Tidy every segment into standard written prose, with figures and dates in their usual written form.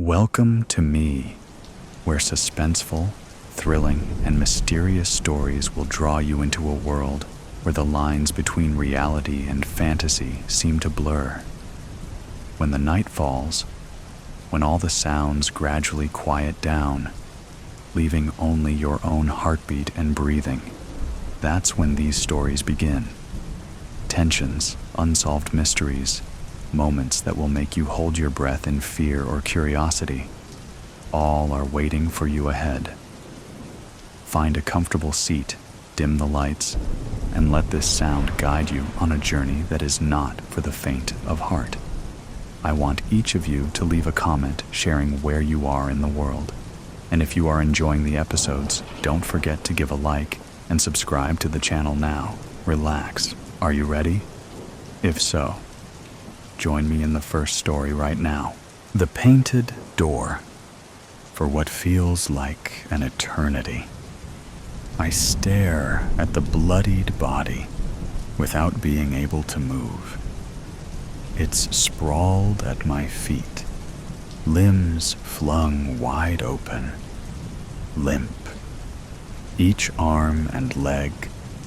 Welcome to me, where suspenseful, thrilling, and mysterious stories will draw you into a world where the lines between reality and fantasy seem to blur. When the night falls, when all the sounds gradually quiet down, leaving only your own heartbeat and breathing, that's when these stories begin. Tensions, unsolved mysteries, moments that will make you hold your breath in fear or curiosity, all are waiting for you ahead. Find a comfortable seat, dim the lights, and let this sound guide you on a journey that is not for the faint of heart. I want each of you to leave a comment sharing where you are in the world. And if you are enjoying the episodes, don't forget to give a like and subscribe to the channel now. Relax. Are you ready? If so, join me in the first story right now. The Painted Door. For what feels like an eternity, I stare at the bloodied body without being able to move. It's sprawled at my feet, limbs flung wide open, limp, each arm and leg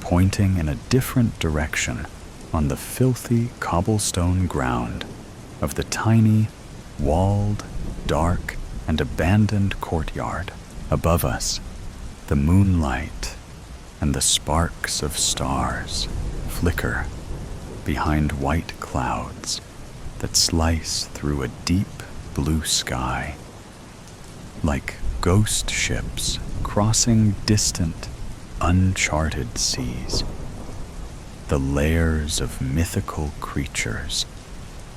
pointing in a different direction on the filthy cobblestone ground of the tiny, walled, dark, and abandoned courtyard. Above us, the moonlight and the sparks of stars flicker behind white clouds that slice through a deep blue sky, like ghost ships crossing distant, uncharted seas. The layers of mythical creatures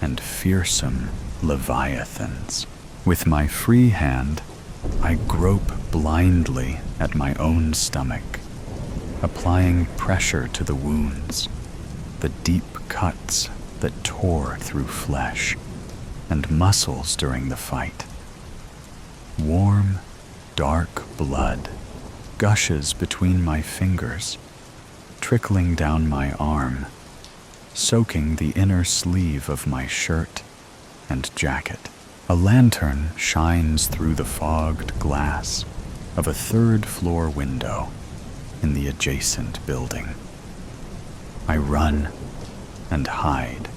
and fearsome leviathans. With my free hand, I grope blindly at my own stomach, applying pressure to the wounds, the deep cuts that tore through flesh and muscles during the fight. Warm, dark blood gushes between my fingers, trickling down my arm, soaking the inner sleeve of my shirt and jacket. A lantern shines through the fogged glass of a third-floor window in the adjacent building. I run and hide,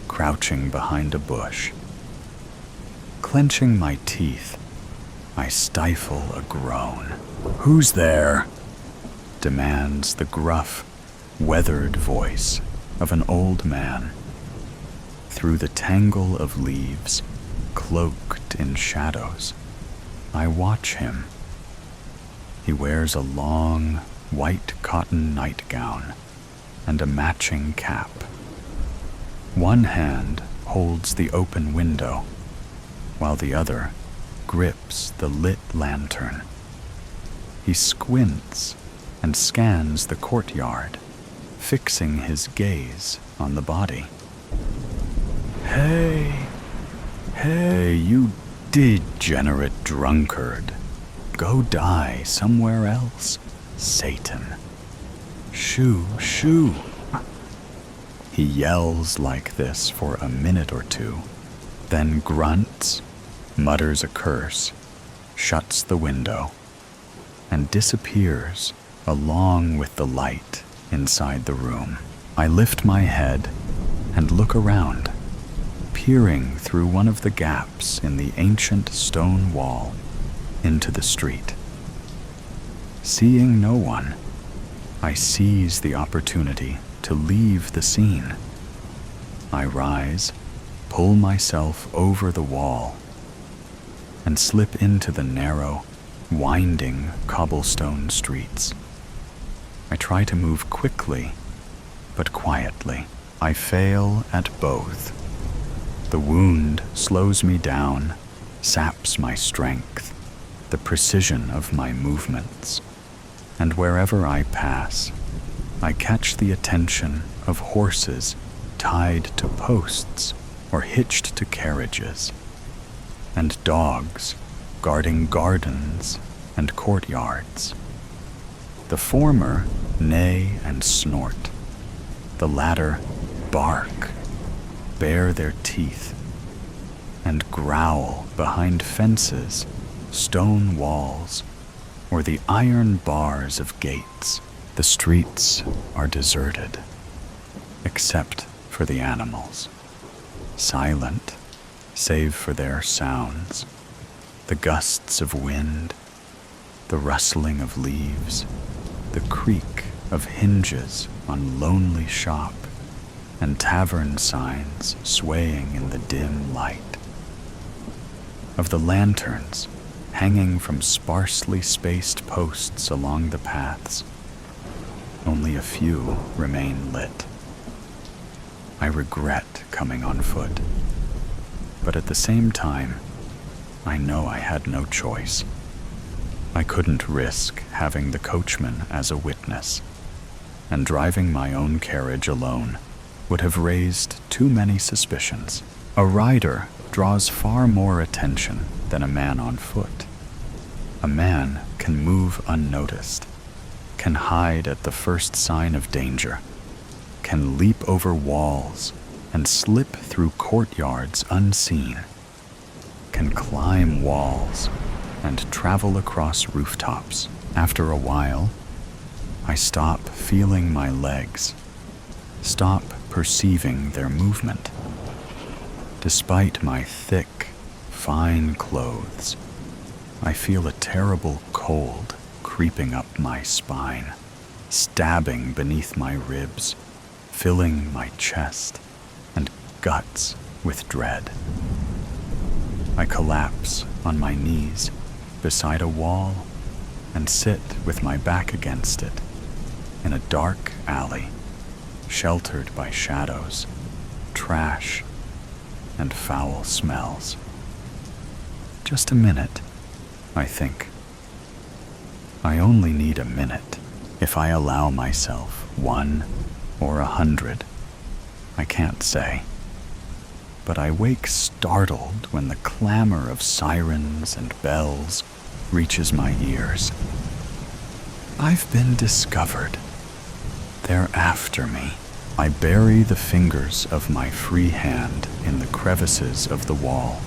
crouching behind a bush. Clenching my teeth, I stifle a groan. "Who's there?" demands the gruff, weathered voice of an old man. Through the tangle of leaves, cloaked in shadows, I watch him. He wears a long, white cotton nightgown and a matching cap. One hand holds the open window, while the other grips the lit lantern. He squints and scans the courtyard, fixing his gaze on the body. Hey, you degenerate drunkard. Go die somewhere else, Satan. Shoo, shoo. He yells like this for a minute or two, then grunts, mutters a curse, shuts the window, and disappears along with the light inside the room. I lift my head and look around, peering through one of the gaps in the ancient stone wall into the street. Seeing no one, I seize the opportunity to leave the scene. I rise, pull myself over the wall, and slip into the narrow, winding cobblestone streets. I try to move quickly, but quietly. I fail at both. The wound slows me down, saps my strength, the precision of my movements, and wherever I pass, I catch the attention of horses tied to posts or hitched to carriages, and dogs guarding gardens and courtyards. The former neigh and snort, the latter bark, bare their teeth, and growl behind fences, stone walls, or the iron bars of gates. The streets are deserted, except for the animals, silent save for their sounds, the gusts of wind, the rustling of leaves, the creak of hinges on lonely shop, and tavern signs swaying in the dim light. Of the lanterns hanging from sparsely spaced posts along the paths, only a few remain lit. I regret coming on foot, but at the same time, I know I had no choice. I couldn't risk having the coachman as a witness, and driving my own carriage alone would have raised too many suspicions. A rider draws far more attention than a man on foot. A man can move unnoticed, can hide at the first sign of danger, can leap over walls and slip through courtyards unseen, can climb walls and travel across rooftops. After a while, I stop feeling my legs, stop perceiving their movement. Despite my thick, fine clothes, I feel a terrible cold creeping up my spine, stabbing beneath my ribs, filling my chest and guts with dread. I collapse on my knees beside a wall and sit with my back against it in a dark alley, sheltered by shadows, trash, and foul smells. Just a minute, I think. I only need a minute. If I allow myself 1 or 100, I can't say. But I wake startled when the clamor of sirens and bells reaches my ears. I've been discovered. They're after me. I bury the fingers of my free hand in the crevices of the wall,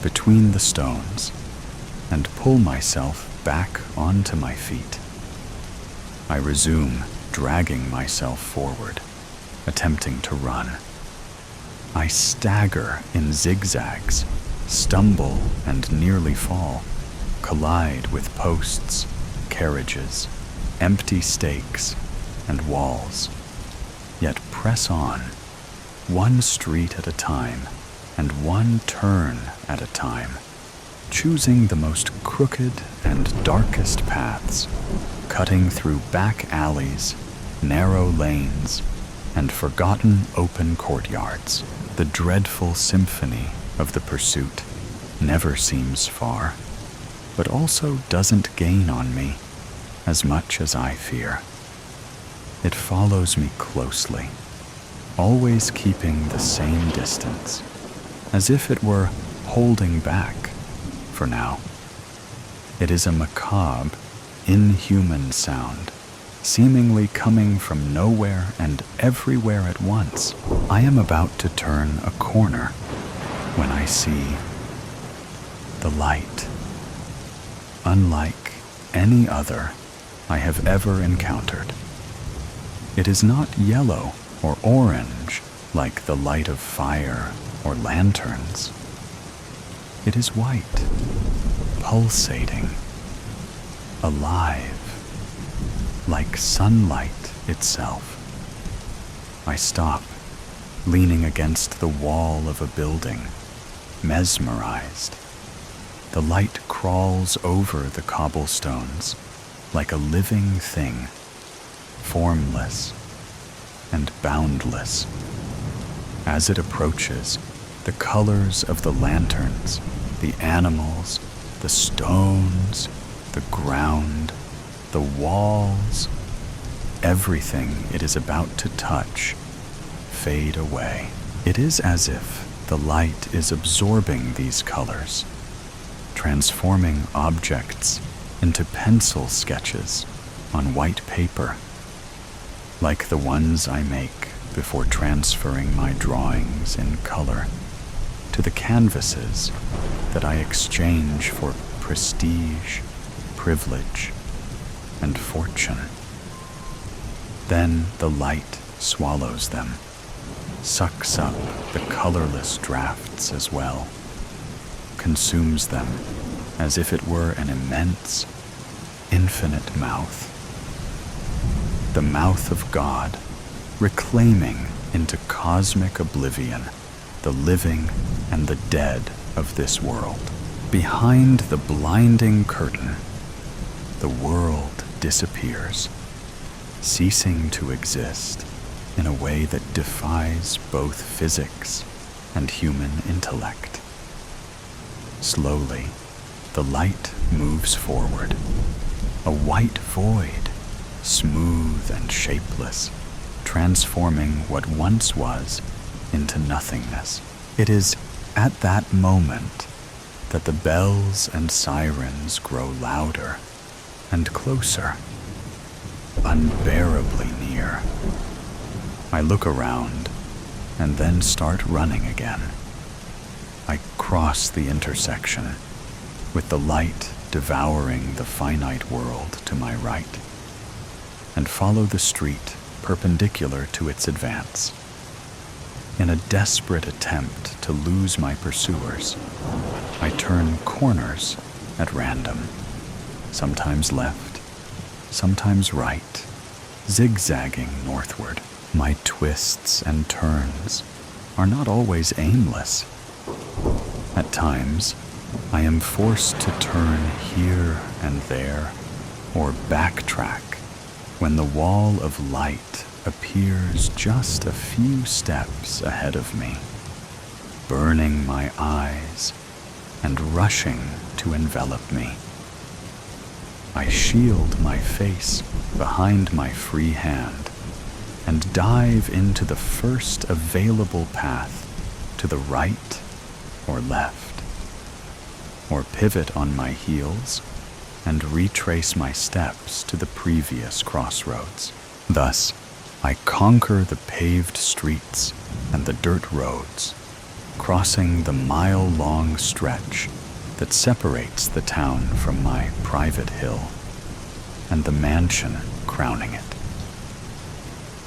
between the stones, and pull myself back onto my feet. I resume dragging myself forward, attempting to run. I stagger in zigzags, stumble and nearly fall, collide with posts, carriages, empty stakes, and walls, yet press on, one street at a time and one turn at a time, choosing the most crooked and darkest paths, cutting through back alleys, narrow lanes, and forgotten open courtyards. The dreadful symphony of the pursuit never seems far, but also doesn't gain on me as much as I fear. It follows me closely, always keeping the same distance, as if it were holding back for now. It is a macabre, inhuman sound, seemingly coming from nowhere and everywhere at once. I am about to turn a corner when I see the light, unlike any other I have ever encountered. It is not yellow or orange like the light of fire or lanterns. It is white, pulsating, alive, like sunlight itself. I stop, leaning against the wall of a building, mesmerized. The light crawls over the cobblestones like a living thing, formless and boundless. As it approaches, the colors of the lanterns, the animals, the stones, the ground, the walls, everything it is about to touch, fade away. It is as if the light is absorbing these colors, transforming objects into pencil sketches on white paper, like the ones I make before transferring my drawings in color to the canvases that I exchange for prestige, privilege, and fortune. Then the light swallows them, sucks up the colorless drafts as well, consumes them as if it were an immense, infinite mouth. The mouth of God, reclaiming into cosmic oblivion the living and the dead of this world. Behind the blinding curtain, the world disappears, ceasing to exist in a way that defies both physics and human intellect. Slowly, the light moves forward, a white void, smooth and shapeless, transforming what once was into nothingness. It is at that moment that the bells and sirens grow louder and closer, unbearably near. I look around and then start running again. I cross the intersection, with the light devouring the finite world to my right, and follow the street perpendicular to its advance. In a desperate attempt to lose my pursuers, I turn corners at random, sometimes left, sometimes right, zigzagging northward. My twists and turns are not always aimless. At times, I am forced to turn here and there, or backtrack when the wall of light appears just a few steps ahead of me, burning my eyes and rushing to envelop me. I shield my face behind my free hand and dive into the first available path to the right or left, or pivot on my heels and retrace my steps to the previous crossroads. Thus, I conquer the paved streets and the dirt roads, crossing the mile-long stretch that separates the town from my private hill, and the mansion crowning it.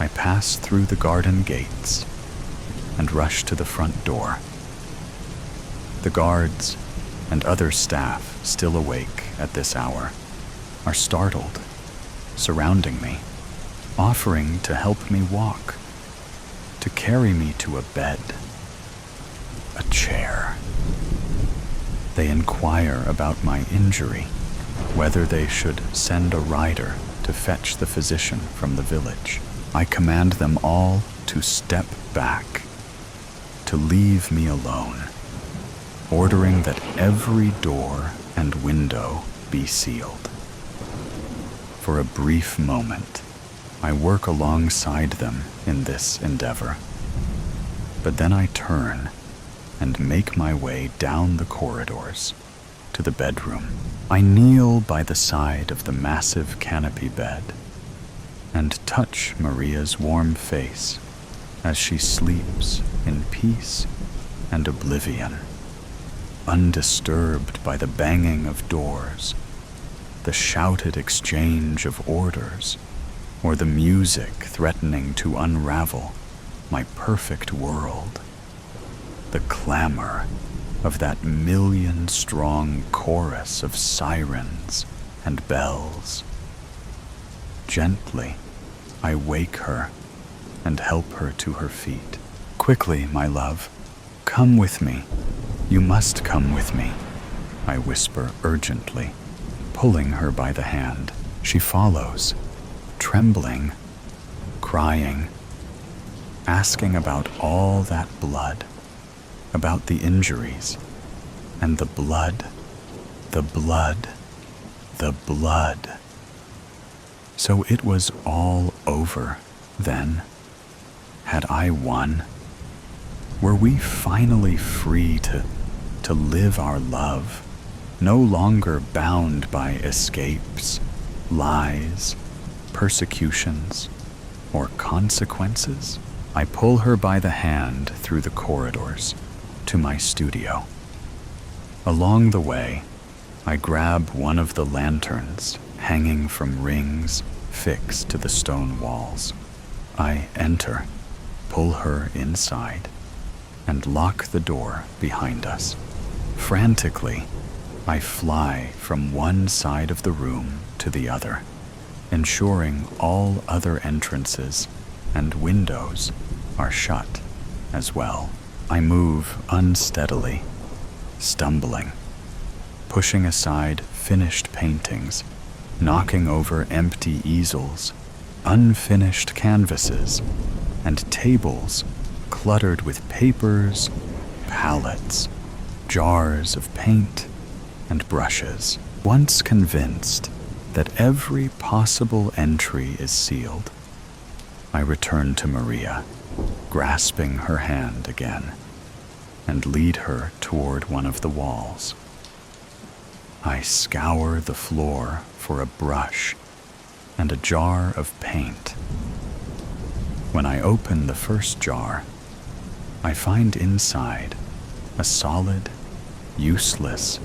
I pass through the garden gates and rush to the front door. The guards and other staff still awake at this hour are startled, surrounding me, offering to help me walk, to carry me to a bed, a chair. They inquire about my injury, whether they should send a rider to fetch the physician from the village. I command them all to step back, to leave me alone, ordering that every door and window be sealed. For a brief moment, I work alongside them in this endeavor, but then I turn and make my way down the corridors to the bedroom. I kneel by the side of the massive canopy bed and touch Maria's warm face as she sleeps in peace and oblivion, undisturbed by the banging of doors, the shouted exchange of orders, or the music threatening to unravel my perfect world, the clamor of that million-strong chorus of sirens and bells. Gently, I wake her and help her to her feet. Quickly, my love, come with me. You must come with me, I whisper urgently, pulling her by the hand. She follows, trembling, crying, asking about all that blood, about the injuries, and the blood, the blood, the blood. So it was all over, then? Had I won? Were we finally free to live our love, no longer bound by escapes, lies, persecutions, or consequences? I pull her by the hand through the corridors, to my studio. Along the way, I grab one of the lanterns hanging from rings fixed to the stone walls. I enter, pull her inside, and lock the door behind us. Frantically, I fly from one side of the room to the other, ensuring all other entrances and windows are shut as well. I move unsteadily, stumbling, pushing aside finished paintings, knocking over empty easels, unfinished canvases, and tables cluttered with papers, palettes, jars of paint, and brushes. Once convinced that every possible entry is sealed, I return to Maria, grasping her hand again, and lead her toward one of the walls. I scour the floor for a brush and a jar of paint. When I open the first jar, I find inside a solid, useless,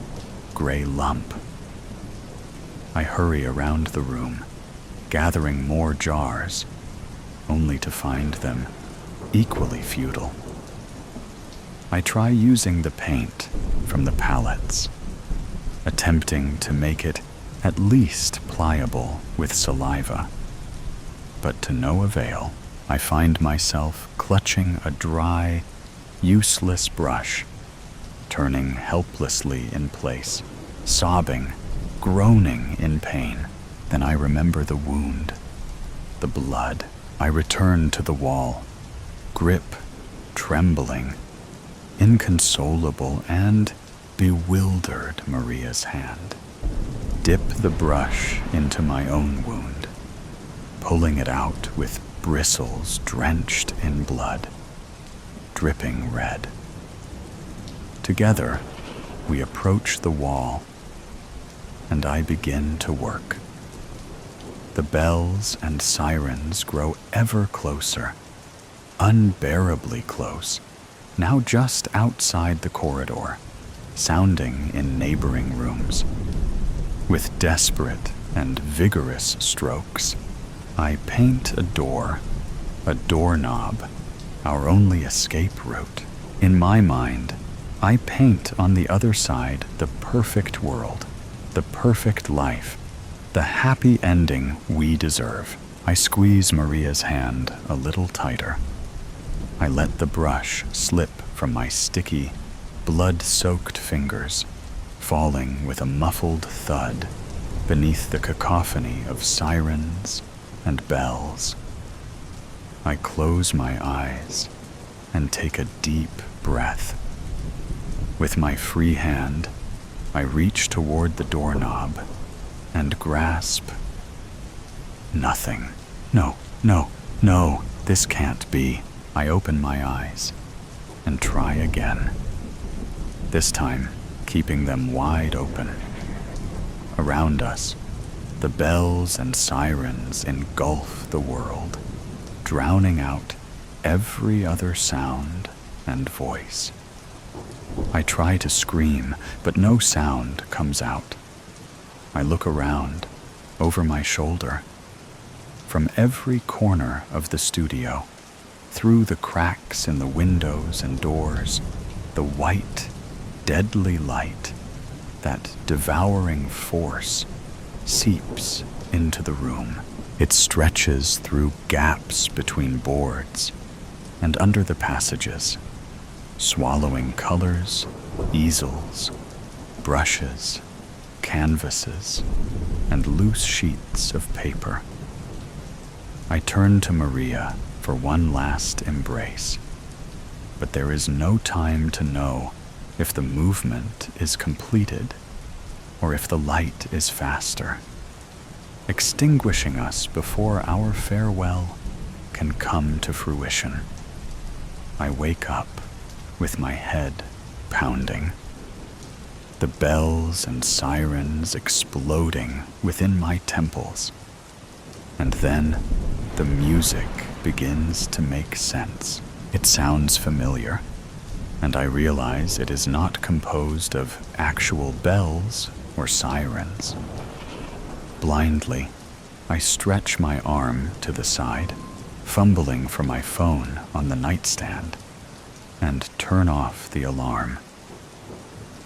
gray lump. I hurry around the room, gathering more jars, only to find them equally futile. I try using the paint from the palettes, attempting to make it at least pliable with saliva, but to no avail. I find myself clutching a dry, useless brush, turning helplessly in place, sobbing, groaning in pain. Then I remember the wound, the blood. I return to the wall, grip trembling, inconsolable and bewildered Maria's hand. Dip the brush into my own wound, pulling it out with bristles drenched in blood, dripping red. Together, we approach the wall, and I begin to work. The bells and sirens grow ever closer, unbearably close, now just outside the corridor, sounding in neighboring rooms. With desperate and vigorous strokes, I paint a door, a doorknob, our only escape route. In my mind, I paint on the other side the perfect world, the perfect life, the happy ending we deserve. I squeeze Maria's hand a little tighter. I let the brush slip from my sticky, blood-soaked fingers, falling with a muffled thud beneath the cacophony of sirens and bells. I close my eyes and take a deep breath. With my free hand, I reach toward the doorknob and grasp nothing. No, no, no, this can't be. I open my eyes and try again, this time keeping them wide open. Around us, the bells and sirens engulf the world, drowning out every other sound and voice. I try to scream, but no sound comes out. I look around, over my shoulder. From every corner of the studio, through the cracks in the windows and doors, the white, deadly light, that devouring force, seeps into the room. It stretches through gaps between boards and under the passages, swallowing colors, easels, brushes, canvases, and loose sheets of paper. I turn to Maria for one last embrace, but there is no time to know if the movement is completed or if the light is faster, extinguishing us before our farewell can come to fruition. I wake up with my head pounding, the bells and sirens exploding within my temples, and then the music begins to make sense. It sounds familiar, and I realize it is not composed of actual bells or sirens. Blindly, I stretch my arm to the side, fumbling for my phone on the nightstand, and turn off the alarm.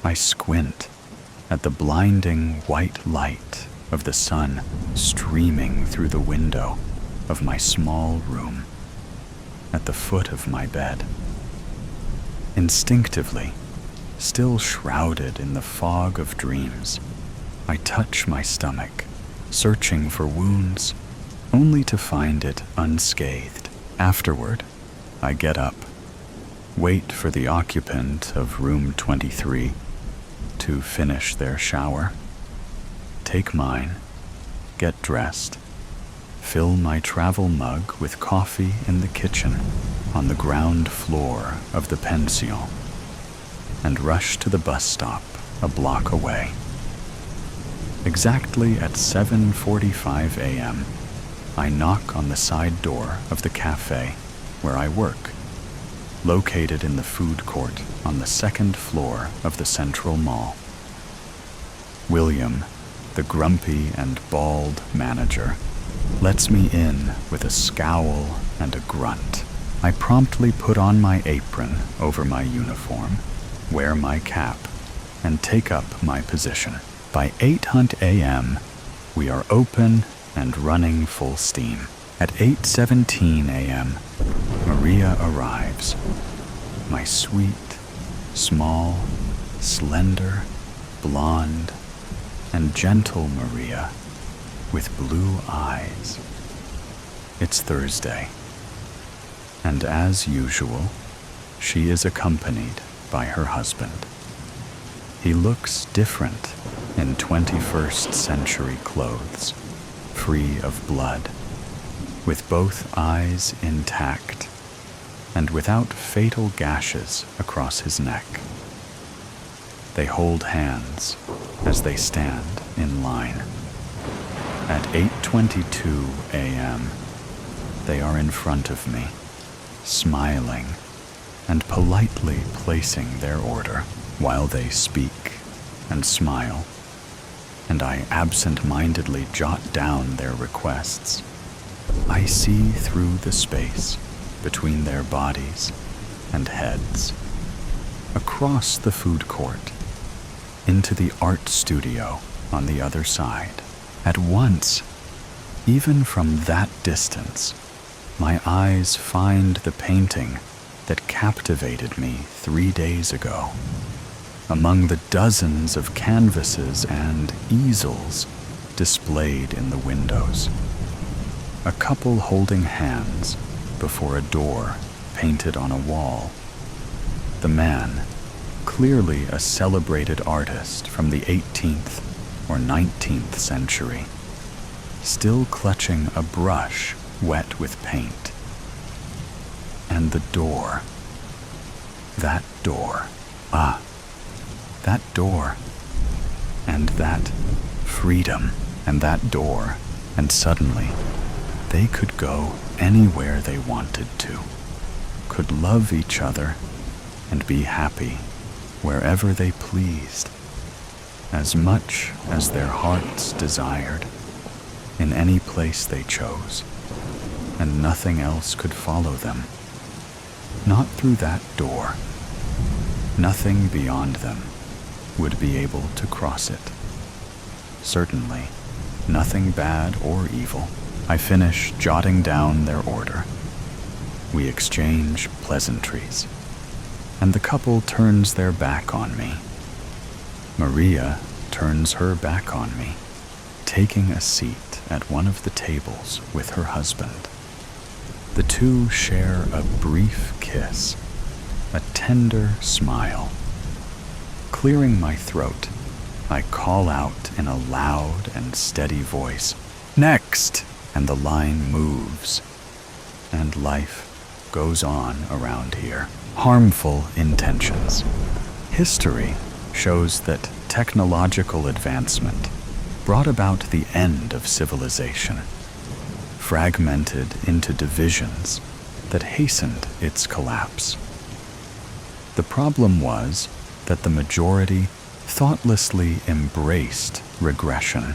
I squint at the blinding white light of the sun streaming through the window of my small room at the foot of my bed. Instinctively, still shrouded in the fog of dreams, I touch my stomach, searching for wounds, only to find it unscathed. Afterward, I get up, wait for the occupant of room 23 to finish their shower, take mine, get dressed, fill my travel mug with coffee in the kitchen on the ground floor of the pension, and rush to the bus stop a block away. Exactly at 7:45 a.m., I knock on the side door of the cafe where I work, located in the food court on the second floor of the Central Mall. William, the grumpy and bald manager, lets me in with a scowl and a grunt. I promptly put on my apron over my uniform, wear my cap, and take up my position. By 8:00 a.m., we are open and running full steam. At 8:17 a.m., Maria arrives. My sweet, small, slender, blonde, and gentle Maria with blue eyes. It's Thursday, and as usual, she is accompanied by her husband. He looks different in 21st century clothes, free of blood, with both eyes intact and without fatal gashes across his neck. They hold hands as they stand in line. At 8:22 a.m., they are in front of me, smiling and politely placing their order while they speak and smile, and I absent-mindedly jot down their requests. I see through the space between their bodies and heads, across the food court, into the art studio on the other side. At once, even from that distance, my eyes find the painting that captivated me 3 days ago. Among the dozens of canvases and easels displayed in the windows, a couple holding hands before a door painted on a wall. The man, clearly a celebrated artist from the 18th or 19th century, still clutching a brush wet with paint. And the door. That door. That door. And that freedom. And that door. And suddenly, they could go anywhere they wanted to, could love each other and be happy wherever they pleased, as much as their hearts desired, in any place they chose, and nothing else could follow them. Not through that door. Nothing beyond them would be able to cross it. Certainly, nothing bad or evil. I finish jotting down their order. We exchange pleasantries, and the couple turns their back on me. Maria turns her back on me, taking a seat at one of the tables with her husband. The two share a brief kiss, a tender smile. Clearing my throat, I call out in a loud and steady voice, "Next!" And the line moves, and life goes on around here. Harmful intentions. History shows that technological advancement brought about the end of civilization, fragmented into divisions that hastened its collapse. The problem was that the majority thoughtlessly embraced regression,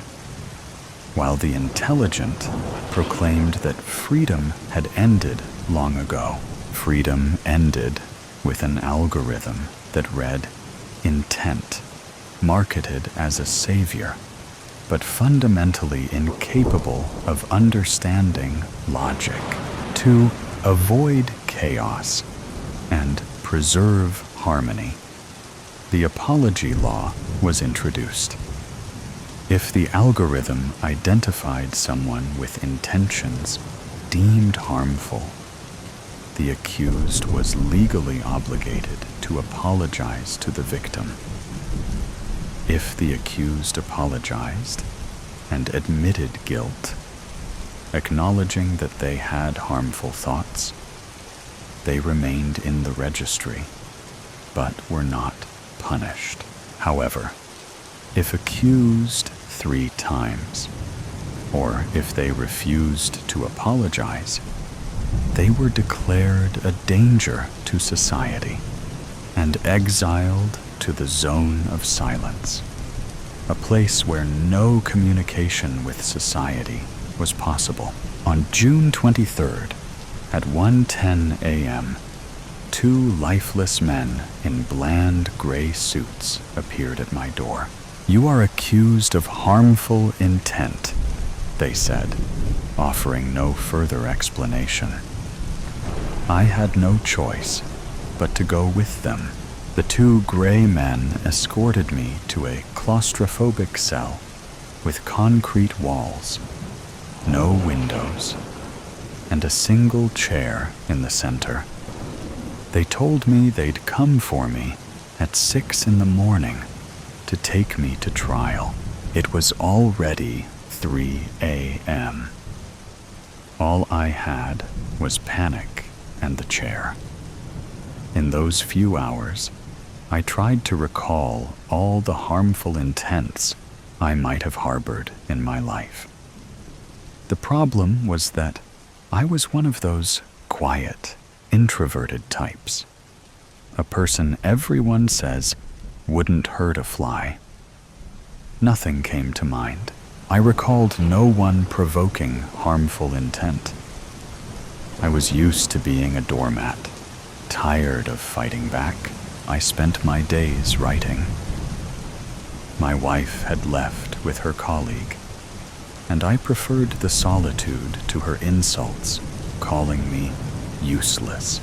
while the intelligent proclaimed that freedom had ended long ago. Freedom ended with an algorithm that read intent, marketed as a savior, but fundamentally incapable of understanding logic. To avoid chaos and preserve harmony, the apology law was introduced. If the algorithm identified someone with intentions deemed harmful, the accused was legally obligated to apologize to the victim. If the accused apologized and admitted guilt, acknowledging that they had harmful thoughts, they remained in the registry, but were not punished. However, if accused 3 times, or if they refused to apologize, they were declared a danger to society and exiled to the zone of silence, a place where no communication with society was possible. On June 23rd, at 1:10 a.m., 2 lifeless men in bland gray suits appeared at my door. "You are accused of harmful intent," they said, offering no further explanation. I had no choice but to go with them. The 2 gray men escorted me to a claustrophobic cell with concrete walls, no windows, and a single chair in the center. They told me they'd come for me at 6 in the morning to take me to trial. It was already 3 a.m. All I had was panic and the chair. In those few hours, I tried to recall all the harmful intents I might have harbored in my life. The problem was that I was one of those quiet, introverted types, a person everyone says wouldn't hurt a fly. Nothing came to mind. I recalled no one provoking harmful intent. I was used to being a doormat. Tired of fighting back, I spent my days writing. My wife had left with her colleague, and I preferred the solitude to her insults, calling me useless.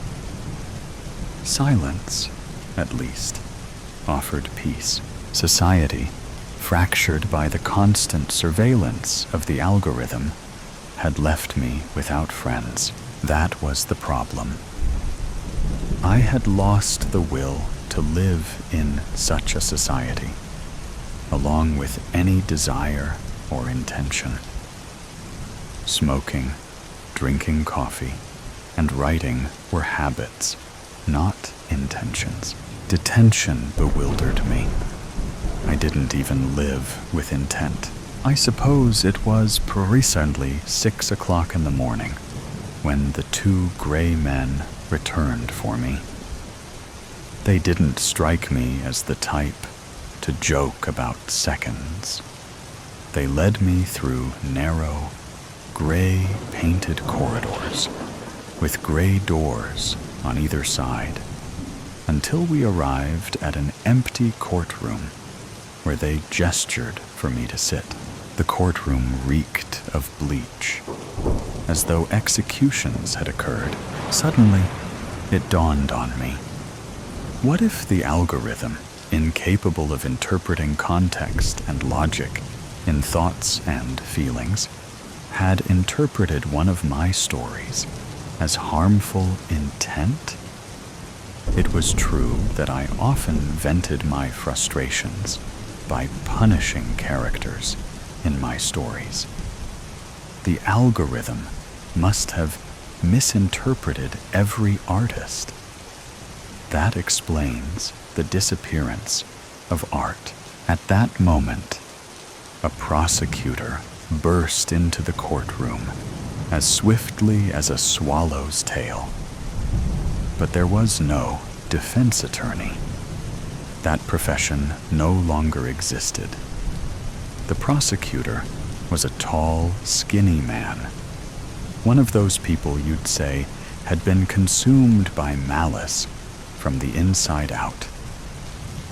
Silence, at least, offered peace. Society, fractured by the constant surveillance of the algorithm, had left me without friends. That was the problem. I had lost the will to live in such a society, along with any desire or intention. Smoking, drinking coffee, and writing were habits, not intentions. Detention bewildered me. I didn't even live with intent. I suppose it was precisely 6 o'clock in the morning when the 2 gray men returned for me. They didn't strike me as the type to joke about seconds. They led me through narrow, gray painted corridors with gray doors on either side until we arrived at an empty courtroom where they gestured for me to sit. The courtroom reeked of bleach, as though executions had occurred. Suddenly, it dawned on me. What if the algorithm, incapable of interpreting context and logic in thoughts and feelings, had interpreted one of my stories as harmful intent? It was true that I often vented my frustrations by punishing characters in my stories. The algorithm must have misinterpreted every artist. That explains the disappearance of art. At that moment, a prosecutor burst into the courtroom as swiftly as a swallow's tail. But there was no defense attorney. That profession no longer existed. The prosecutor was a tall, skinny man. One of those people you'd say had been consumed by malice from the inside out.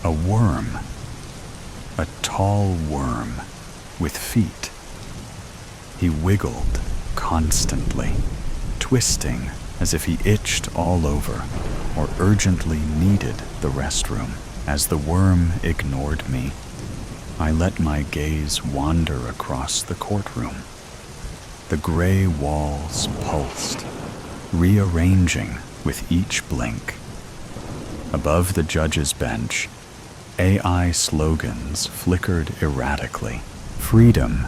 A worm. A tall worm with feet. He wiggled constantly, twisting as if he itched all over or urgently needed the restroom. As the worm ignored me, I let my gaze wander across the courtroom. The gray walls pulsed, rearranging with each blink. Above the judge's bench, AI slogans flickered erratically. Freedom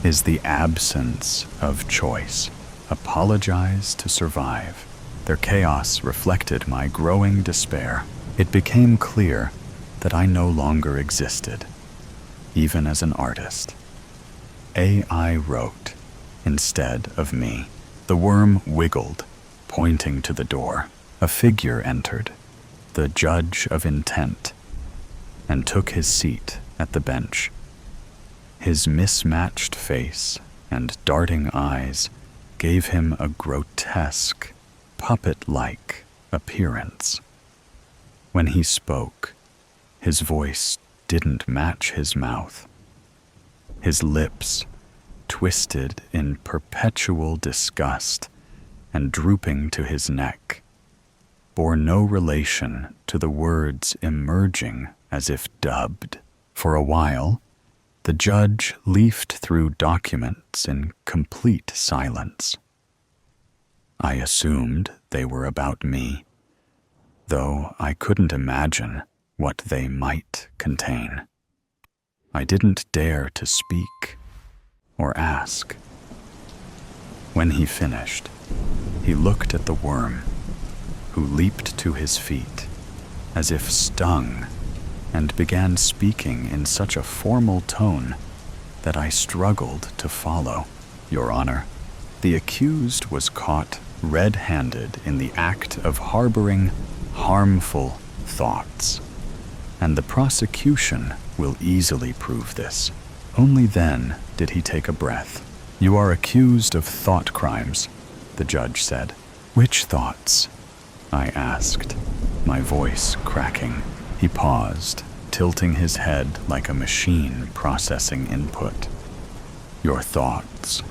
is the absence of choice. Apologize to survive. Their chaos reflected my growing despair. It became clear that I no longer existed, even as an artist. AI wrote instead of me. The worm wiggled, pointing to the door. A figure entered, the judge of intent, and took his seat at the bench. His mismatched face and darting eyes gave him a grotesque, puppet-like appearance. When he spoke, his voice didn't match his mouth. His lips, twisted in perpetual disgust and drooping to his neck, bore no relation to the words emerging as if dubbed. For a while, the judge leafed through documents in complete silence. I assumed they were about me, though I couldn't imagine what they might contain. I didn't dare to speak or ask. When he finished, he looked at the worm, who leaped to his feet, as if stung, and began speaking in such a formal tone that I struggled to follow. Your Honor, the accused was caught red-handed in the act of harboring harmful thoughts, and the prosecution will easily prove this. Only then did he take a breath. You are accused of thought crimes, the judge said. Which thoughts? I asked, my voice cracking. He paused, tilting his head like a machine processing input. Your thoughts.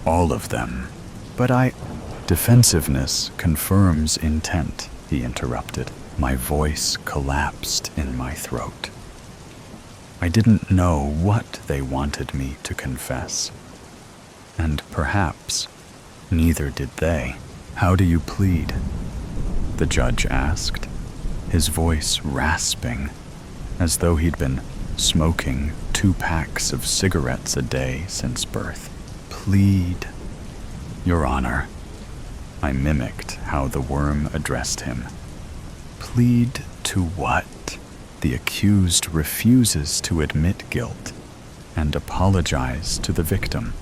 All of them. But Defensiveness confirms intent, he interrupted. My voice collapsed in my throat. I didn't know what they wanted me to confess. And perhaps neither did they. How do you plead? The judge asked, his voice rasping, as though he'd been smoking 2 packs of cigarettes a day since birth. Plead, Your Honor. I mimicked how the worm addressed him. Plead to what? The accused refuses to admit guilt and apologize to the victim,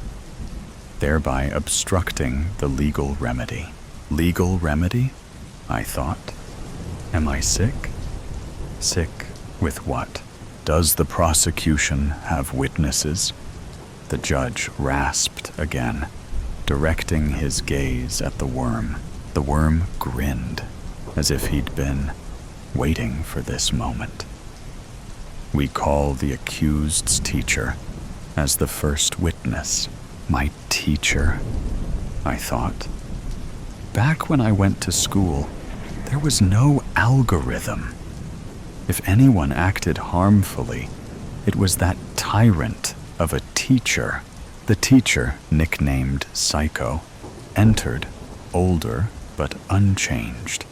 thereby obstructing the legal remedy. Legal remedy? I thought. Am I sick? Sick with what? Does the prosecution have witnesses? The judge rasped again, directing his gaze at the worm. The worm grinned, as if he'd been waiting for this moment. We call the accused's teacher as the first witness. My teacher, I thought. Back when I went to school, there was no algorithm. If anyone acted harmfully, it was that tyrant of a teacher. The teacher, nicknamed Psycho, entered, older but unchanged.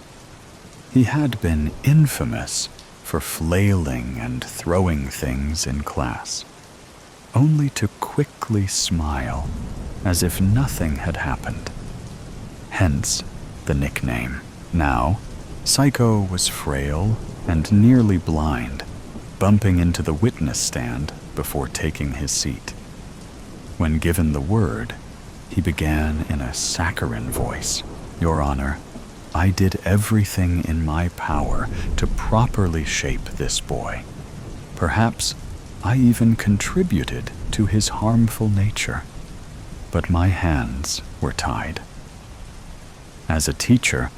He had been infamous for flailing and throwing things in class, only to quickly smile as if nothing had happened. Hence the nickname. Now, Psycho was frail and nearly blind, bumping into the witness stand before taking his seat. When given the word, he began in a saccharine voice. Your Honor, I did everything in my power to properly shape this boy. Perhaps I even contributed to his harmful nature, but my hands were tied. As a teacher,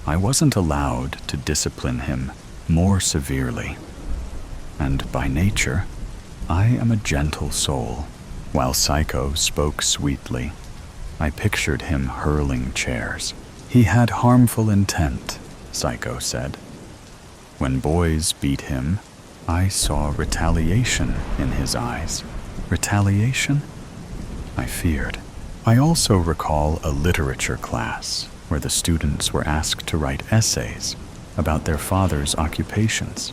I wasn't allowed to discipline him more severely, and by nature, I am a gentle soul. While Psycho spoke sweetly, I pictured him hurling chairs. He had harmful intent, Psycho said. When boys beat him, I saw retaliation in his eyes. Retaliation? I feared. I also recall a literature class where the students were asked to write essays about their father's occupations.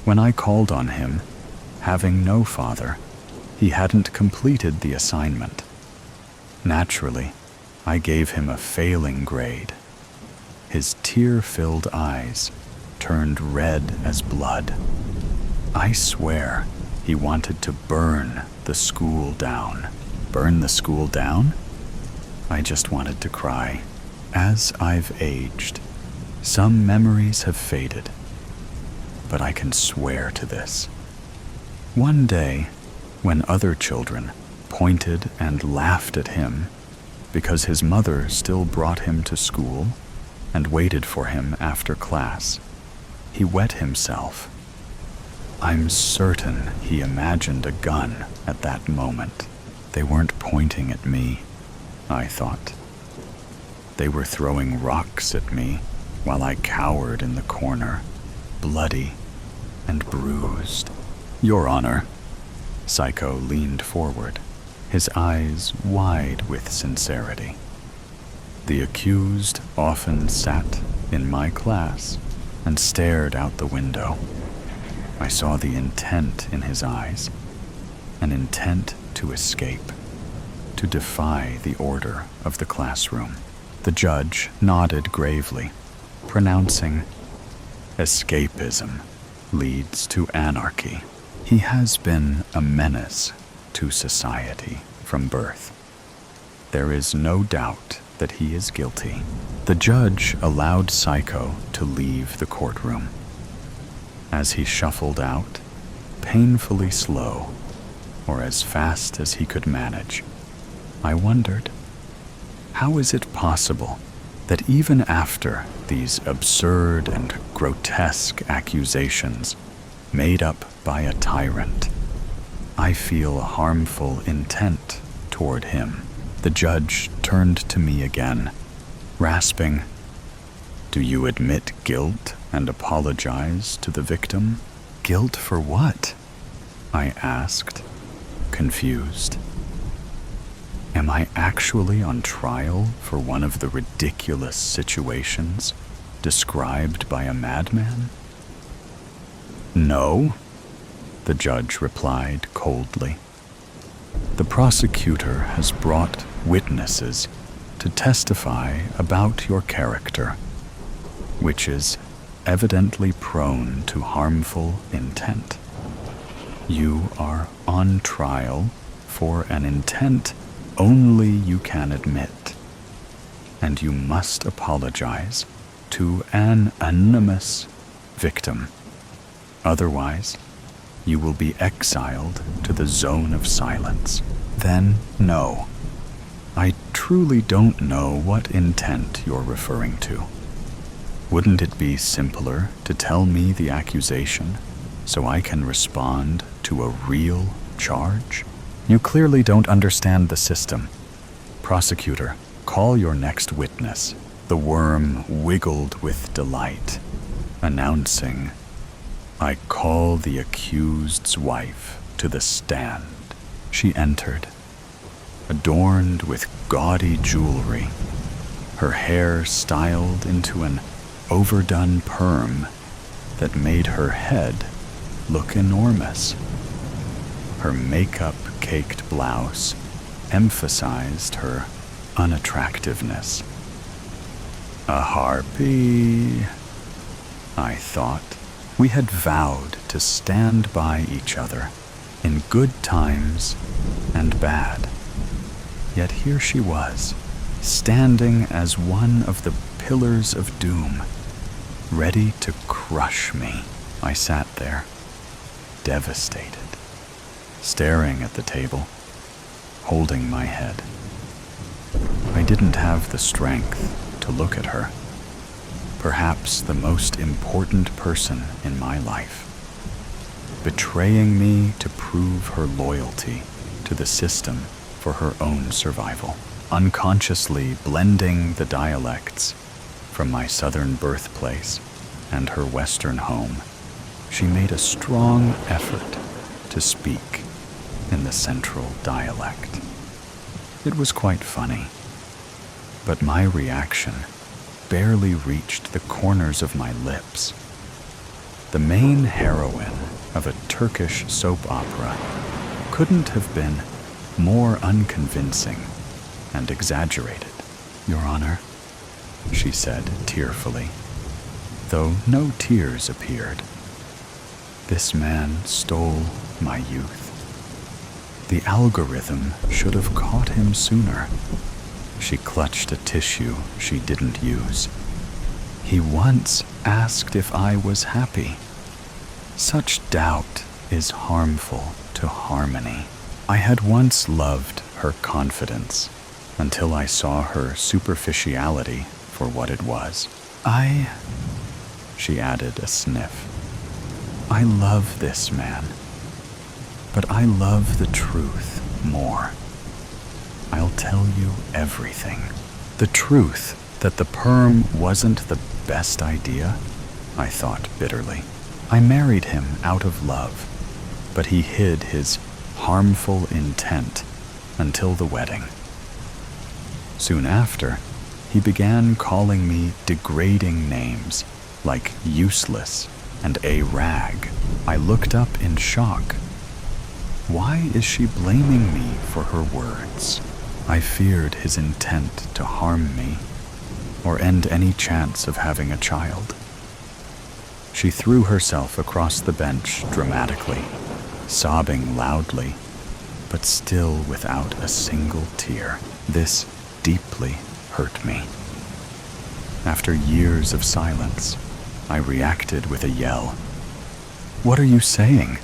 When I called on him, having no father, he hadn't completed the assignment. Naturally, I gave him a failing grade. His tear-filled eyes turned red as blood. I swear he wanted to burn the school down. Burn the school down? I just wanted to cry. As I've aged, some memories have faded, but I can swear to this. One day, when other children pointed and laughed at him because his mother still brought him to school and waited for him after class, he wet himself. I'm certain he imagined a gun at that moment. They weren't pointing at me, I thought. They were throwing rocks at me while I cowered in the corner, bloody and bruised. Your Honor. Psycho leaned forward, his eyes wide with sincerity. The accused often sat in my class and stared out the window. I saw the intent in his eyes, an intent to escape, to defy the order of the classroom. The judge nodded gravely, pronouncing, "Escapism leads to anarchy." He has been a menace to society from birth. There is no doubt that he is guilty. The judge allowed Psycho to leave the courtroom. As he shuffled out, painfully slow, or as fast as he could manage, I wondered, how is it possible that even after these absurd and grotesque accusations made up by a tyrant, I feel a harmful intent toward him? The judge turned to me again, rasping, "Do you admit guilt and apologize to the victim?" "Guilt for what?" I asked, confused. Am I actually on trial for one of the ridiculous situations described by a madman? "No," the judge replied coldly. "The prosecutor has brought witnesses to testify about your character, which is evidently prone to harmful intent. You are on trial for an intent only you can admit, and you must apologize to an anonymous victim. Otherwise, you will be exiled to the zone of silence." "Then, no. I truly don't know what intent you're referring to. Wouldn't it be simpler to tell me the accusation so I can respond to a real charge?" "You clearly don't understand the system. Prosecutor, call your next witness." The worm wiggled with delight, announcing, "I call the accused's wife to the stand." She entered, adorned with gaudy jewelry, her hair styled into an overdone perm that made her head look enormous. Her makeup-caked blouse emphasized her unattractiveness. A harpy, I thought. We had vowed to stand by each other in good times and bad. Yet here she was, standing as one of the pillars of doom, ready to crush me. I sat there, devastated, staring at the table, holding my head. I didn't have the strength to look at her, perhaps the most important person in my life, betraying me to prove her loyalty to the system for her own survival, unconsciously blending the dialects from my southern birthplace and her western home. She made a strong effort to speak in the central dialect. It was quite funny, but my reaction barely reached the corners of my lips. The main heroine of a Turkish soap opera couldn't have been more unconvincing and exaggerated. "Your Honor," she said tearfully, though no tears appeared. "This man stole my youth. The algorithm should have caught him sooner." She clutched a tissue she didn't use. "He once asked if I was happy. Such doubt is harmful to harmony." I had once loved her confidence until I saw her superficiality for what it was. She added a sniff. "I love this man, but I love the truth more. I'll tell you everything. The truth that the perm wasn't the best idea," I thought bitterly. "I married him out of love, but he hid his harmful intent until the wedding. Soon after, he began calling me degrading names like useless and a rag. I looked up in shock. Why is she blaming me for her words? I feared his intent to harm me or end any chance of having a child. She threw herself across the bench dramatically, sobbing loudly, but still without a single tear. This deeply hurt me. After years of silence, I reacted with a yell. "What are you saying?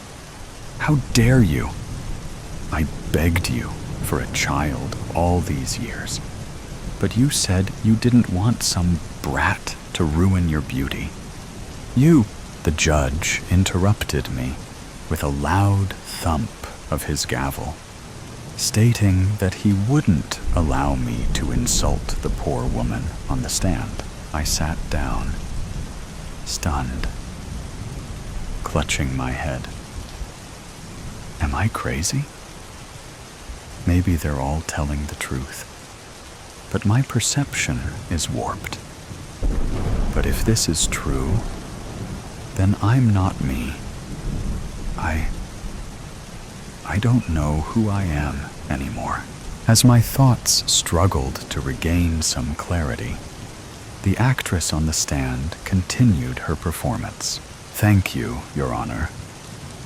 How dare you? I begged you for a child all these years, but you said you didn't want some brat to ruin your beauty. You..." The judge interrupted me with a loud thump of his gavel, stating that he wouldn't allow me to insult the poor woman on the stand. I sat down, stunned, clutching my head. Am I crazy? Maybe they're all telling the truth, but my perception is warped. But if this is true, then I'm not me. I don't know who I am anymore. As my thoughts struggled to regain some clarity, the actress on the stand continued her performance. "Thank you, Your Honor.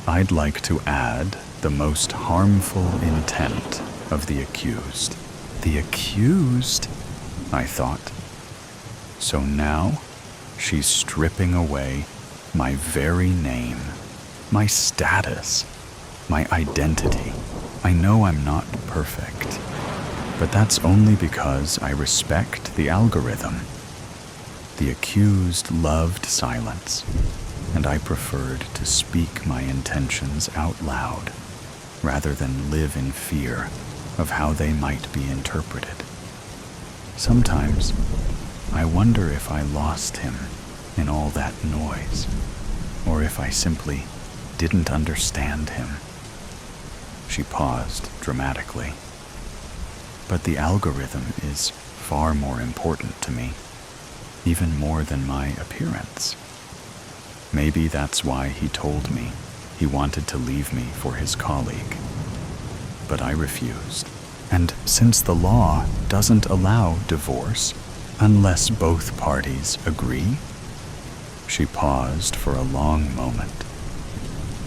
I'd like to add the most harmful intent of the accused." The accused? I thought. So now she's stripping away my very name, my status, my identity. I know I'm not perfect, but that's only because I respect the algorithm. The accused loved silence, and I preferred to speak my intentions out loud rather than live in fear of how they might be interpreted. Sometimes I wonder if I lost him in all that noise, or if I simply didn't understand him. She paused dramatically. But the algorithm is far more important to me, even more than my appearance. Maybe that's why he told me he wanted to leave me for his colleague. But I refused. And since the law doesn't allow divorce unless both parties agree, she paused for a long moment.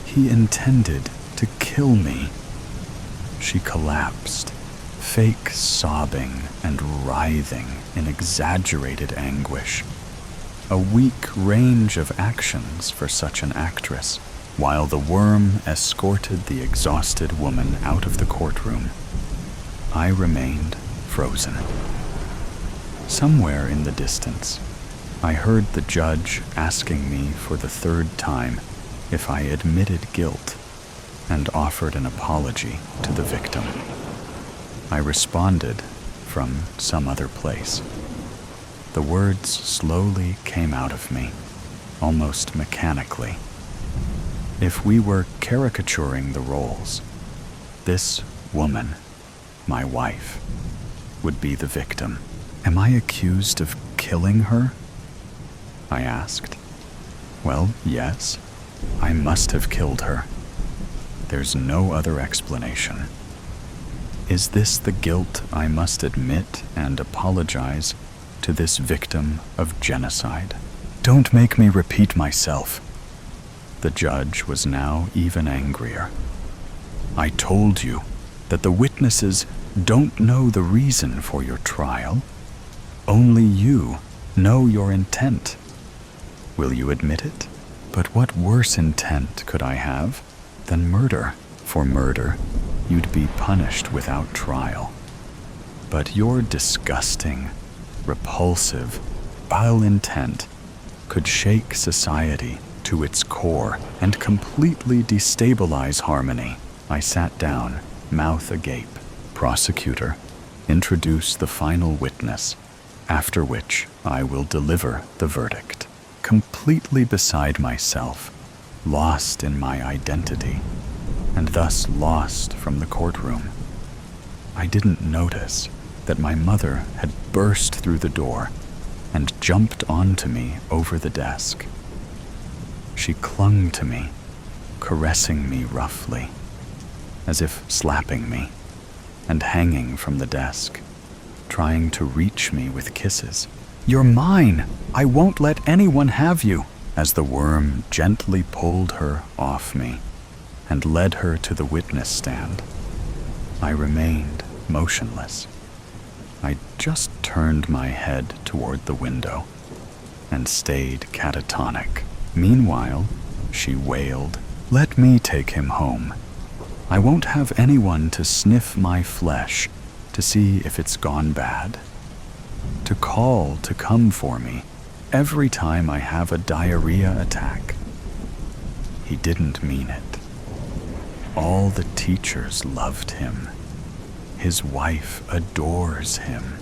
He intended to kill me. She collapsed, fake sobbing and writhing in exaggerated anguish. A weak range of actions for such an actress, while the worm escorted the exhausted woman out of the courtroom. I remained frozen. Somewhere in the distance, I heard the judge asking me for the third time if I admitted guilt and offered an apology to the victim. I responded from some other place. The words slowly came out of me, almost mechanically. If we were caricaturing the roles, this woman, my wife, would be the victim. Am I accused of killing her? I asked. Well, yes, I must have killed her. There's no other explanation. Is this the guilt I must admit and apologize to this victim of genocide? Don't make me repeat myself. The judge was now even angrier. I told you that the witnesses don't know the reason for your trial. Only you know your intent. Will you admit it? But what worse intent could I have than murder? For murder, you'd be punished without trial. But your disgusting, repulsive, vile intent could shake society to its core and completely destabilize harmony. I sat down, mouth agape. Prosecutor, introduce the final witness, after which I will deliver the verdict. Completely beside myself, lost in my identity, and thus lost from the courtroom. I didn't notice that my mother had burst through the door and jumped onto me over the desk. She clung to me, caressing me roughly, as if slapping me, and hanging from the desk, trying to reach me with kisses. You're mine! I won't let anyone have you! As the worm gently pulled her off me and led her to the witness stand, I remained motionless. I just turned my head toward the window and stayed catatonic. Meanwhile, she wailed, "Let me take him home. I won't have anyone to sniff my flesh to see if it's gone bad, to call to come for me every time I have a diarrhea attack." He didn't mean it. All the teachers loved him. His wife adores him.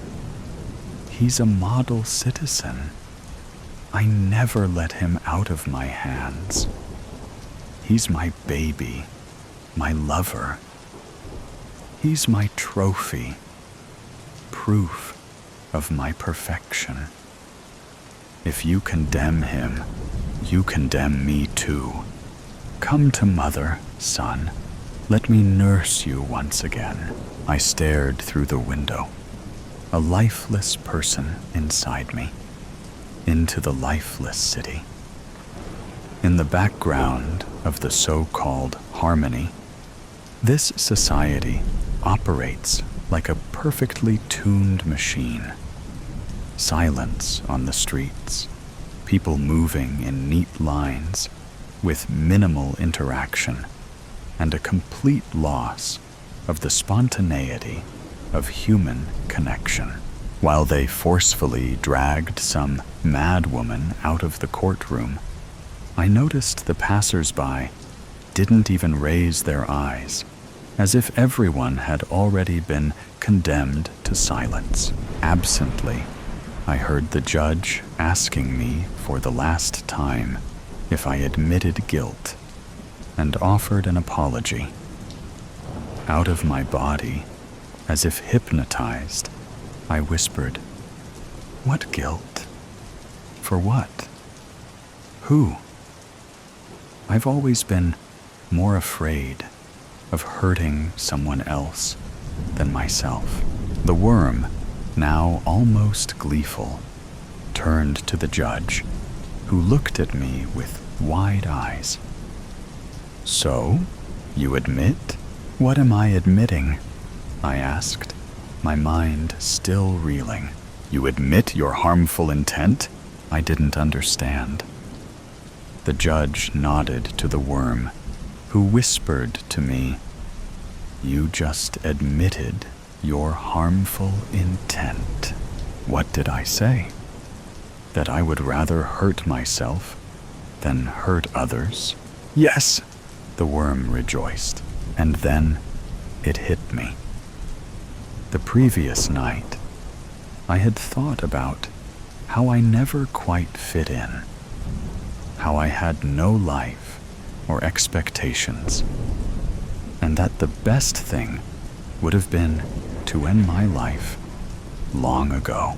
He's a model citizen. I never let him out of my hands. He's my baby, my lover. He's my trophy, proof of my perfection. If you condemn him, you condemn me too. Come to mother, son. Let me nurse you once again. I stared through the window, a lifeless person inside me, into the lifeless city. In the background of the so-called harmony, this society operates like a perfectly tuned machine. Silence on the streets, people moving in neat lines with minimal interaction, and a complete loss of the spontaneity of human connection. While they forcefully dragged some mad woman out of the courtroom, I noticed the passers-by didn't even raise their eyes, as if everyone had already been condemned to silence. Absently, I heard the judge asking me for the last time if I admitted guilt and offered an apology. Out of my body, as if hypnotized, I whispered, "What guilt? For what? Who?" I've always been more afraid of hurting someone else than myself. The worm, now almost gleeful, turned to the judge, who looked at me with wide eyes. "So, you admit?" "What am I admitting?" I asked, my mind still reeling. You admit your harmful intent? I didn't understand. The judge nodded to the worm, who whispered to me, "You just admitted your harmful intent." What did I say? That I would rather hurt myself than hurt others? Yes, the worm rejoiced, and then it hit me. The previous night, I had thought about how I never quite fit in, how I had no life or expectations, and that the best thing would have been to end my life long ago.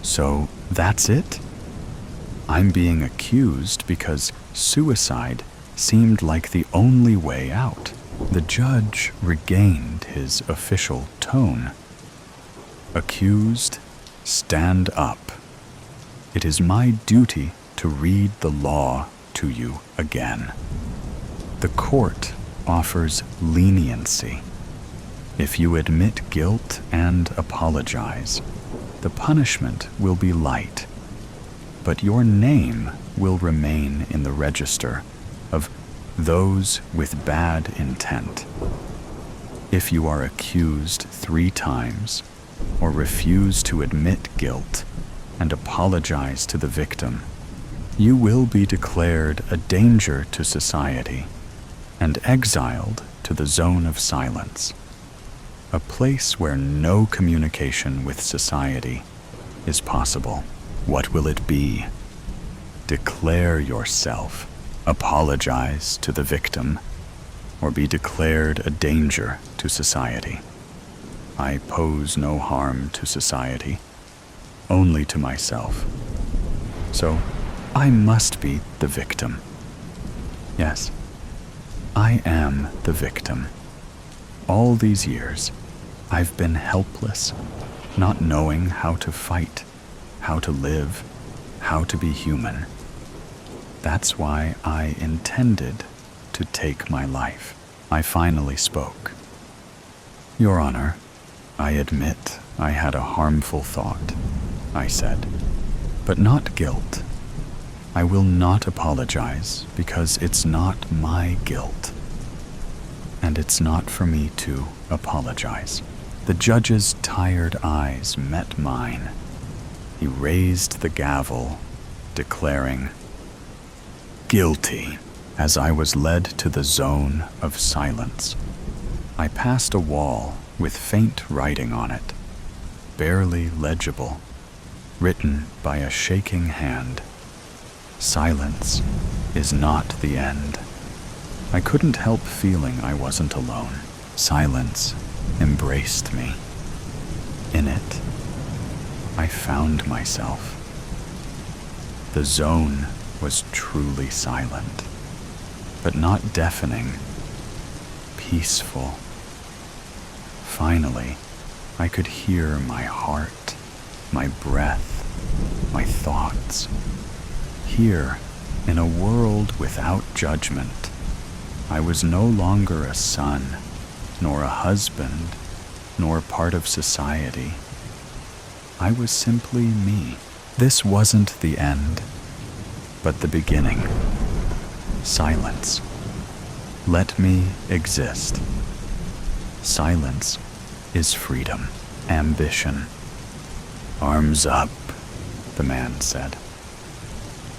So that's it? I'm being accused because suicide seemed like the only way out. The judge regained his official tone. Accused, stand up. It is my duty to read the law to you again. The court offers leniency. If you admit guilt and apologize, the punishment will be light, but your name will remain in the register of those with bad intent. If you are accused 3 times, or refuse to admit guilt and apologize to the victim, you will be declared a danger to society and exiled to the zone of silence, a place where no communication with society is possible. What will it be? Declare yourself, apologize to the victim, or be declared a danger to society. I pose no harm to society, only to myself. So I must be the victim. Yes, I am the victim. All these years, I've been helpless, not knowing how to fight, how to live, how to be human. That's why I intended to take my life. I finally spoke. Your Honor, I admit I had a harmful thought, I said, but not guilt. I will not apologize because it's not my guilt. And it's not for me to apologize. The judge's tired eyes met mine. He raised the gavel, declaring, "Guilty." As I was led to the zone of silence, I passed a wall with faint writing on it, barely legible, written by a shaking hand. Silence is not the end. I couldn't help feeling I wasn't alone. Silence embraced me. In it, I found myself. The zone was truly silent, but not deafening, peaceful. Finally, I could hear my heart, my breath, my thoughts. Here, in a world without judgment, I was no longer a son, nor a husband, nor part of society. I was simply me. This wasn't the end, but the beginning. Silence. Let me exist. Silence is freedom, ambition. Arms up, the man said.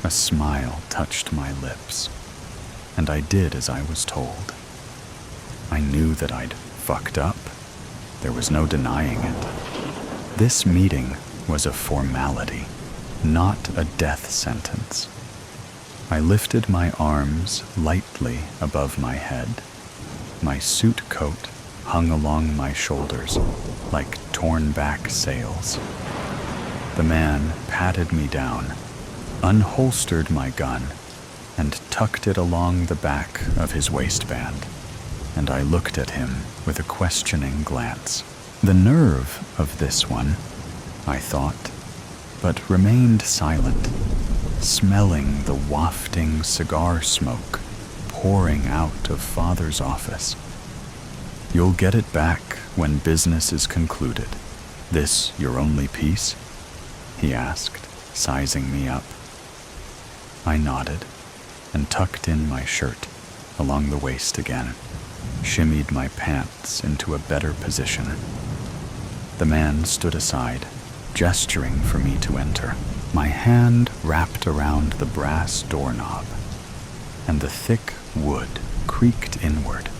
A smile touched my lips, and I did as I was told. I knew that I'd fucked up. There was no denying it. This meeting was a formality, not a death sentence. I lifted my arms lightly above my head. My suit coat hung along my shoulders like torn-back sails. The man patted me down, unholstered my gun, and tucked it along the back of his waistband, and I looked at him with a questioning glance. The nerve of this one, I thought, but remained silent, smelling the wafting cigar smoke pouring out of Father's office. You'll get it back when business is concluded, this your only piece?" he asked, sizing me up. I nodded and tucked in my shirt along the waist again, shimmied my pants into a better position. The man stood aside, gesturing for me to enter. My hand wrapped around the brass doorknob, and the thick wood creaked inward,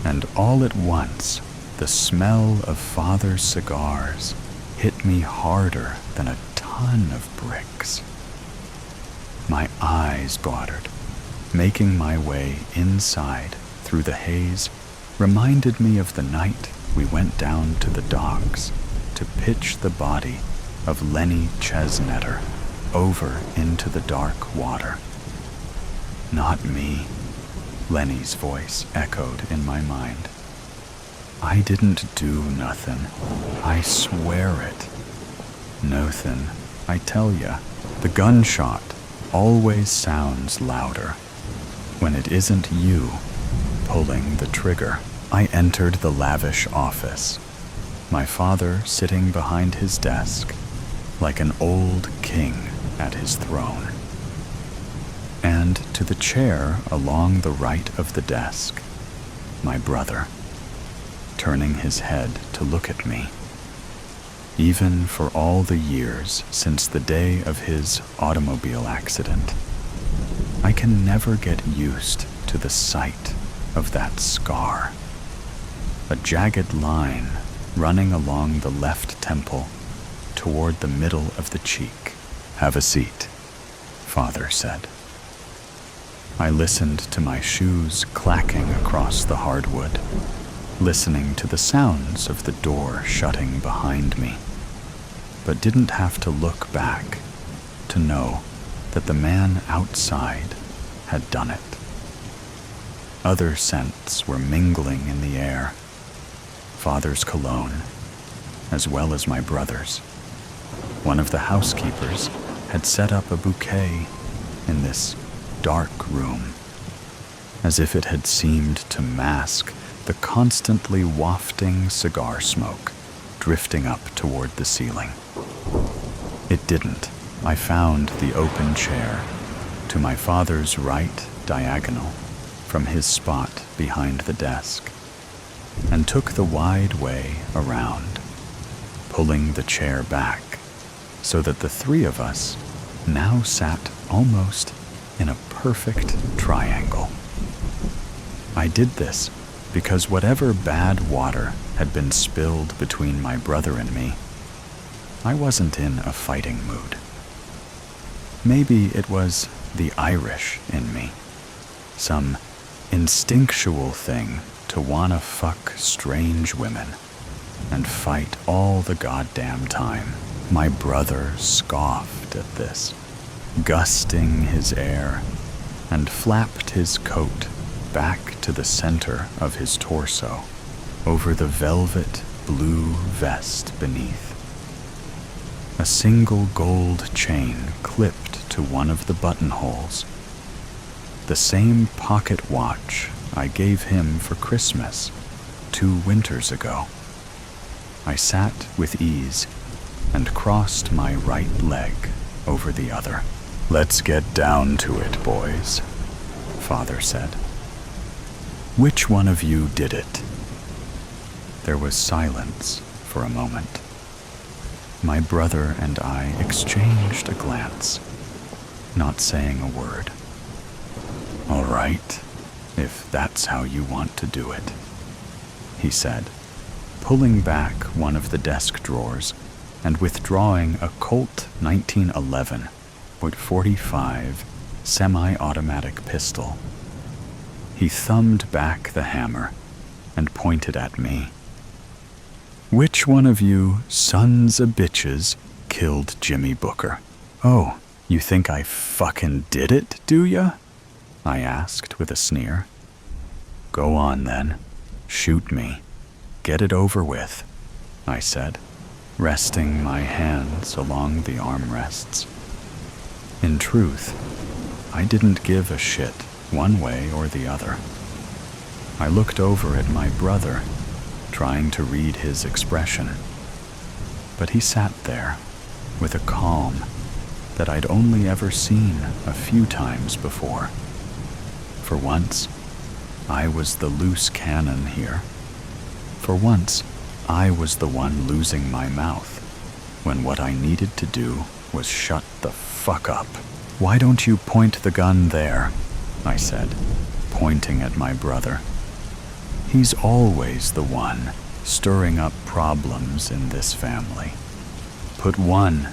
and all at once the smell of Father's cigars hit me harder than a ton of bricks. My eyes watered. Making my way inside through the haze reminded me of the night we went down to the docks to pitch the body of Lenny Chesnetter over into the dark water. "Not me," Lenny's voice echoed in my mind. "I didn't do nothin'. I swear it." "Nothin', I tell ya. The gunshot always sounds louder when it isn't you pulling the trigger." I entered the lavish office, my father sitting behind his desk like an old king at his throne. And to the chair along the right of the desk, my brother, turning his head to look at me. Even for all the years since the day of his automobile accident, I can never get used to the sight of that scar. A jagged line running along the left temple toward the middle of the cheek. "Have a seat," Father said. I listened to my shoes clacking across the hardwood, listening to the sounds of the door shutting behind me, but didn't have to look back to know that the man outside had done it. Other scents were mingling in the air, Father's cologne, as well as my brother's. One of the housekeepers had set up a bouquet in this dark room, as if it had seemed to mask the constantly wafting cigar smoke drifting up toward the ceiling. It didn't. I found the open chair to my father's right diagonal from his spot behind the desk, and took the wide way around, pulling the chair back so that the three of us now sat almost in a perfect triangle. I did this because whatever bad water had been spilled between my brother and me, I wasn't in a fighting mood. Maybe it was the Irish in me, some instinctual thing to wanna fuck strange women and fight all the goddamn time. My brother scoffed at this, gusting his air, and flapped his coat back to the center of his torso, over the velvet blue vest beneath. A single gold chain clipped to one of the buttonholes, the same pocket watch I gave him for Christmas 2 winters ago. I sat with ease and crossed my right leg over the other. "Let's get down to it, boys," Father said. "Which one of you did it?" There was silence for a moment. My brother and I exchanged a glance, not saying a word. "All right, if that's how you want to do it," he said, pulling back one of the desk drawers and withdrawing a Colt 1911 .45 semi-automatic pistol. He thumbed back the hammer and pointed at me. "Which one of you sons of bitches killed Jimmy Booker?" "Oh, you think I fucking did it, do ya?" I asked with a sneer. "Go on then. Shoot me. Get it over with," I said, resting my hands along the armrests. In truth, I didn't give a shit one way or the other. I looked over at my brother, trying to read his expression. But he sat there with a calm that I'd only ever seen a few times before. For once, I was the loose cannon here. For once, I was the one losing my mouth, when what I needed to do was shut the fuck up. "Why don't you point the gun there?" I said, pointing at my brother. "He's always the one stirring up problems in this family. Put one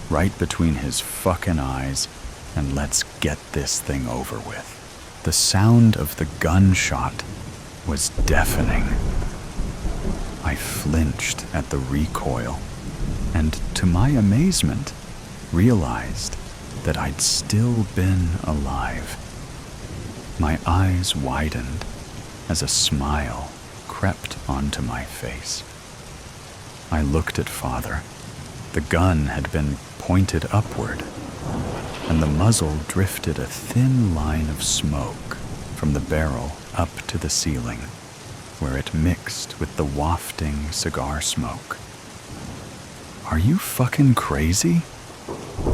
right between his fucking eyes and let's get this thing over with." The sound of the gunshot was deafening. I flinched at the recoil, and to my amazement, realized that I'd still been alive. My eyes widened as a smile crept onto my face. I looked at Father. The gun had been pointed upward, and the muzzle drifted a thin line of smoke from the barrel up to the ceiling, where it mixed with the wafting cigar smoke. "Are you fucking crazy?"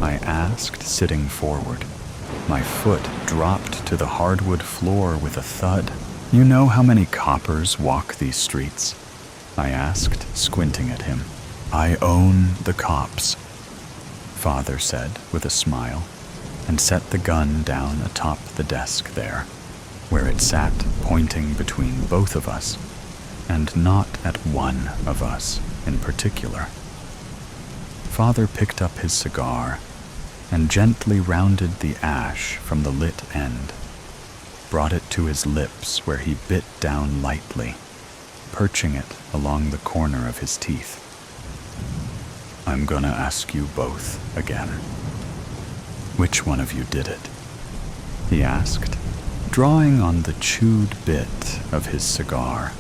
I asked, sitting forward. My foot dropped to the hardwood floor with a thud. "You know how many coppers walk these streets?" I asked, squinting at him. "I own the cops," Father said with a smile, and set the gun down atop the desk there, where it sat pointing between both of us, and not at one of us in particular. Father picked up his cigar and gently rounded the ash from the lit end, brought it to his lips where he bit down lightly, perching it along the corner of his teeth. "I'm gonna ask you both again. Which one of you did it?" he asked, drawing on the chewed bit of his cigar,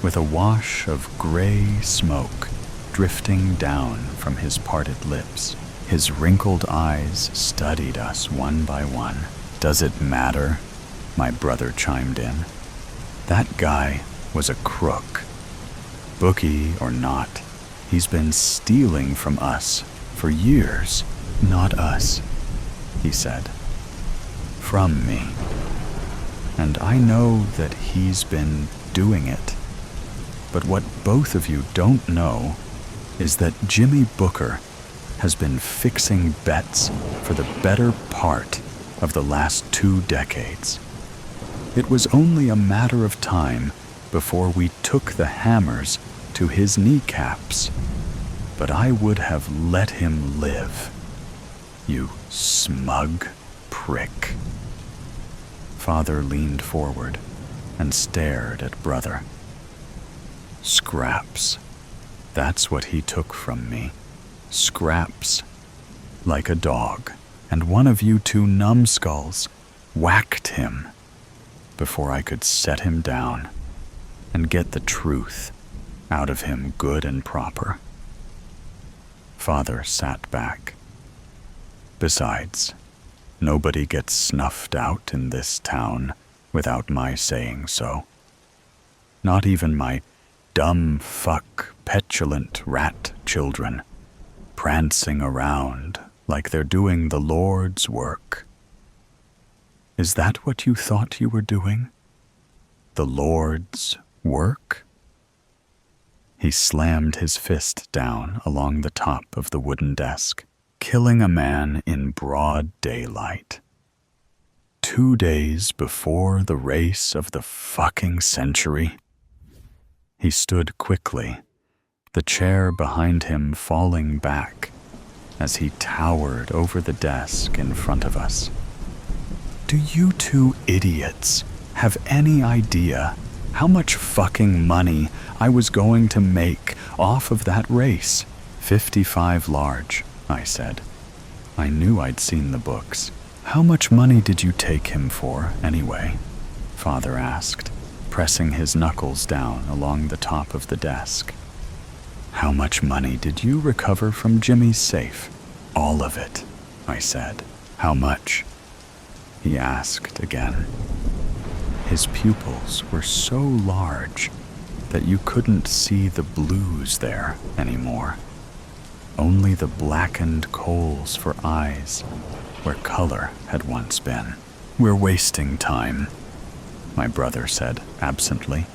with a wash of gray smoke drifting down from his parted lips. His wrinkled eyes studied us one by one. "Does it matter?" my brother chimed in. "That guy was a crook. Bookie or not, he's been stealing from us for years." "Not us," he said. "From me. And I know that he's been doing it. But what both of you don't know is that Jimmy Booker has been fixing bets for the better part of the last 2 decades. It was only a matter of time before we took the hammers to his kneecaps. But I would have let him live. You smug prick." Father leaned forward and stared at brother. "Scraps. That's what he took from me. Scraps. Like a dog. And one of you 2 numbskulls whacked him before I could set him down and get the truth out of him good and proper." Father sat back. "Besides, nobody gets snuffed out in this town without my saying so. Not even my dumb fuck, petulant rat children, prancing around like they're doing the Lord's work. Is that what you thought you were doing? The Lord's work?" He slammed his fist down along the top of the wooden desk, killing a man in broad daylight. 2 days before the race of the fucking century. He stood quickly, the chair behind him falling back as he towered over the desk in front of us. "Do you 2 idiots have any idea how much fucking money I was going to make off of that race?" 55 large, I said. I knew I'd seen the books. "How much money did you take him for, anyway?" Father asked, pressing his knuckles down along the top of the desk. "How much money did you recover from Jimmy's safe?" "All of it," I said. "How much?" he asked again. His pupils were so large that you couldn't see the blues there anymore. Only the blackened coals for eyes where color had once been. "We're wasting time," my brother said absently.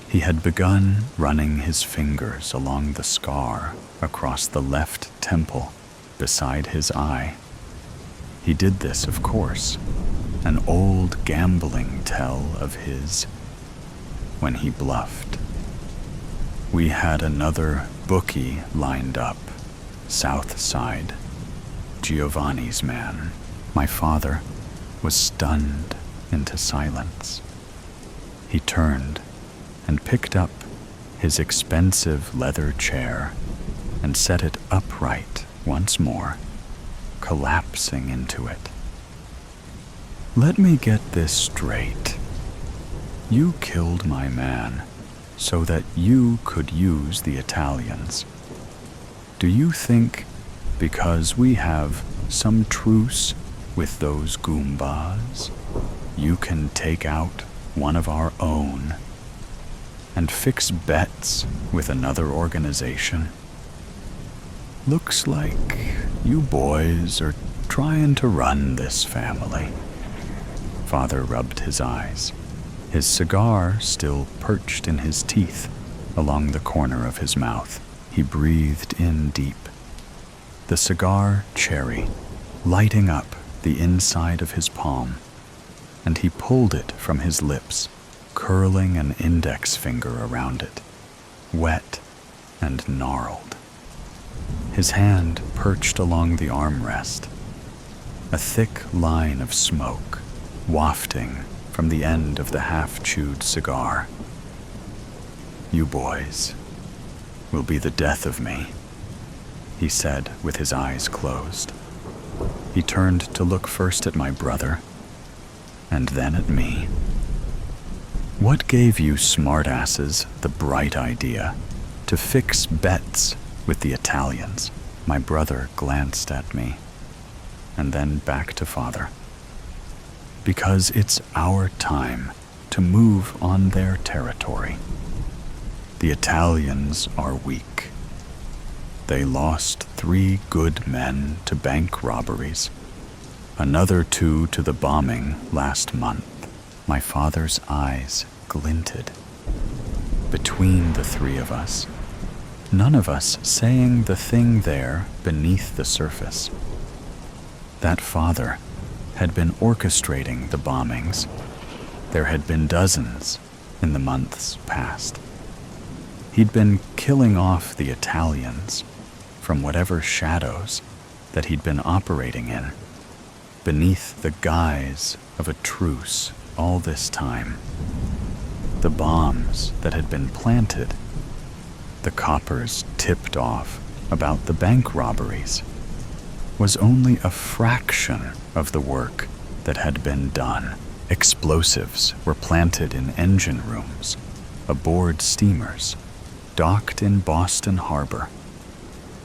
He had begun running his fingers along the scar across the left temple beside his eye. He did this, of course, an old gambling tell of his, when he bluffed. We had another bookie lined up, South Side, Giovanni's man. My father was stunned into silence. He turned and picked up his expensive leather chair and set it upright once more, collapsing into it. "Let me get this straight. You killed my man so that you could use the Italians. Do you think because we have some truce with those Goombas, you can take out one of our own and fix bets with another organization? Looks like you boys are trying to run this family." Father rubbed his eyes, his cigar still perched in his teeth along the corner of his mouth. He breathed in deep, the cigar cherry lighting up the inside of his palm, and he pulled it from his lips, curling an index finger around it, wet and gnarled. His hand perched along the armrest, a thick line of smoke wafting from the end of the half-chewed cigar. "You boys will be the death of me," he said with his eyes closed. He turned to look first at my brother and then at me. "What gave you smartasses the bright idea to fix bets with the Italians?" My brother glanced at me and then back to Father. "Because it's our time to move on their territory. The Italians are weak. They lost 3 good men to bank robberies, another 2 to the bombing last month." My father's eyes glinted. Between the 3 of us, none of us saying the thing there beneath the surface. That father had been orchestrating the bombings. There had been dozens in the months past. He'd been killing off the Italians from whatever shadows that he'd been operating in, beneath the guise of a truce all this time. The bombs that had been planted, the coppers tipped off about the bank robberies, was only a fraction of the work that had been done. Explosives were planted in engine rooms, aboard steamers, docked in Boston Harbor,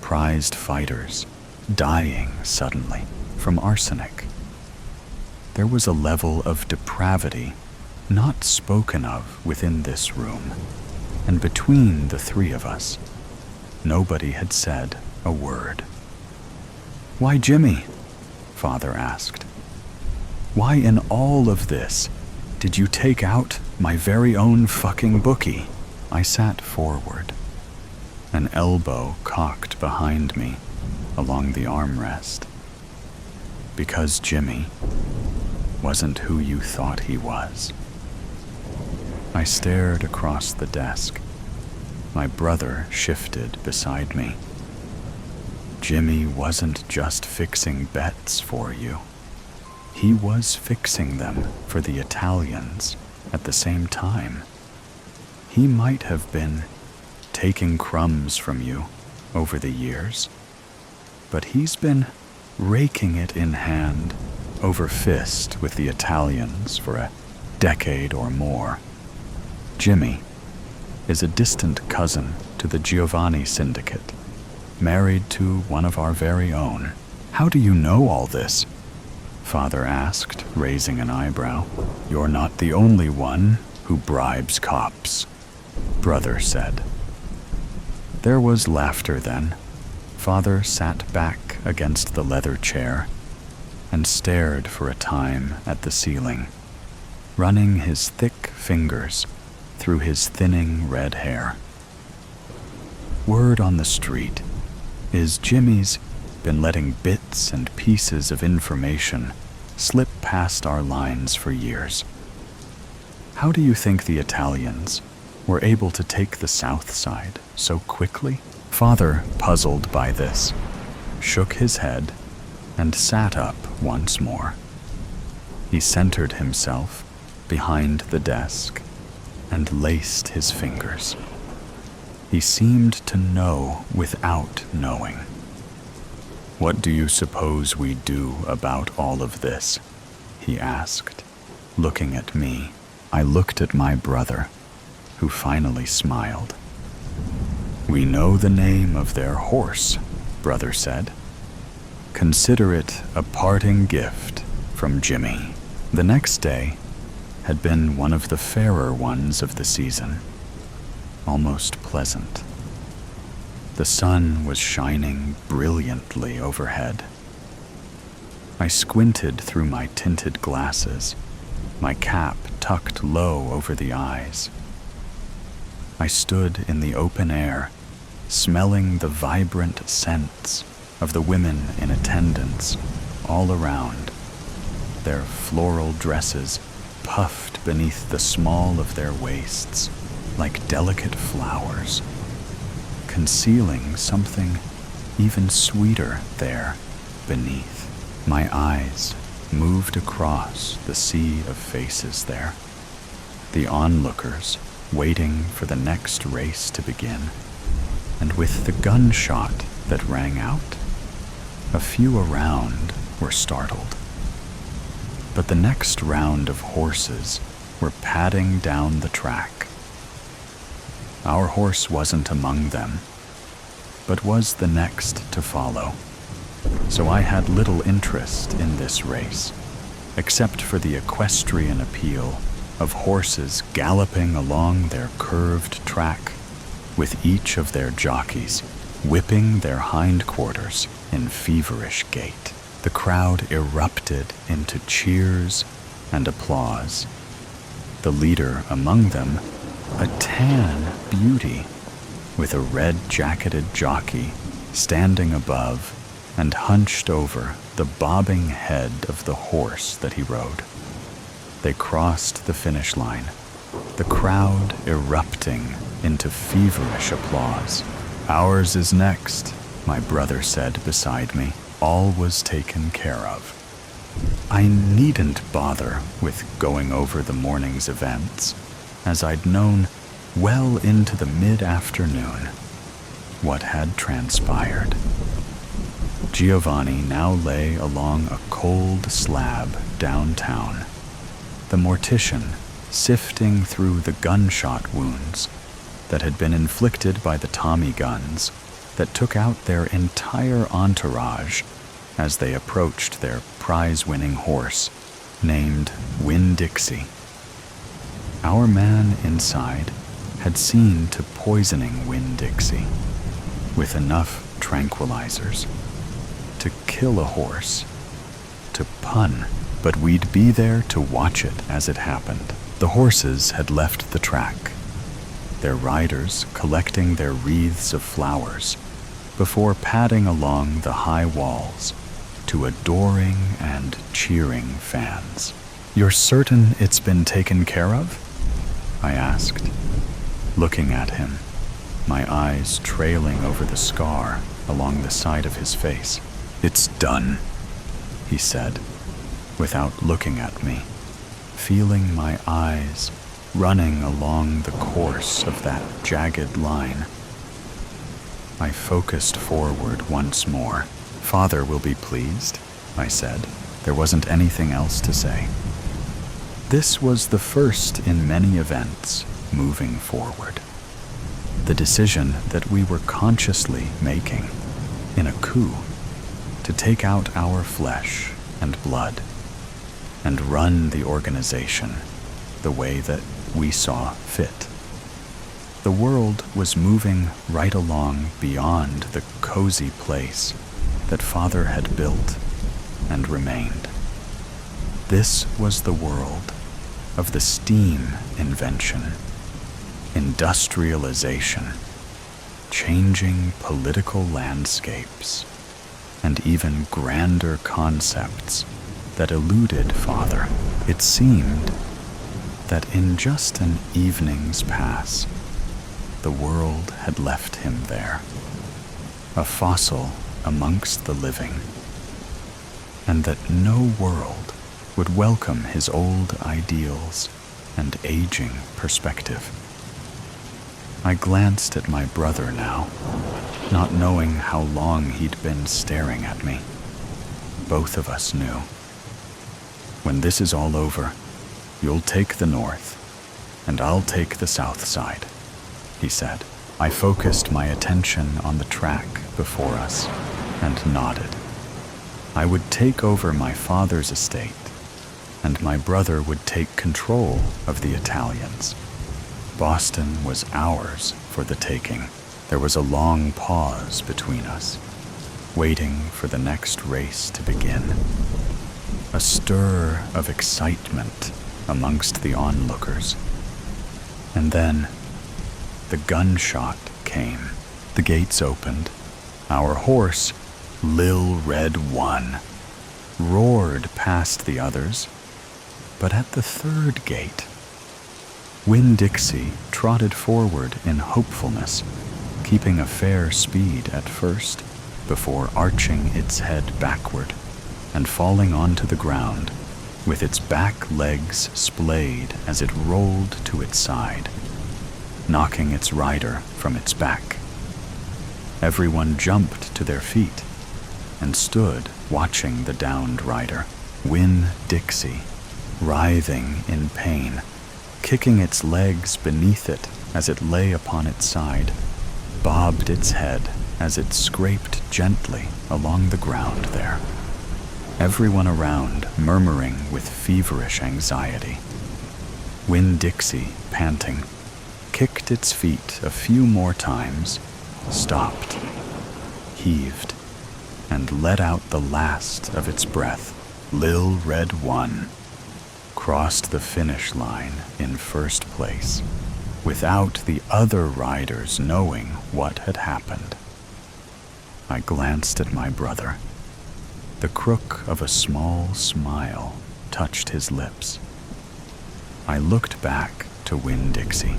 prized fighters dying suddenly from arsenic. There was a level of depravity not spoken of within this room, and between the 3 of us, nobody had said a word. "Why, Jimmy?" Father asked. "Why in all of this did you take out my very own fucking bookie?" I sat forward, an elbow cocked behind me along the armrest. "Because Jimmy wasn't who you thought he was." I stared across the desk. My brother shifted beside me. "Jimmy wasn't just fixing bets for you. He was fixing them for the Italians at the same time. He might have been taking crumbs from you over the years, but he's been raking it in hand over fist with the Italians for a decade or more. Jimmy is a distant cousin to the Giovanni syndicate, married to one of our very own." "How do you know all this?" Father asked, raising an eyebrow. "You're not the only one who bribes cops," Brother said. There was laughter then. Father sat back against the leather chair and stared for a time at the ceiling, running his thick fingers through his thinning red hair. Word on the street is Jimmy's been letting bits and pieces of information slip past our lines for years. How do you think the Italians were able to take the South Side so quickly? Father, puzzled by this, shook his head and sat up once more. He centered himself behind the desk and laced his fingers. He seemed to know without knowing. What do you suppose we do about all of this? He asked, looking at me. I looked at my brother, who finally smiled. We know the name of their horse, Brother said. Consider it a parting gift from Jimmy. The next day had been one of the fairer ones of the season, almost pleasant. The sun was shining brilliantly overhead. I squinted through my tinted glasses, my cap tucked low over the eyes. I stood in the open air, smelling the vibrant scents of the women in attendance all around, their floral dresses puffed beneath the small of their waists like delicate flowers, concealing something even sweeter there beneath. My eyes moved across the sea of faces there, the onlookers waiting for the next race to begin, and with the gunshot that rang out, a few around were startled. But the next round of horses were padding down the track. Our horse wasn't among them, but was the next to follow. So I had little interest in this race, except for the equestrian appeal of horses galloping along their curved track, with each of their jockeys whipping their hindquarters in feverish gait. The crowd erupted into cheers and applause. The leader among them, a tan beauty with a red-jacketed jockey standing above and hunched over the bobbing head of the horse that he rode. They crossed the finish line, the crowd erupting into feverish applause. Ours is next, my brother said beside me. All was taken care of. I needn't bother with going over the morning's events, as I'd known well into the mid-afternoon what had transpired. Giovanni now lay along a cold slab downtown, the mortician sifting through the gunshot wounds that had been inflicted by the Tommy guns that took out their entire entourage as they approached their prize-winning horse, named Winn-Dixie. Our man inside had seen to poisoning Winn-Dixie with enough tranquilizers to kill a horse, to pun, but we'd be there to watch it as it happened. The horses had left the track, their riders collecting their wreaths of flowers before padding along the high walls to adoring and cheering fans. You're certain it's been taken care of? I asked, looking at him, my eyes trailing over the scar along the side of his face. It's done, he said, without looking at me, feeling my eyes running along the course of that jagged line. I focused forward once more. Father will be pleased, I said. There wasn't anything else to say. This was the first in many events moving forward. The decision that we were consciously making, in a coup, to take out our flesh and blood and run the organization the way that we saw fit. The world was moving right along beyond the cozy place that Father had built and remained. This was the world of the steam invention, industrialization, changing political landscapes, and even grander concepts that eluded Father. It seemed that in just an evening's pass, the world had left him there, a fossil amongst the living, and that no world would welcome his old ideals and aging perspective. I glanced at my brother now, not knowing how long he'd been staring at me. Both of us knew. When this is all over, you'll take the north, and I'll take the south side, he said. I focused my attention on the track before us and nodded. I would take over my father's estate, and my brother would take control of the Italians. Boston was ours for the taking. There was a long pause between us, waiting for the next race to begin. A stir of excitement amongst the onlookers. And then the gunshot came. The gates opened. Our horse, Lil Red 1, roared past the others, but at the third gate, Winn-Dixie trotted forward in hopefulness, keeping a fair speed at first, before arching its head backward and falling onto the ground, with its back legs splayed as it rolled to its side, knocking its rider from its back. Everyone jumped to their feet and stood watching the downed rider, Winn-Dixie, writhing in pain, kicking its legs beneath it as it lay upon its side, bobbed its head as it scraped gently along the ground there. Everyone around murmuring with feverish anxiety. Winn-Dixie, panting, kicked its feet a few more times, stopped, heaved, and let out the last of its breath. Lil Red 1 crossed the finish line in first place, without the other riders knowing what had happened. I glanced at my brother. The crook of a small smile touched his lips. I looked back to Winn-Dixie,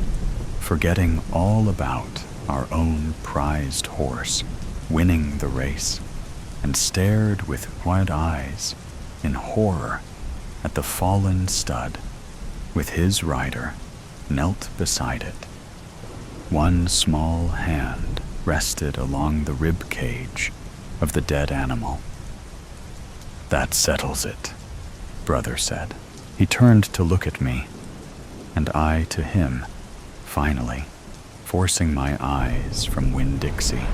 forgetting all about our own prized horse winning the race, and stared with wide eyes in horror at the fallen stud, with his rider knelt beside it. One small hand rested along the rib cage of the dead animal. "That settles it," Brother said. He turned to look at me, and I to him, finally, forcing my eyes from Winn-Dixie.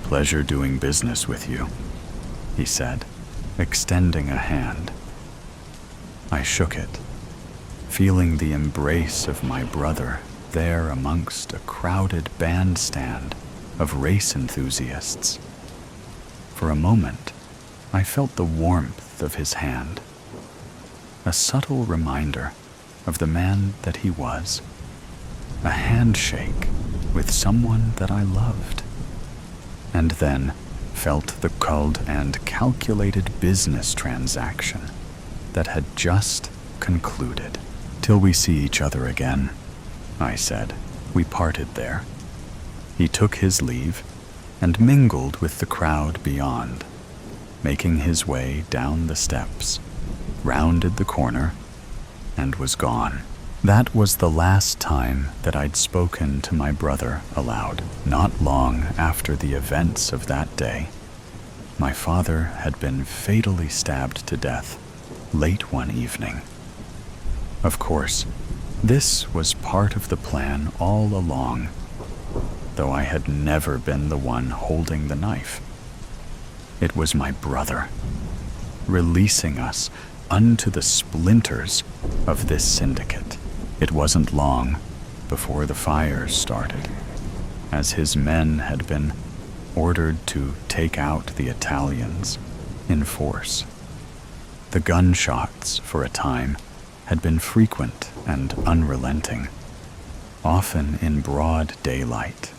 "Pleasure doing business with you," he said, extending a hand. I shook it, feeling the embrace of my brother there amongst a crowded bandstand of race enthusiasts. For a moment, I felt the warmth of his hand, a subtle reminder of the man that he was, a handshake with someone that I loved, and then felt the cold and calculated business transaction that had just concluded. "Till we see each other again," I said. We parted there. He took his leave and mingled with the crowd beyond, making his way down the steps, rounded the corner, and was gone. That was the last time that I'd spoken to my brother aloud. Not long after the events of that day, my father had been fatally stabbed to death late one evening. Of course, this was part of the plan all along, though I had never been the one holding the knife. It was my brother, releasing us unto the splinters of this syndicate. It wasn't long before the fires started, as his men had been ordered to take out the Italians in force. The gunshots, for a time, had been frequent and unrelenting, often in broad daylight,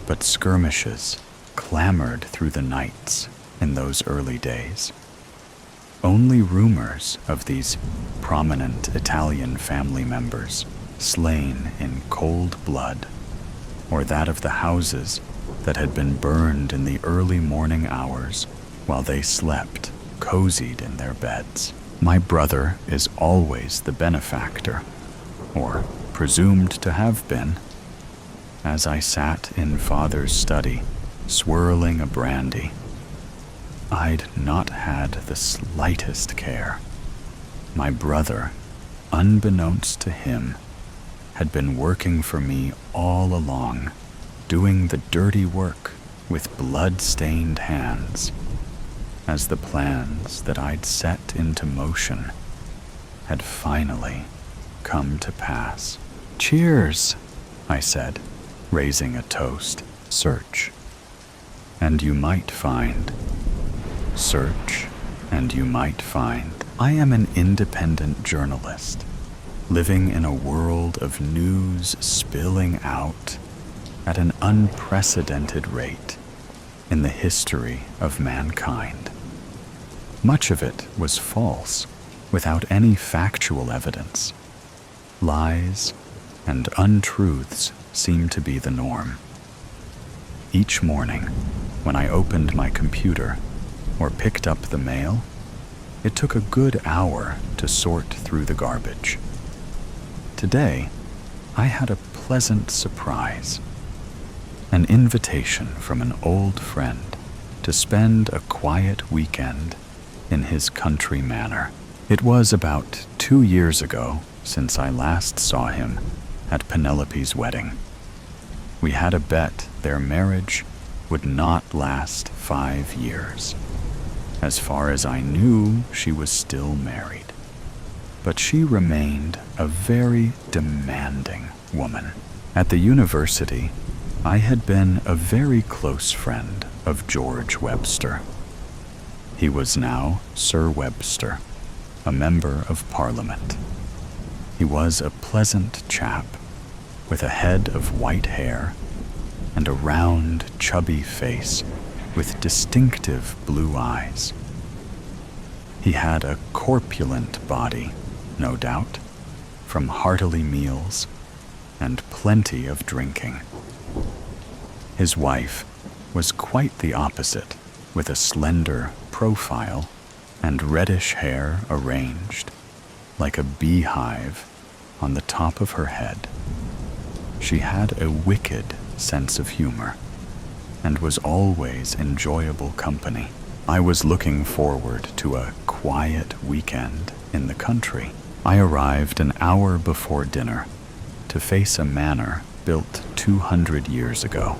but skirmishes clamored through the nights in those early days. Only rumors of these prominent Italian family members slain in cold blood, or that of the houses that had been burned in the early morning hours while they slept, cozied in their beds. My brother is always the benefactor, or presumed to have been. As I sat in Father's study, swirling a brandy, I'd not had the slightest care. My brother, unbeknownst to him, had been working for me all along, doing the dirty work with blood-stained hands, as the plans that I'd set into motion had finally come to pass. "Cheers," I said, raising a toast. "Search, and you might find. Search, and you might find." I am an independent journalist, living in a world of news spilling out at an unprecedented rate in the history of mankind. Much of it was false, without any factual evidence. Lies and untruths seemed to be the norm. Each morning, when I opened my computer or picked up the mail, it took a good hour to sort through the garbage. Today, I had a pleasant surprise. An invitation from an old friend to spend a quiet weekend in his country manor. It was about 2 years ago since I last saw him at Penelope's wedding. We had a bet their marriage would not last 5 years. As far as I knew, she was still married. But she remained a very demanding woman. At the university, I had been a very close friend of George Webster. He was now Sir Webster, a member of Parliament. He was a pleasant chap, with a head of white hair and a round, chubby face with distinctive blue eyes. He had a corpulent body, no doubt, from hearty meals and plenty of drinking. His wife was quite the opposite, with a slender profile and reddish hair arranged like a beehive on the top of her head. She had a wicked sense of humor and was always enjoyable company. I was looking forward to a quiet weekend in the country. I arrived an hour before dinner to face a manor built 200 years ago.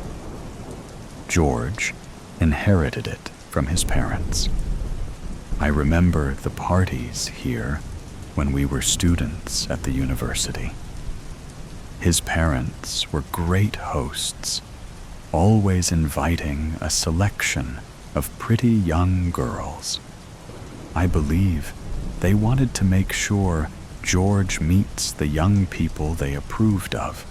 George inherited it from his parents. I remember the parties here when we were students at the university. His parents were great hosts, always inviting a selection of pretty young girls. I believe they wanted to make sure George meets the young people they approved of.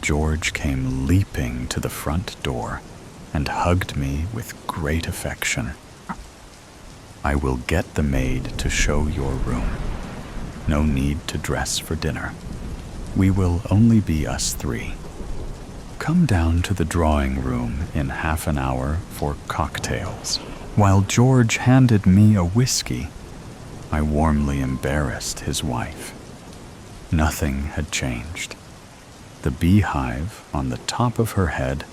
George came leaping to the front door and hugged me with great affection. "I will get the maid to show your room. No need to dress for dinner. We will only be us 3. Come down to the drawing room in half an hour for cocktails." While George handed me a whiskey, I warmly embarrassed his wife. Nothing had changed. The beehive on the top of her head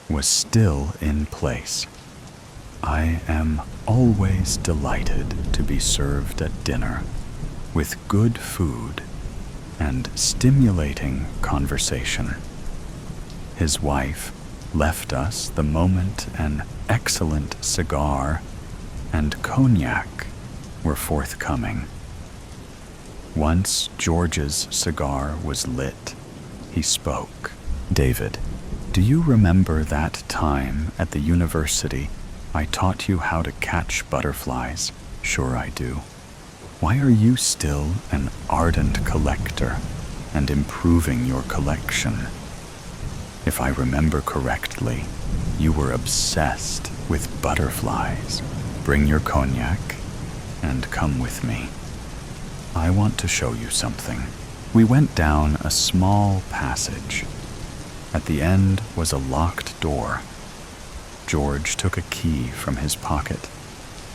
was still in place. I am always delighted to be served at dinner with good food and stimulating conversation. His wife left us the moment an excellent cigar and cognac were forthcoming. Once George's cigar was lit he spoke. "David, do you remember that time at the university I taught you how to catch butterflies?" "Sure I do." "Why are you still an ardent collector and improving your collection?" "If I remember correctly, you were obsessed with butterflies. Bring your cognac and come with me. I want to show you something." We went down a small passage. At the end was a locked door. George took a key from his pocket,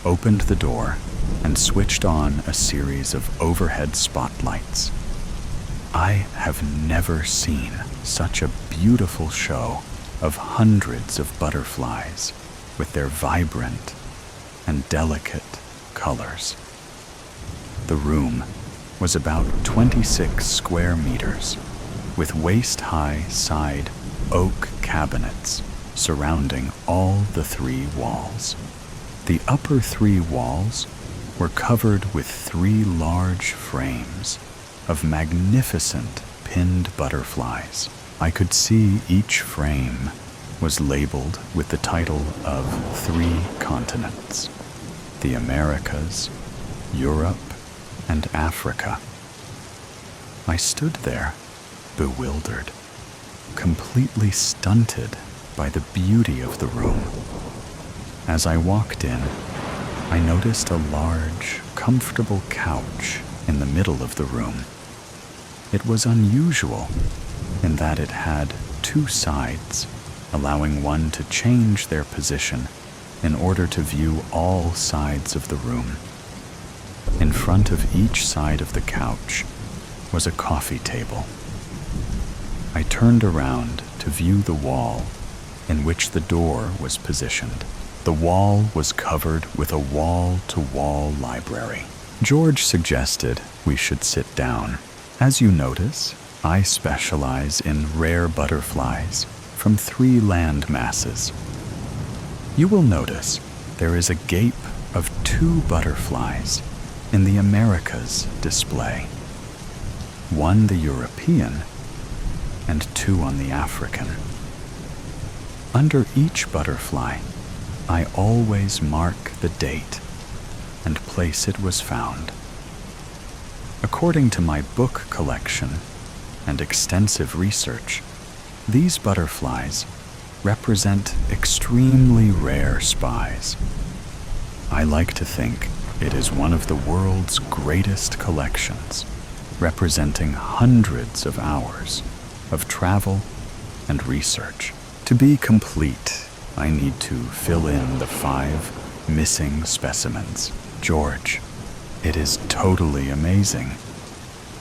opened the door, and switched on a series of overhead spotlights. I have never seen such a beautiful show of hundreds of butterflies with their vibrant and delicate colors. The room was about 26 square meters, with waist-high side oak cabinets surrounding all the 3 walls. The upper 3 walls were covered with 3 large frames of magnificent pinned butterflies. I could see each frame was labeled with the title of 3 continents: the Americas, Europe, and Africa. I stood there, bewildered, completely stunted by the beauty of the room. As I walked in, I noticed a large, comfortable couch in the middle of the room. It was unusual in that it had 2 sides, allowing one to change their position in order to view all sides of the room. In front of each side of the couch was a coffee table. I turned around to view the wall in which the door was positioned. The wall was covered with a wall-to-wall library. George suggested we should sit down. As you notice, I specialize in rare butterflies from 3 land masses. You will notice there is a gape of 2 butterflies in the Americas display. 1 the European and 2 on the African. Under each butterfly, I always mark the date and place it was found. According to my book collection and extensive research, these butterflies represent extremely rare spies. I like to think it is one of the world's greatest collections, representing hundreds of hours of travel and research. To be complete, I need to fill in the 5 missing specimens. George, it is totally amazing.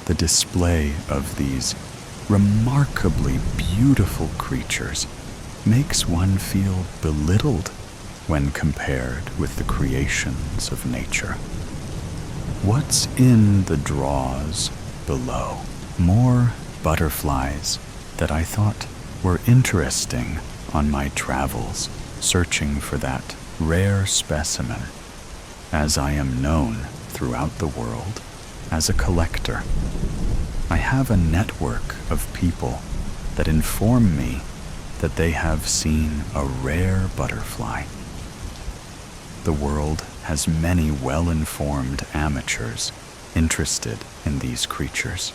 The display of these remarkably beautiful creatures makes one feel belittled when compared with the creations of nature. What's in the drawers below? More butterflies that I thought were interesting on my travels, searching for that rare specimen, as I am known throughout the world as a collector. I have a network of people that inform me that they have seen a rare butterfly. The world has many well-informed amateurs interested in these creatures.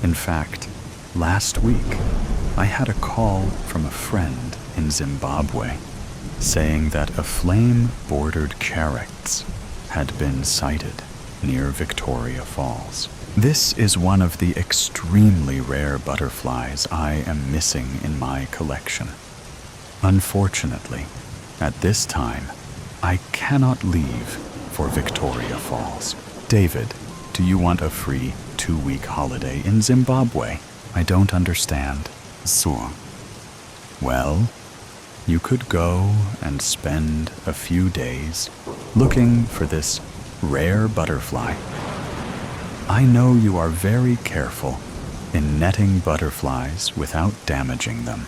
In fact, last week, I had a call from a friend in Zimbabwe saying that a flame-bordered carex had been sighted near Victoria Falls. This is one of the extremely rare butterflies I am missing in my collection. Unfortunately, at this time, I cannot leave for Victoria Falls. David, do you want a free 2-week holiday in Zimbabwe? I don't understand. So, well, you could go and spend a few days looking for this rare butterfly. I know you are very careful in netting butterflies without damaging them.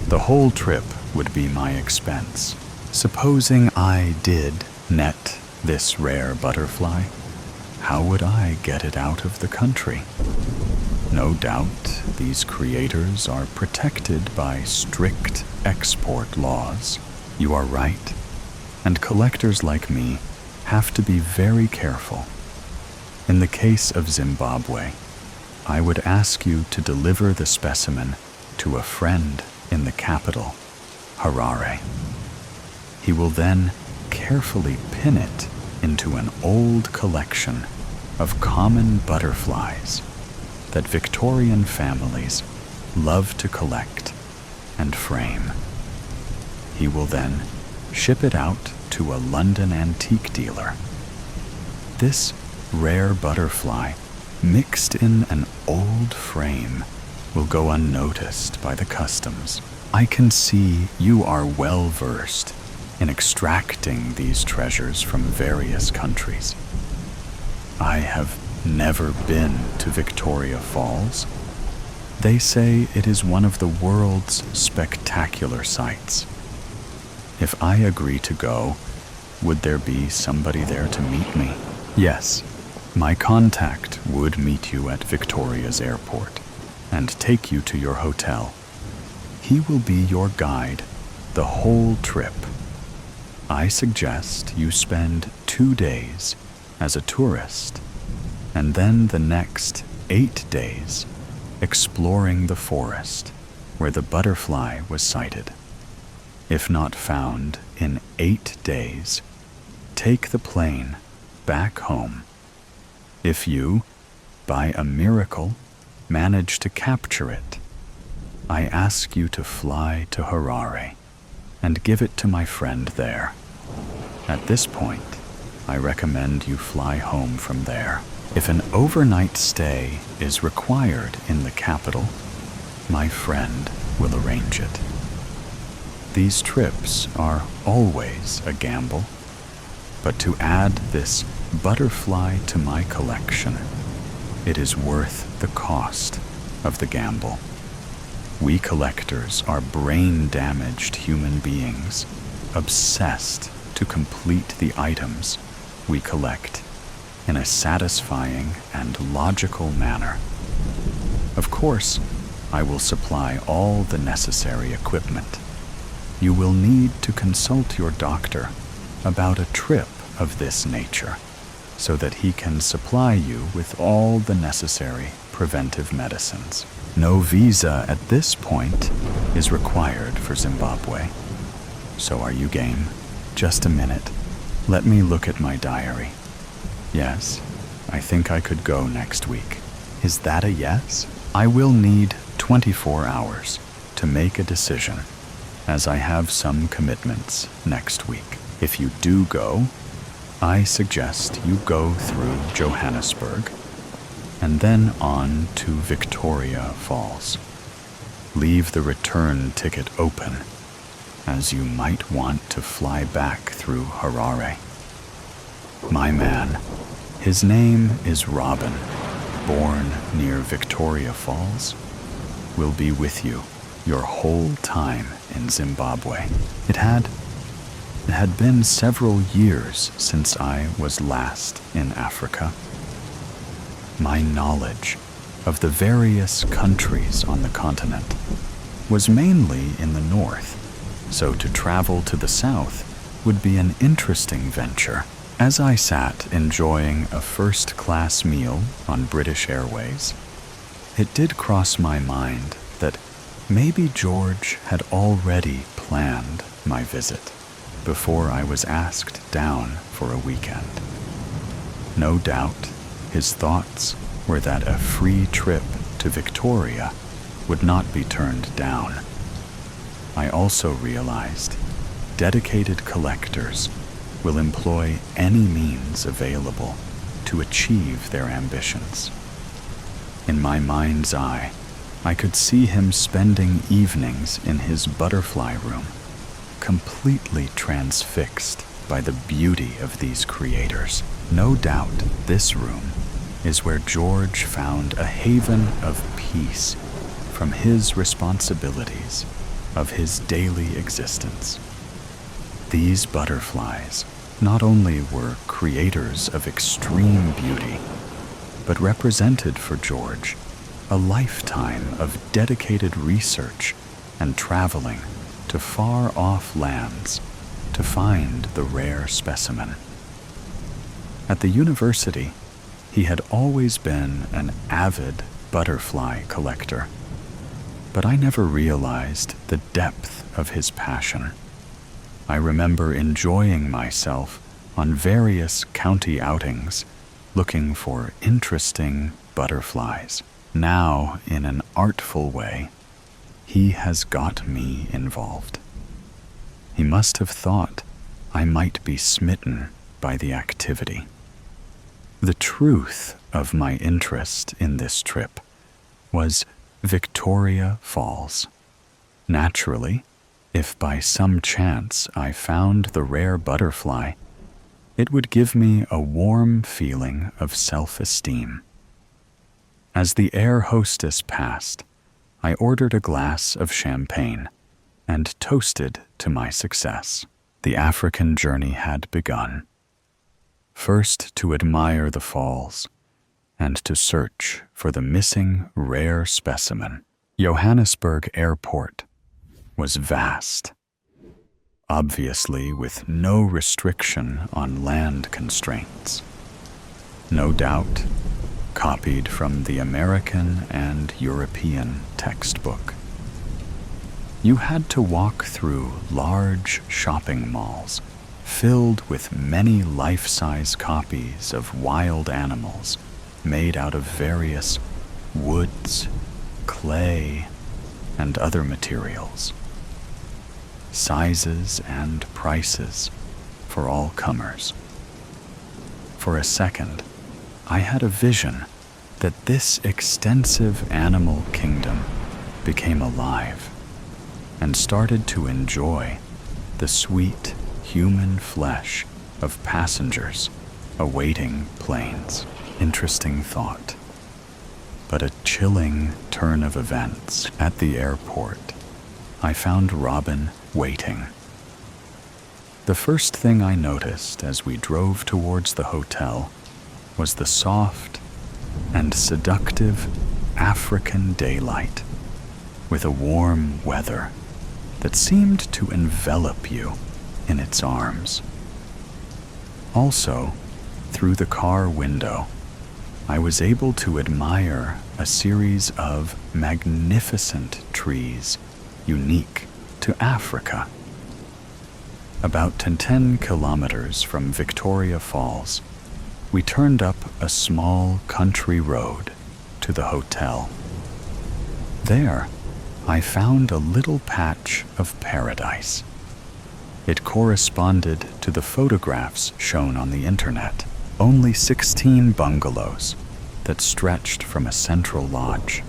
The whole trip would be my expense. Supposing I did net this rare butterfly, how would I get it out of the country? No doubt, these creators are protected by strict export laws. You are right, and collectors like me have to be very careful. In the case of Zimbabwe, I would ask you to deliver the specimen to a friend in the capital, Harare. He will then carefully pin it into an old collection of common butterflies that Victorian families love to collect and frame. He will then ship it out to a London antique dealer. This rare butterfly, mixed in an old frame, will go unnoticed by the customs. I can see you are well versed in extracting these treasures from various countries. I have never been to Victoria Falls. They say it is one of the world's spectacular sights. If I agree to go, would there be somebody there to meet me? Yes, my contact would meet you at Victoria's airport and take you to your hotel. He will be your guide the whole trip. I suggest you spend 2 days as a tourist, and then the next 8 days exploring the forest where the butterfly was sighted. If not found in 8 days, take the plane back home. If you, by a miracle, manage to capture it, I ask you to fly to Harare and give it to my friend there. At this point, I recommend you fly home from there. If an overnight stay is required in the capital, my friend will arrange it. These trips are always a gamble, but to add this butterfly to my collection, it is worth the cost of the gamble. We collectors are brain-damaged human beings, obsessed to complete the items we collect in a satisfying and logical manner. Of course, I will supply all the necessary equipment. You will need to consult your doctor about a trip of this nature so that he can supply you with all the necessary preventive medicines. No visa at this point is required for Zimbabwe. So are you game? Just a minute. Let me look at my diary. Yes, I think I could go next week. Is that a yes? I will need 24 hours to make a decision, as I have some commitments next week. If you do go, I suggest you go through Johannesburg and then on to Victoria Falls. Leave the return ticket open, as you might want to fly back through Harare. My man, his name is Robin, born near Victoria Falls, will be with you your whole time in Zimbabwe. It had been several years since I was last in Africa. My knowledge of the various countries on the continent was mainly in the north, so to travel to the south would be an interesting venture. As I sat enjoying a first-class meal on British Airways, it did cross my mind that maybe George had already planned my visit before I was asked down for a weekend. No doubt, his thoughts were that a free trip to Victoria would not be turned down. I also realized dedicated collectors will employ any means available to achieve their ambitions. In my mind's eye, I could see him spending evenings in his butterfly room, completely transfixed by the beauty of these creators. No doubt this room is where George found a haven of peace from his responsibilities of his daily existence. These butterflies not only were creators of extreme beauty, but represented for George a lifetime of dedicated research and traveling to far-off lands to find the rare specimen. At the university, he had always been an avid butterfly collector, but I never realized the depth of his passion. I remember enjoying myself on various county outings, looking for interesting butterflies. Now, in an artful way, he has got me involved. He must have thought I might be smitten by the activity. The truth of my interest in this trip was Victoria Falls. Naturally, if by some chance I found the rare butterfly, it would give me a warm feeling of self-esteem. As the air hostess passed, I ordered a glass of champagne and toasted to my success. The African journey had begun. First to admire the falls and to search for the missing rare specimen. Johannesburg Airport was vast, obviously with no restriction on land constraints. No doubt, copied from the American and European textbook. You had to walk through large shopping malls filled with many life-size copies of wild animals made out of various woods, clay, and other materials. Sizes and prices for all comers. For a second, I had a vision that this extensive animal kingdom became alive and started to enjoy the sweet human flesh of passengers awaiting planes. Interesting thought, but a chilling turn of events. At the airport, I found Robin waiting. The first thing I noticed as we drove towards the hotel was the soft and seductive African daylight with a warm weather that seemed to envelop you in its arms. Also, through the car window, I was able to admire a series of magnificent trees unique to Africa. About 10 kilometers from Victoria Falls, we turned up a small country road to the hotel. There, I found a little patch of paradise. It corresponded to the photographs shown on the internet. Only 16 bungalows that stretched from a central lodge.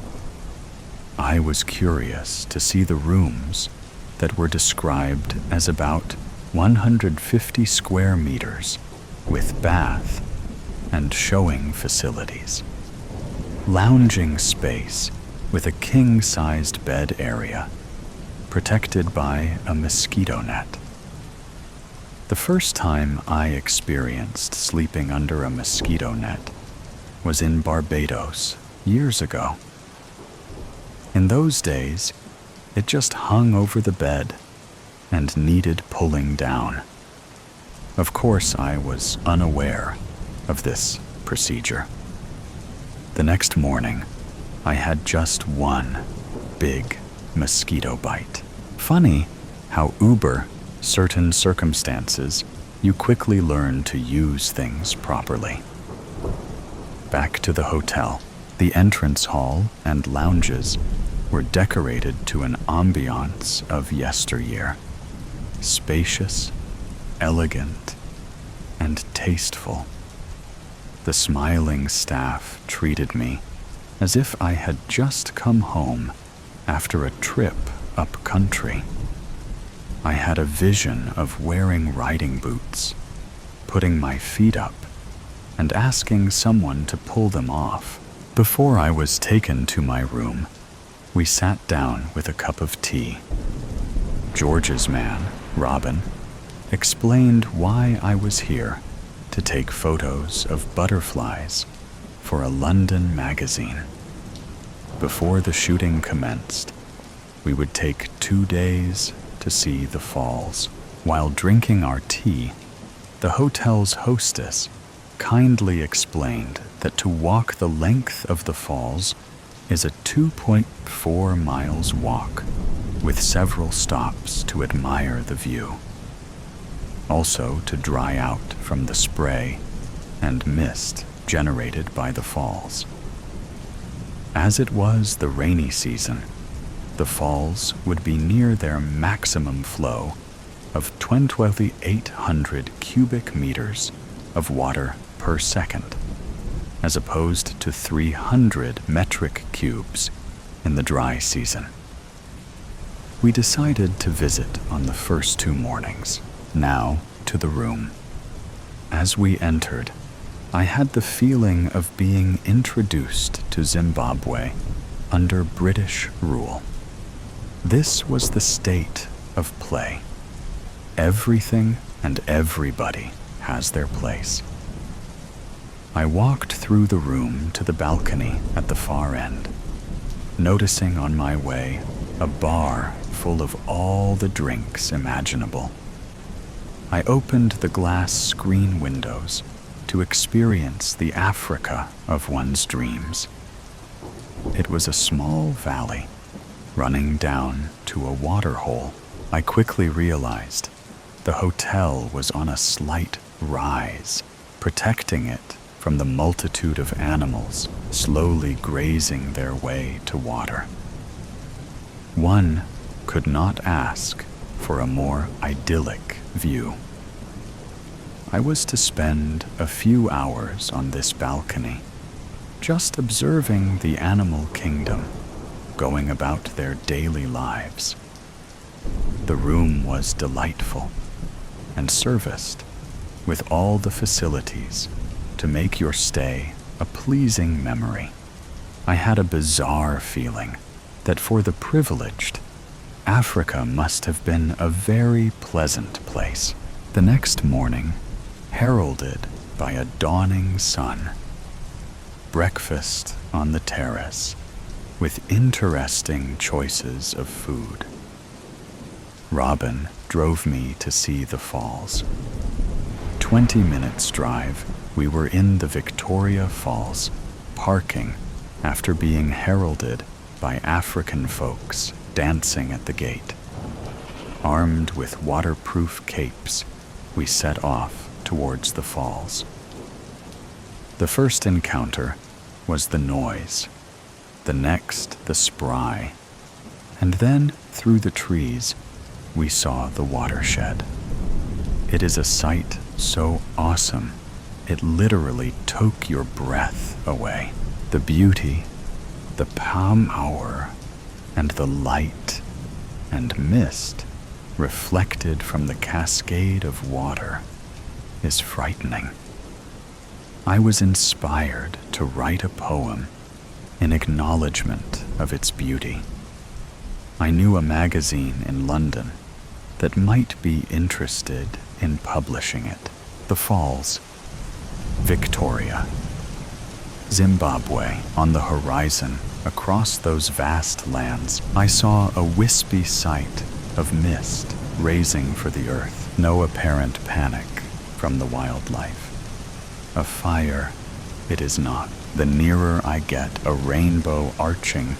I was curious to see the rooms that were described as about 150 square meters with bath and showing facilities. Lounging space with a king-sized bed area protected by a mosquito net. The first time I experienced sleeping under a mosquito net was in Barbados years ago. In those days, it just hung over the bed and needed pulling down. Of course, I was unaware of this procedure. The next morning, I had just one big mosquito bite. Funny how certain circumstances, you quickly learn to use things properly. Back to the hotel, the entrance hall and lounges were decorated to an ambiance of yesteryear. Spacious, elegant, and tasteful. The smiling staff treated me as if I had just come home after a trip up country. I had a vision of wearing riding boots, putting my feet up, and asking someone to pull them off. Before I was taken to my room, we sat down with a cup of tea. George's man, Robin, explained why I was here to take photos of butterflies for a London magazine. Before the shooting commenced, we would take 2 days to see the falls. While drinking our tea, the hotel's hostess kindly explained that to walk the length of the falls is a 2.4 miles walk, with several stops to admire the view. Also to dry out from the spray and mist generated by the falls. As it was the rainy season, the falls would be near their maximum flow of 2,800 cubic meters of water per second, as opposed to 300 metric cubes in the dry season. We decided to visit on the first 2 mornings. Now to the room. As we entered, I had the feeling of being introduced to Zimbabwe under British rule. This was the state of play. Everything and everybody has their place. I walked through the room to the balcony at the far end, noticing on my way a bar full of all the drinks imaginable. I opened the glass screen windows to experience the Africa of one's dreams. It was a small valley running down to a water hole. I quickly realized the hotel was on a slight rise, protecting it from the multitude of animals slowly grazing their way to water. One could not ask for a more idyllic view. I was to spend a few hours on this balcony, just observing the animal kingdom going about their daily lives. The room was delightful and serviced with all the facilities to make your stay a pleasing memory. I had a bizarre feeling that for the privileged, Africa must have been a very pleasant place. The next morning, heralded by a dawning sun, breakfast on the terrace with interesting choices of food. Robin drove me to see the falls. 20 minutes drive, we were in the Victoria Falls, parking after being heralded by African folks dancing at the gate. Armed with waterproof capes, we set off towards the falls. The first encounter was the noise, the next the spry, and then through the trees we saw the watershed. It is a sight so awesome, it literally took your breath away. The beauty, the power, and the light and mist reflected from the cascade of water is frightening. I was inspired to write a poem in acknowledgement of its beauty. I knew a magazine in London that might be interested in publishing it. The Falls, Victoria, Zimbabwe. On the horizon, across those vast lands, I saw a wispy sight of mist raising for the earth. No apparent panic from the wildlife. A fire, it is not. The nearer I get, a rainbow arching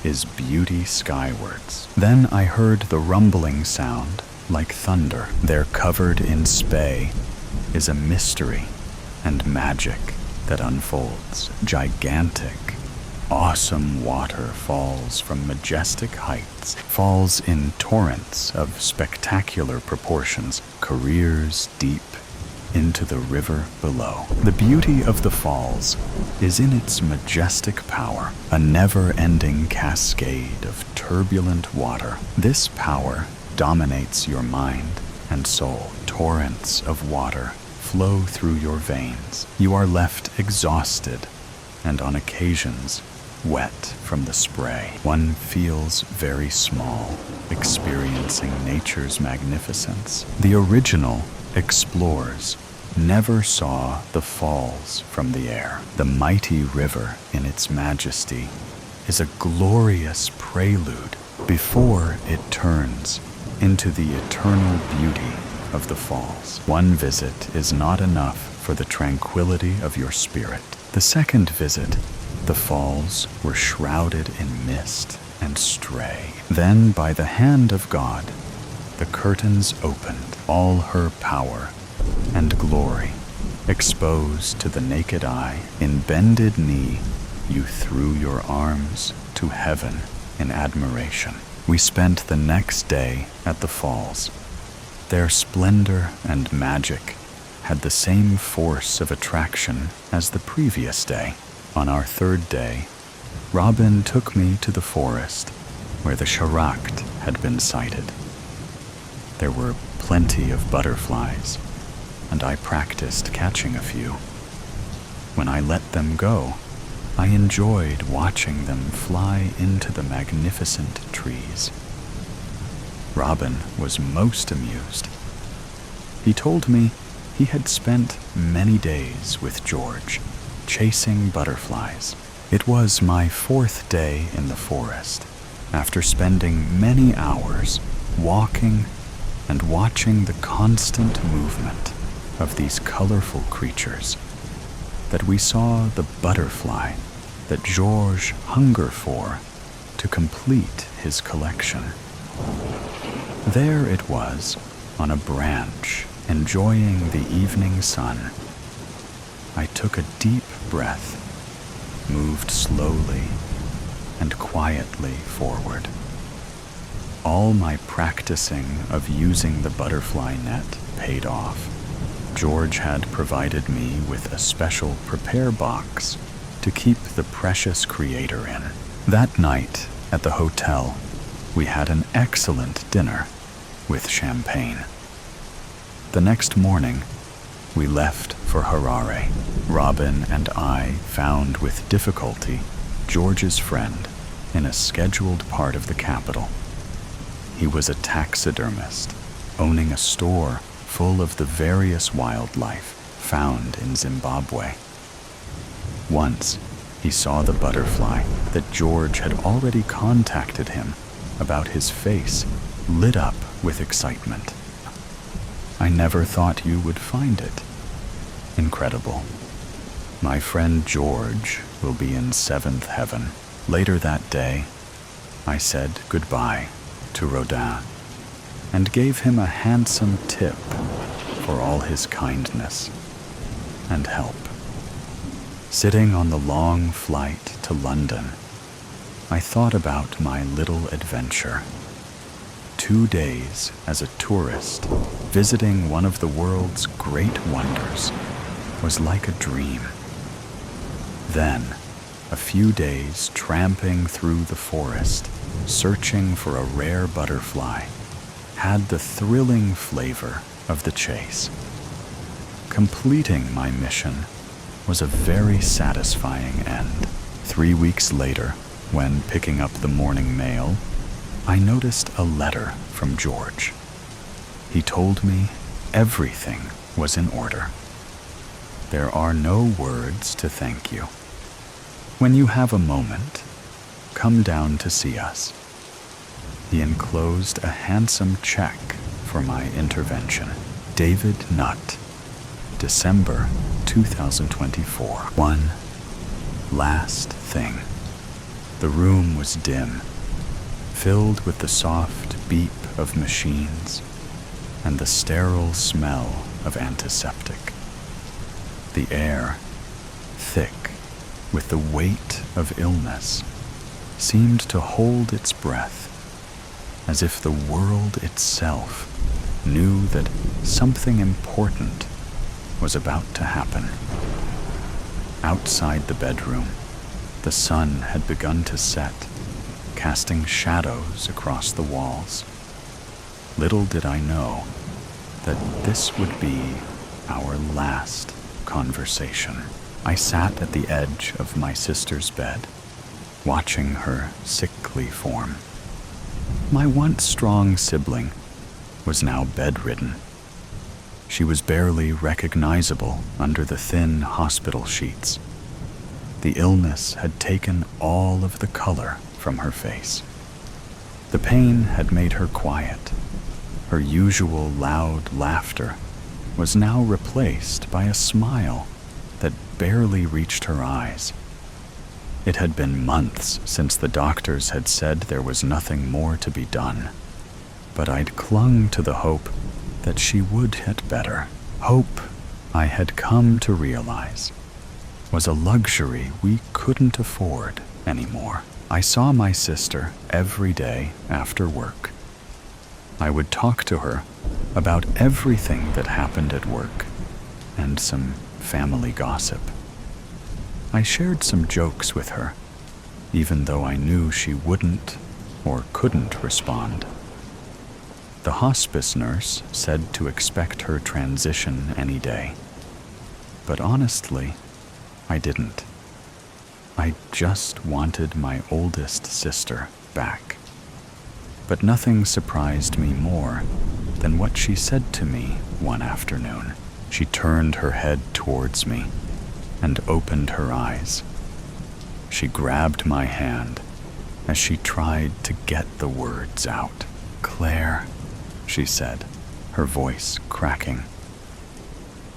is beauty skywards. Then I heard the rumbling sound like thunder. There, covered in spay, is a mystery and magic that unfolds. Gigantic, awesome water falls from majestic heights, falls in torrents of spectacular proportions, careers deep into the river below. The beauty of the falls is in its majestic power, a never-ending cascade of turbulent water. This power dominates your mind and soul. Torrents of water flow through your veins. You are left exhausted and on occasions wet from the spray. One feels very small, experiencing nature's magnificence. The original explorers never saw the falls from the air. The mighty river in its majesty is a glorious prelude before it turns into the eternal beauty of the falls. One visit is not enough for the tranquility of your spirit. The second visit, the falls were shrouded in mist and stray. Then, by the hand of God, the curtains opened, all her power and glory exposed to the naked eye. In bended knee, you threw your arms to heaven in admiration. We spent the next day at the falls. Their splendor and magic had the same force of attraction as the previous day. On our third day, Robin took me to the forest where the charakt had been sighted. There were plenty of butterflies, and I practiced catching a few. When I let them go, I enjoyed watching them fly into the magnificent trees. Robin was most amused. He told me he had spent many days with George, chasing butterflies. It was my fourth day in the forest, after spending many hours walking and watching the constant movement of these colorful creatures, that we saw the butterfly that George hungered for to complete his collection. There it was, on a branch, enjoying the evening sun. I took a deep breath, moved slowly and quietly forward. All my practicing of using the butterfly net paid off. George had provided me with a special prepare box to keep the precious creator in. That night at the hotel, we had an excellent dinner with champagne. The next morning, we left for Harare. Robin and I found with difficulty George's friend in a scheduled part of the capital. He was a taxidermist, owning a store full of the various wildlife found in Zimbabwe. Once, he saw the butterfly that George had already contacted him about. His face lit up with excitement. "I never thought you would find it. Incredible. My friend George will be in seventh heaven." Later that day, I said goodbye to Rodin and gave him a handsome tip for all his kindness and help. Sitting on the long flight to London, I thought about my little adventure. 2 days as a tourist, visiting one of the world's great wonders, was like a dream. Then, a few days tramping through the forest, searching for a rare butterfly, had the thrilling flavor of the chase. Completing my mission was a very satisfying end. 3 weeks later, when picking up the morning mail, I noticed a letter from George. He told me everything was in order. "There are no words to thank you. When you have a moment, come down to see us." He enclosed a handsome check for my intervention. David Nutt, December 2024. One last thing. The room was dim, filled with the soft beep of machines and the sterile smell of antiseptic. The air, thick with the weight of illness, seemed to hold its breath, as if the world itself knew that something important was about to happen. Outside the bedroom, the sun had begun to set, casting shadows across the walls. Little did I know that this would be our last conversation. I sat at the edge of my sister's bed, watching her sickly form. My once strong sibling was now bedridden. She was barely recognizable under the thin hospital sheets. The illness had taken all of the color from her face. The pain had made her quiet. Her usual loud laughter was now replaced by a smile that barely reached her eyes. It had been months since the doctors had said there was nothing more to be done, but I'd clung to the hope that she would get better. Hope, I had come to realize, was a luxury we couldn't afford anymore. I saw my sister every day after work. I would talk to her about everything that happened at work and some family gossip. I shared some jokes with her, even though I knew she wouldn't or couldn't respond. The hospice nurse said to expect her transition any day, but honestly, I didn't. I just wanted my oldest sister back. But nothing surprised me more than what she said to me one afternoon. She turned her head towards me and opened her eyes. She grabbed my hand as she tried to get the words out. "Claire," she said, her voice cracking.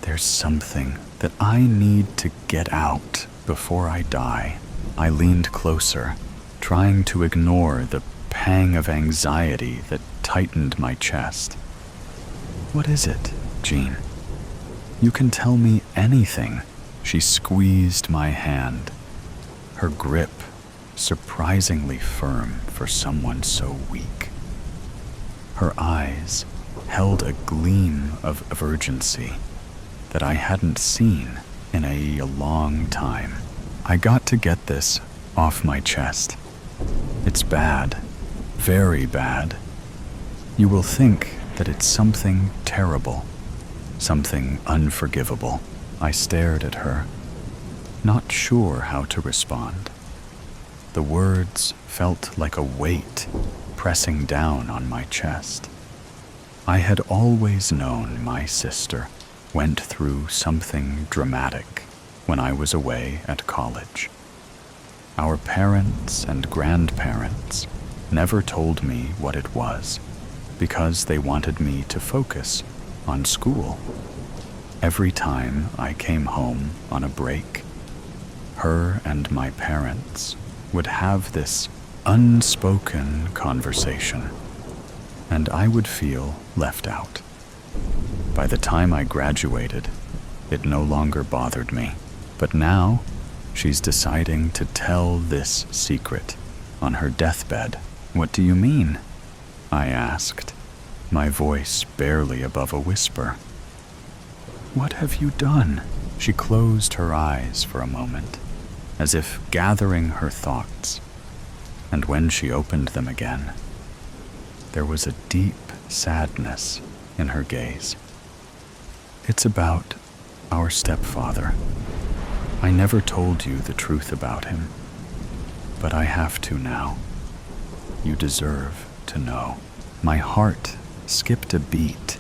"There's something that I need to get out before I die." I leaned closer, trying to ignore the pang of anxiety that tightened my chest. "What is it, Jean? You can tell me anything." She squeezed my hand, her grip surprisingly firm for someone so weak. Her eyes held a gleam of urgency that I hadn't seen in a long time. "I got to get this off my chest. It's bad, very bad. You will think that it's something terrible, something unforgivable." I stared at her, not sure how to respond. The words felt like a weight pressing down on my chest. I had always known my sister went through something dramatic when I was away at college. Our parents and grandparents never told me what it was because they wanted me to focus on school. Every time I came home on a break, her and my parents would have this unspoken conversation, and I would feel left out. By the time I graduated, it no longer bothered me, but now she's deciding to tell this secret on her deathbed. "What do you mean?" I asked, my voice barely above a whisper. "What have you done?" She closed her eyes for a moment, as if gathering her thoughts, and when she opened them again, there was a deep sadness in her gaze. "It's about our stepfather. I never told you the truth about him, but I have to now. You deserve to know." My heart skipped a beat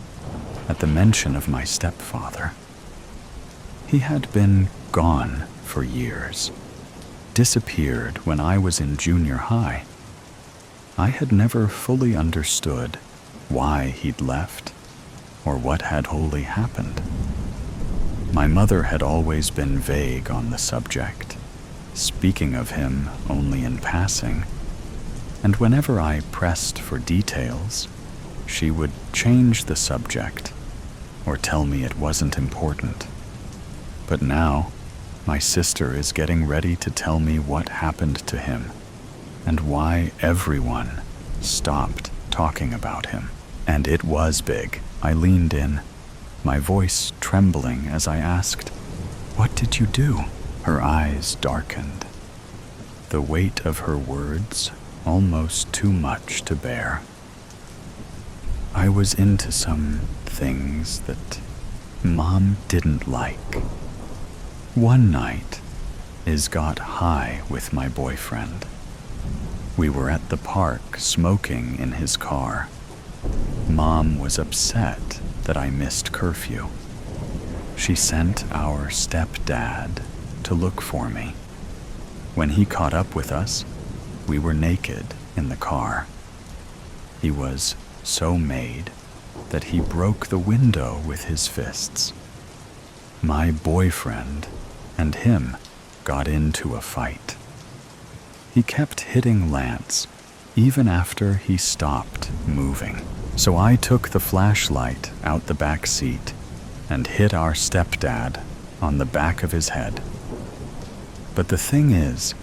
at the mention of my stepfather. He had been gone for years, disappeared when I was in junior high. I had never fully understood why he'd left or what had wholly happened. My mother had always been vague on the subject, speaking of him only in passing, and whenever I pressed for details, she would change the subject or tell me it wasn't important. But now, my sister is getting ready to tell me what happened to him and why everyone stopped talking about him. And it was big. I leaned in, my voice trembling as I asked, "What did you do?" Her eyes darkened, the weight of her words almost too much to bear. "I was into some things that Mom didn't like. One night, Iz got high with my boyfriend. We were at the park smoking in his car. Mom was upset that I missed curfew. She sent our stepdad to look for me. When he caught up with us, we were naked in the car. He was so made that he broke the window with his fists. My boyfriend and him got into a fight. He kept hitting Lance even after he stopped moving. So I took the flashlight out the back seat and hit our stepdad on the back of his head. But the thing is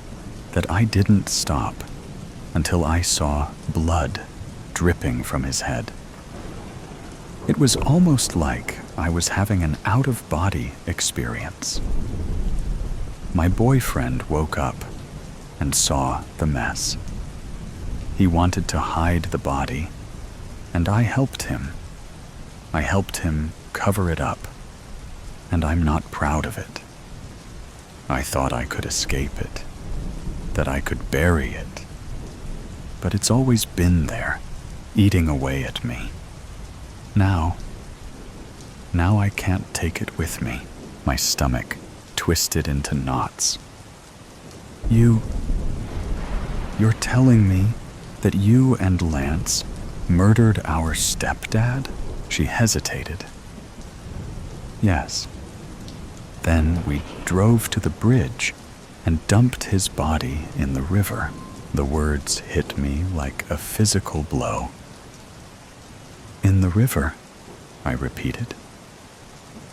that I didn't stop until I saw blood dripping from his head. It was almost like I was having an out-of-body experience. My boyfriend woke up and saw the mess. He wanted to hide the body, and I helped him. I helped him cover it up, and I'm not proud of it. I thought I could escape it, that I could bury it, but it's always been there, eating away at me. Now I can't take it with me, my stomach twisted into knots. You're telling me that you and Lance murdered our stepdad? She hesitated. Yes. Then we drove to the bridge and dumped his body in the river. The words hit me like a physical blow. In the river, I repeated.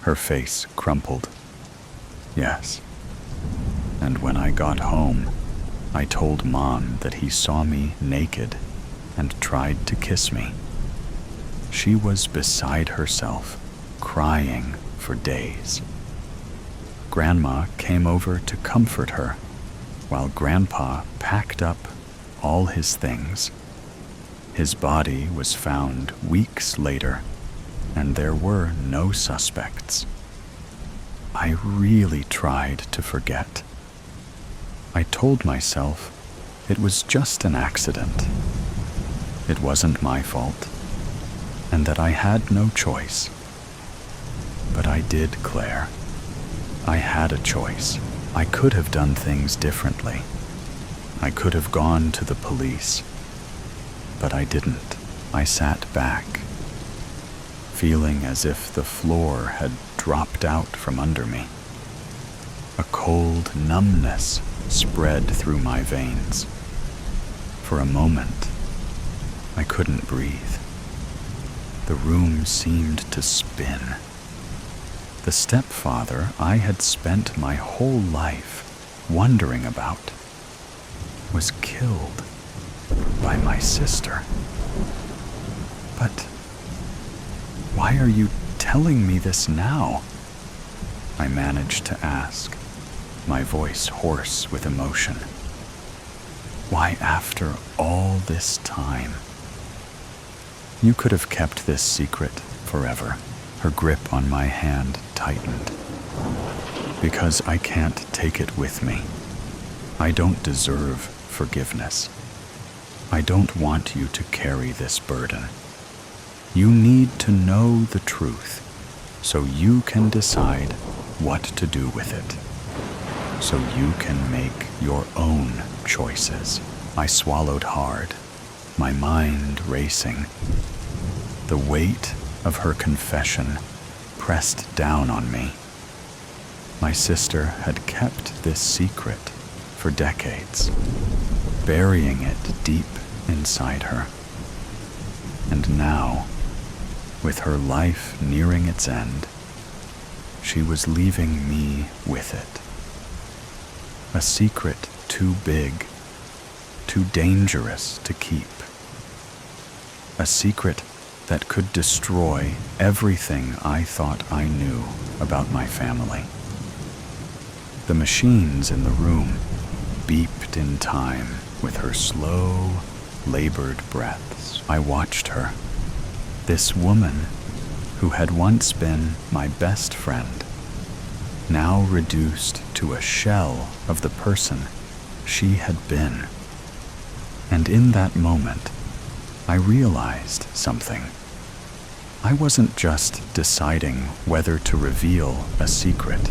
Her face crumpled. Yes. And when I got home, I told Mom that he saw me naked and tried to kiss me. She was beside herself, crying for days. Grandma came over to comfort her, while Grandpa packed up all his things. His body was found weeks later, and there were no suspects. I really tried to forget. I told myself it was just an accident. It wasn't my fault, and that I had no choice. But I did, Claire. I had a choice. I could have done things differently. I could have gone to the police. But I didn't. I sat back, feeling as if the floor had dropped out from under me. A cold numbness spread through my veins. For a moment, I couldn't breathe. The room seemed to spin. The stepfather I had spent my whole life wondering about was killed by my sister. But why are you telling me this now? I managed to ask, my voice hoarse with emotion. Why after all this time? You could have kept this secret forever. Her grip on my hand tightened. Because I can't take it with me. I don't deserve forgiveness. I don't want you to carry this burden. You need to know the truth so you can decide what to do with it. So you can make your own choices. I swallowed hard, my mind racing. The weight of her confession pressed down on me. My sister had kept this secret for decades, burying it deep inside her. And now, with her life nearing its end, she was leaving me with it. A secret too big, too dangerous to keep. A secret that could destroy everything I thought I knew about my family. The machines in the room beeped in time with her slow, labored breaths. I watched her, this woman who had once been my best friend, now reduced to a shell of the person she had been. And in that moment, I realized something. I wasn't just deciding whether to reveal a secret.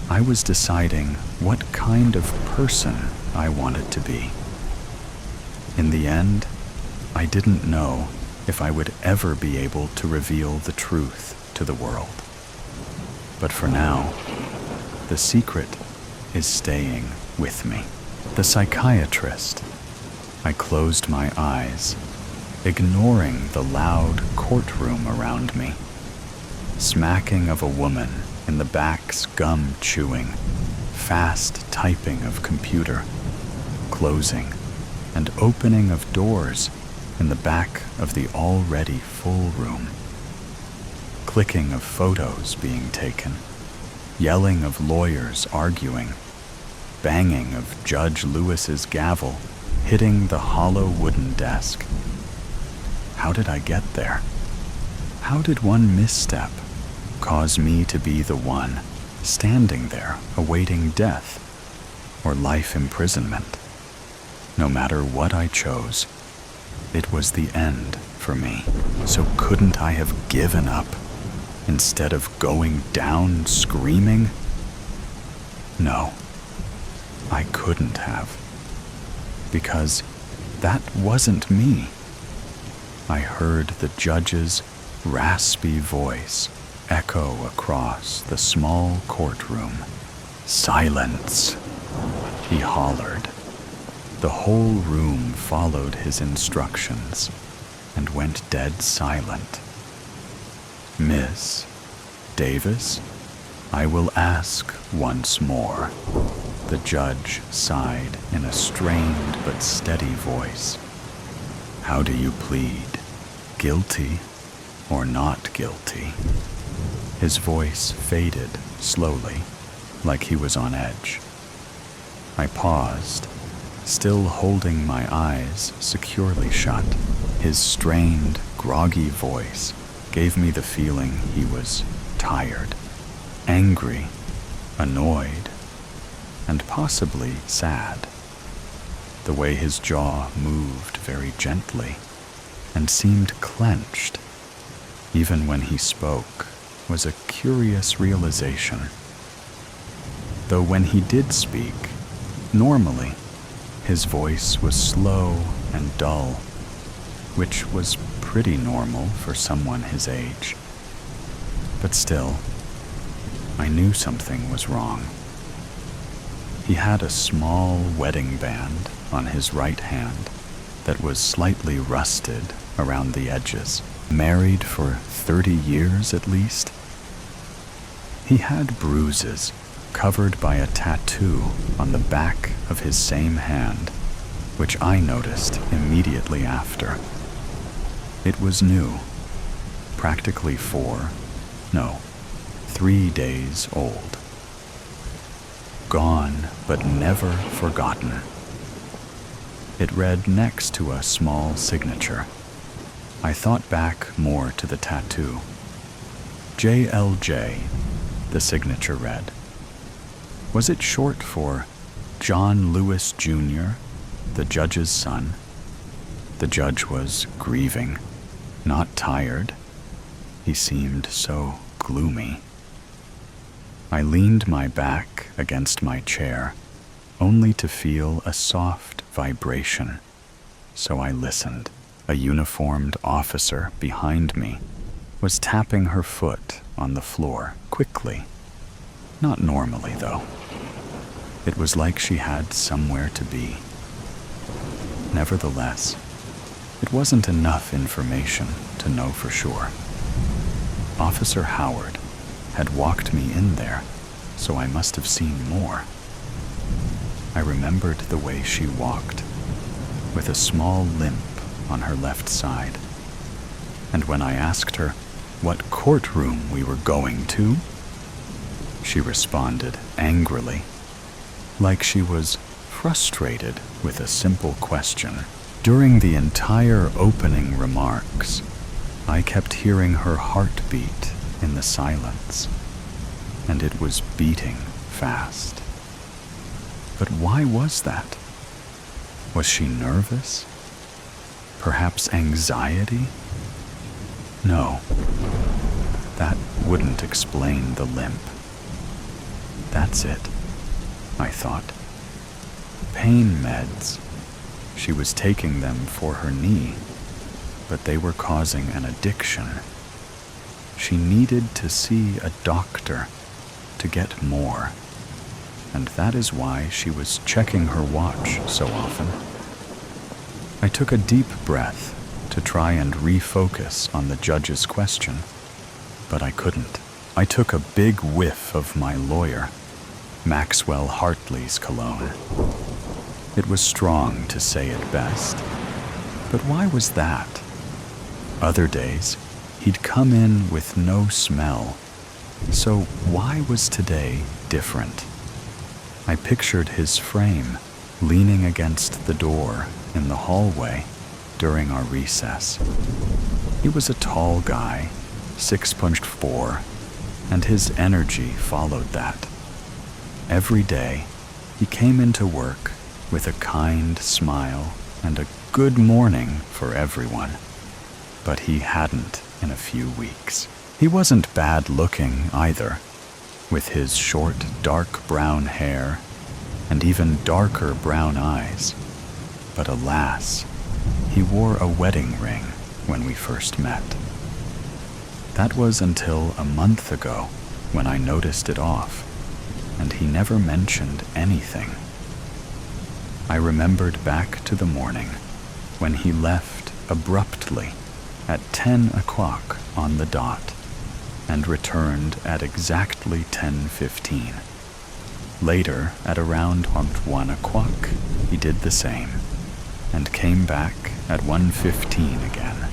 I was deciding what kind of person I wanted to be. In the end, I didn't know if I would ever be able to reveal the truth to the world. But for now, the secret is staying with me. The psychiatrist. I closed my eyes, ignoring the loud courtroom around me. Smacking of a woman in the back's gum chewing, fast typing of computer, closing and opening of doors in the back of the already full room. Clicking of photos being taken, yelling of lawyers arguing, banging of Judge Lewis's gavel hitting the hollow wooden desk. How did I get there? How did one misstep cause me to be the one standing there awaiting death or life imprisonment? No matter what I chose, it was the end for me. So couldn't I have given up instead of going down screaming? No, I couldn't have, because that wasn't me. I heard the judge's raspy voice echo across the small courtroom. "Silence," he hollered. The whole room followed his instructions and went dead silent. "Miss Davis, I will ask once more," the judge sighed in a strained but steady voice. "How do you plead? Guilty or not guilty?" His voice faded slowly, like he was on edge. I paused, still holding my eyes securely shut. His strained, groggy voice gave me the feeling he was tired, angry, annoyed, and possibly sad. The way his jaw moved very gently and seemed clenched, even when he spoke, was a curious realization. Though when he did speak, normally, his voice was slow and dull, which was pretty normal for someone his age. But still, I knew something was wrong. He had a small wedding band on his right hand that was slightly rusted around the edges. Married for 30 years at least. He had bruises covered by a tattoo on the back of his same hand, which I noticed immediately after. It was new, practically 3 days old. Gone but never forgotten. It read next to a small signature. I thought back more to the tattoo. JLJ, the signature read. Was it short for John Lewis Jr., the judge's son? The judge was grieving, not tired. He seemed so gloomy. I leaned my back against my chair, only to feel a soft vibration, so I listened. A uniformed officer behind me was tapping her foot on the floor quickly. Not normally, though. It was like she had somewhere to be. Nevertheless, it wasn't enough information to know for sure. Officer Howard had walked me in there, so I must have seen more. I remembered the way she walked, with a small limp on her left side. And when I asked her what courtroom we were going to, she responded angrily, like she was frustrated with a simple question. During the entire opening remarks, I kept hearing her heartbeat in the silence, and it was beating fast. But why was that? Was she nervous? Perhaps anxiety? No, that wouldn't explain the limp. That's it, I thought. Pain meds. She was taking them for her knee, but they were causing an addiction. She needed to see a doctor to get more, and that is why she was checking her watch so often. I took a deep breath to try and refocus on the judge's question, but I couldn't. I took a big whiff of my lawyer, Maxwell Hartley's cologne. It was strong, to say it best, but why was that? Other days, he'd come in with no smell, so why was today different? I pictured his frame leaning against the door in the hallway during our recess. He was a tall guy, 6'4", and his energy followed that. Every day, he came into work with a kind smile and a good morning for everyone, but he hadn't in a few weeks. He wasn't bad looking either, with his short, dark brown hair and even darker brown eyes. But alas, he wore a wedding ring when we first met. That was until a month ago when I noticed it off, and he never mentioned anything. I remembered back to the morning when he left abruptly at 10 o'clock on the dot and returned at exactly 10:15. Later, at around 1 o'clock, he did the same and came back at 1:15 again.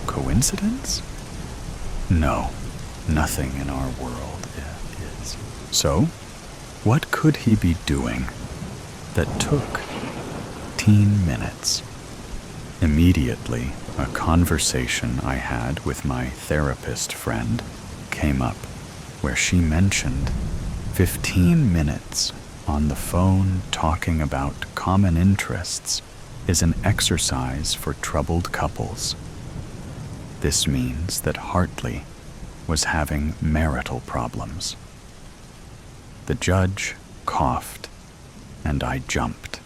Coincidence? No, nothing in our world is. So, what could he be doing that took 15 minutes? Immediately, a conversation I had with my therapist friend came up where she mentioned 15 minutes on the phone talking about common interests is an exercise for troubled couples. This means that Hartley was having marital problems. The judge coughed, and I jumped.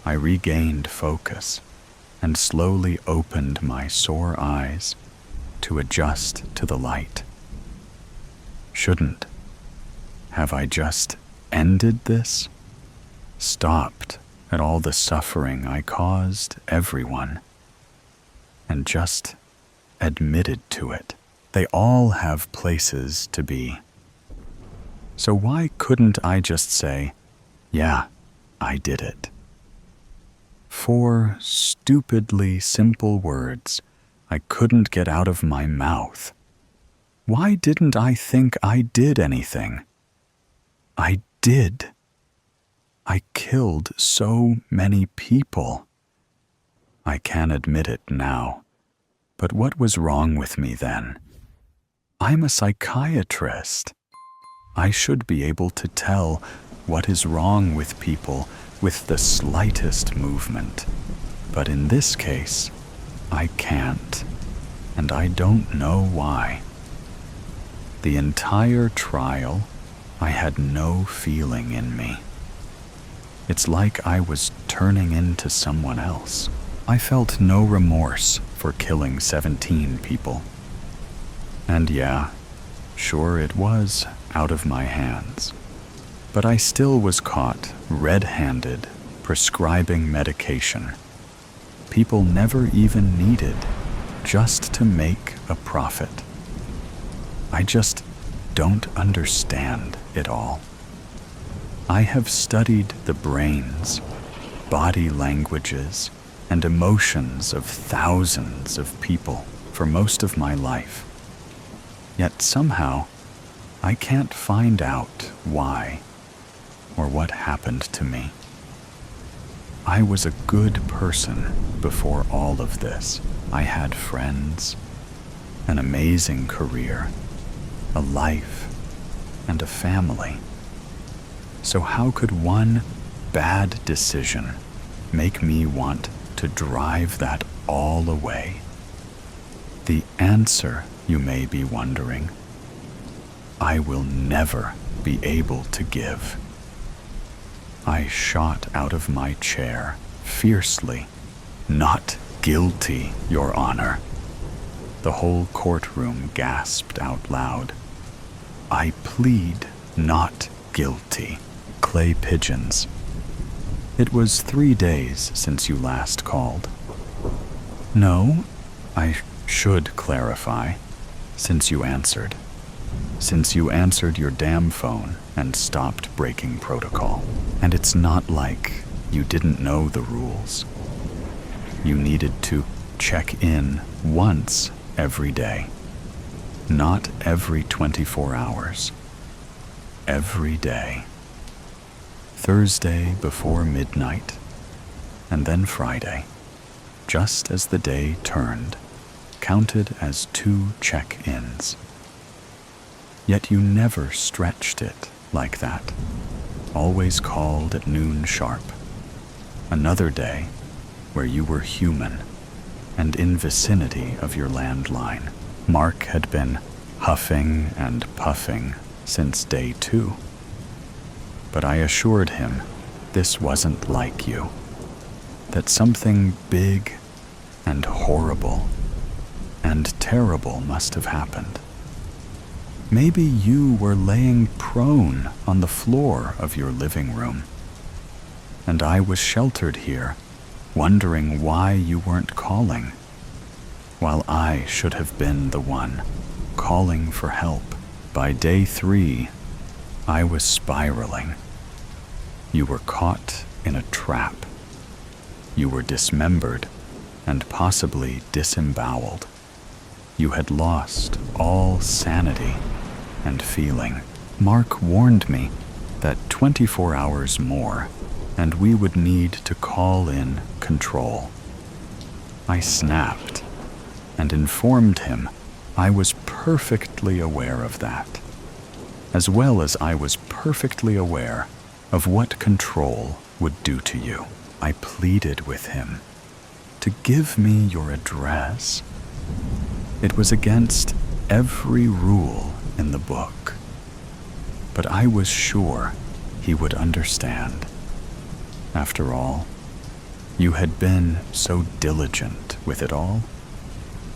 I regained focus and slowly opened my sore eyes to adjust to the light. Shouldn't have I just ended this? Stopped at all the suffering I caused everyone, and just admitted to it. They all have places to be. So why couldn't I just say, yeah, I did it? 4 stupidly simple words I couldn't get out of my mouth. Why didn't I think I did anything? I did. I killed so many people. I can admit it now, but what was wrong with me then? I'm a psychiatrist. I should be able to tell what is wrong with people with the slightest movement. But in this case, I can't, and I don't know why. The entire trial, I had no feeling in me. It's like I was turning into someone else. I felt no remorse for killing 17 people. And yeah, sure it was out of my hands. But I still was caught red-handed prescribing medication people never even needed just to make a profit. I just don't understand it all. I have studied the brains, body languages, and emotions of thousands of people for most of my life. Yet somehow, I can't find out why or what happened to me. I was a good person before all of this. I had friends, an amazing career, a life, and a family. So how could one bad decision make me want to drive that all away? The answer, you may be wondering, I will never be able to give. I shot out of my chair fiercely. Not guilty, Your Honor. The whole courtroom gasped out loud. I plead not guilty. Clay pigeons. It was 3 days since you last called. No, I should clarify, since you answered. Since you answered your damn phone and stopped breaking protocol. And it's not like you didn't know the rules. You needed to check in once every day. Not every 24 hours. Every day. Thursday before midnight, and then Friday, just as the day turned, counted as 2 check-ins. Yet you never stretched it like that. Always called at noon sharp. Another day where you were human and in vicinity of your landline. Mark had been huffing and puffing since day 2. But I assured him this wasn't like you, that something big and horrible and terrible must have happened. Maybe you were laying prone on the floor of your living room, and I was sheltered here, wondering why you weren't calling, while I should have been the one calling for help. By day 3, I was spiraling. You were caught in a trap. You were dismembered and possibly disemboweled. You had lost all sanity and feeling. Mark warned me that 24 hours more and we would need to call in control. I snapped and informed him I was perfectly aware of that, as well as I was perfectly aware of what control would do to you. I pleaded with him to give me your address. It was against every rule in the book, but I was sure he would understand. After all, you had been so diligent with it all.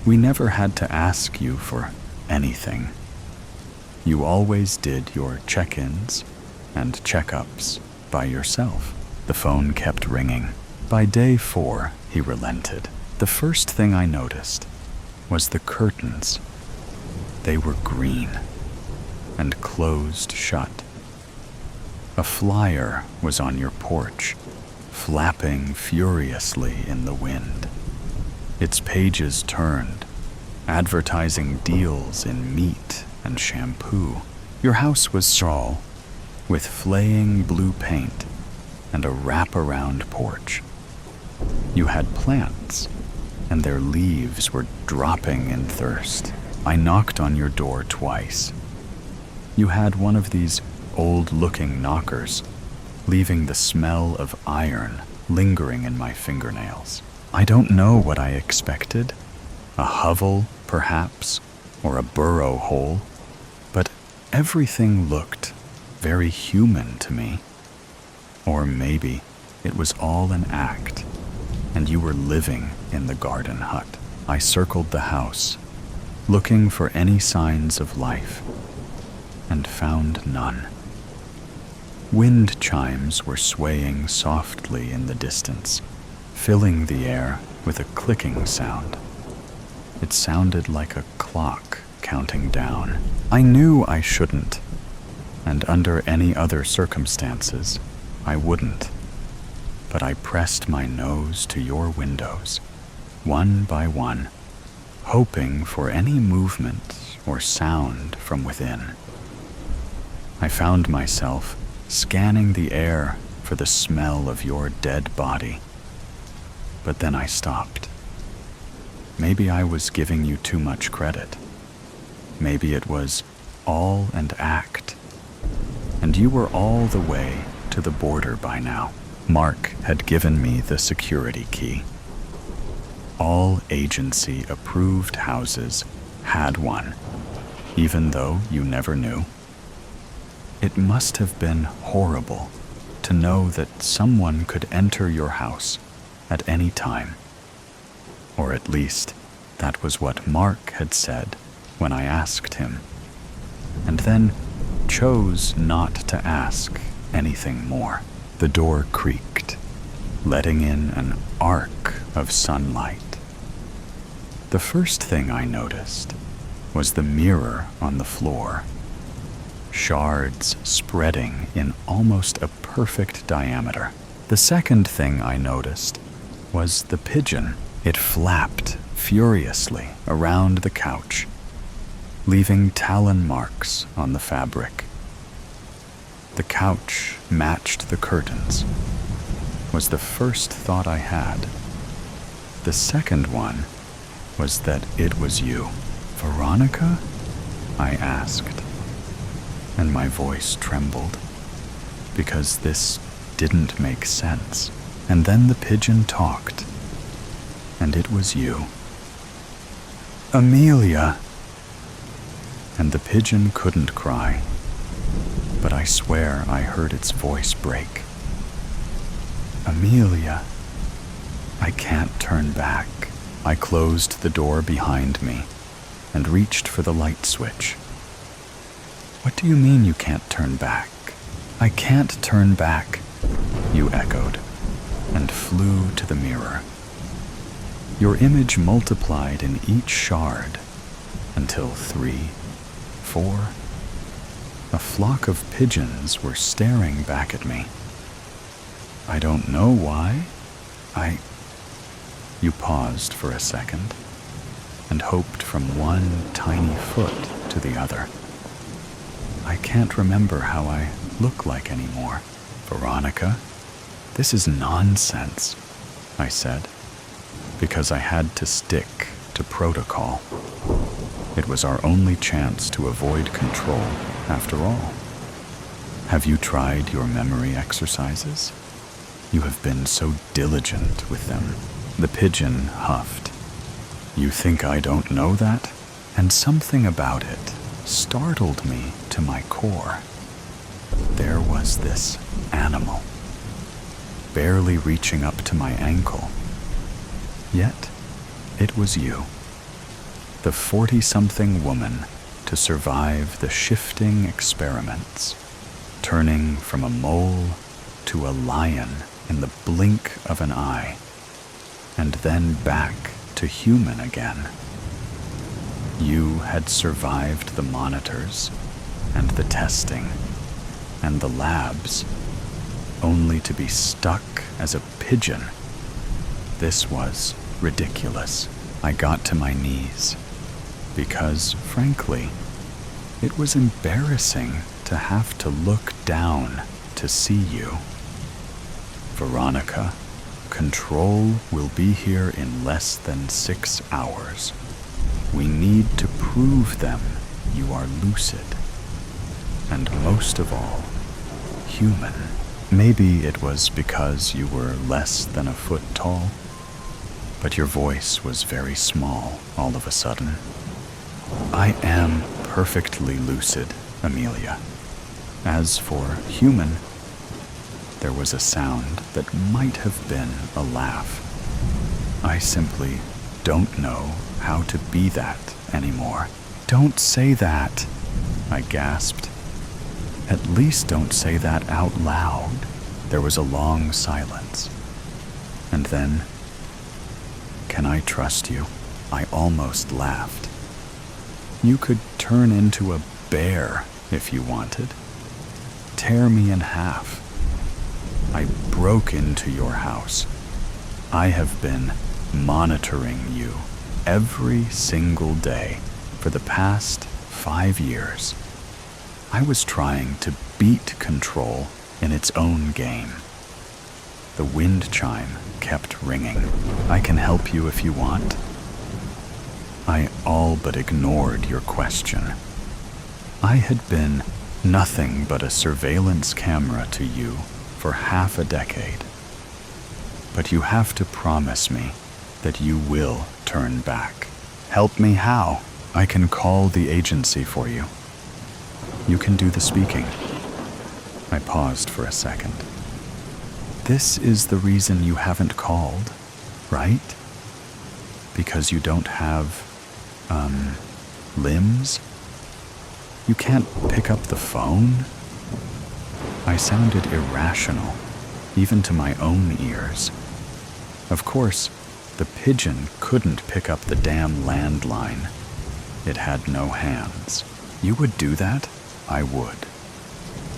We never had to ask you for anything. You always did your check-ins and checkups by yourself. The phone kept ringing. By day 4, he relented. The first thing I noticed was the curtains. They were green and closed shut. A flyer was on your porch, flapping furiously in the wind. Its pages turned, advertising deals in meat and shampoo. Your house was small, with flaying blue paint and a wrap-around porch. You had plants, and their leaves were dropping in thirst. I knocked on your door twice. You had one of these old-looking knockers, leaving the smell of iron lingering in my fingernails. I don't know what I expected. A hovel, perhaps, or a burrow hole, but everything looked very human to me. Or maybe it was all an act, and you were living in the garden hut. I circled the house, looking for any signs of life, and found none. Wind chimes were swaying softly in the distance, filling the air with a clicking sound. It sounded like a clock counting down. I knew I shouldn't, and under any other circumstances, I wouldn't. But I pressed my nose to your windows, one by one, hoping for any movement or sound from within. I found myself scanning the air for the smell of your dead body. But then I stopped. Maybe I was giving you too much credit. Maybe it was all an act, and you were all the way to the border by now. Mark had given me the security key. All agency-approved houses had one, even though you never knew. It must have been horrible to know that someone could enter your house at any time. Or at least, that was what Mark had said when I asked him, and then chose not to ask anything more. The door creaked, letting in an arc of sunlight. The first thing I noticed was the mirror on the floor, shards spreading in almost a perfect diameter. The second thing I noticed was the pigeon. It flapped furiously around the couch, leaving talon marks on the fabric. The couch matched the curtains, was the first thought I had. The second one was that it was you. Veronica? I asked, and my voice trembled, because this didn't make sense. And then the pigeon talked, and it was you. Amelia! And the pigeon couldn't cry, but I swear I heard its voice break. Amelia, I can't turn back. I closed the door behind me and reached for the light switch. What do you mean you can't turn back? I can't turn back, you echoed, and flew to the mirror. Your image multiplied in each shard until 3, 4. A flock of pigeons were staring back at me. I don't know why. You paused for a second and hoped from one tiny foot to the other. I can't remember how I look like anymore. Veronica, this is nonsense, I said, because I had to stick to protocol. It was our only chance to avoid control, after all. Have you tried your memory exercises? You have been so diligent with them. The pigeon huffed. You think I don't know that? And something about it startled me to my core. There was this animal, barely reaching up to my ankle. Yet, it was you, the 40-something woman to survive the shifting experiments, turning from a mole to a lion in the blink of an eye, and then back to human again. You had survived the monitors and the testing and the labs, only to be stuck as a pigeon. This was ridiculous. I got to my knees because, frankly, it was embarrassing to have to look down to see you. Veronica, control will be here in less than 6 hours. We need to prove them you are lucid. And most of all, human. Maybe it was because you were less than a foot tall, but your voice was very small all of a sudden. I am perfectly lucid, Amelia. As for human, there was a sound that might have been a laugh. I simply don't know how to be that anymore. Don't say that, I gasped. At least don't say that out loud. There was a long silence. And then, can I trust you? I almost laughed. You could turn into a bear if you wanted. Tear me in half. I broke into your house. I have been monitoring you every single day for the past 5 years. I was trying to beat control in its own game. The wind chime kept ringing. I can help you if you want. I all but ignored your question. I had been nothing but a surveillance camera to you for half a decade. But you have to promise me that you will turn back. Help me how? I can call the agency for you. You can do the speaking. I paused for a second. This is the reason you haven't called, right? Because you don't have, limbs? You can't pick up the phone? I sounded irrational, even to my own ears. Of course, the pigeon couldn't pick up the damn landline. It had no hands. You would do that? I would.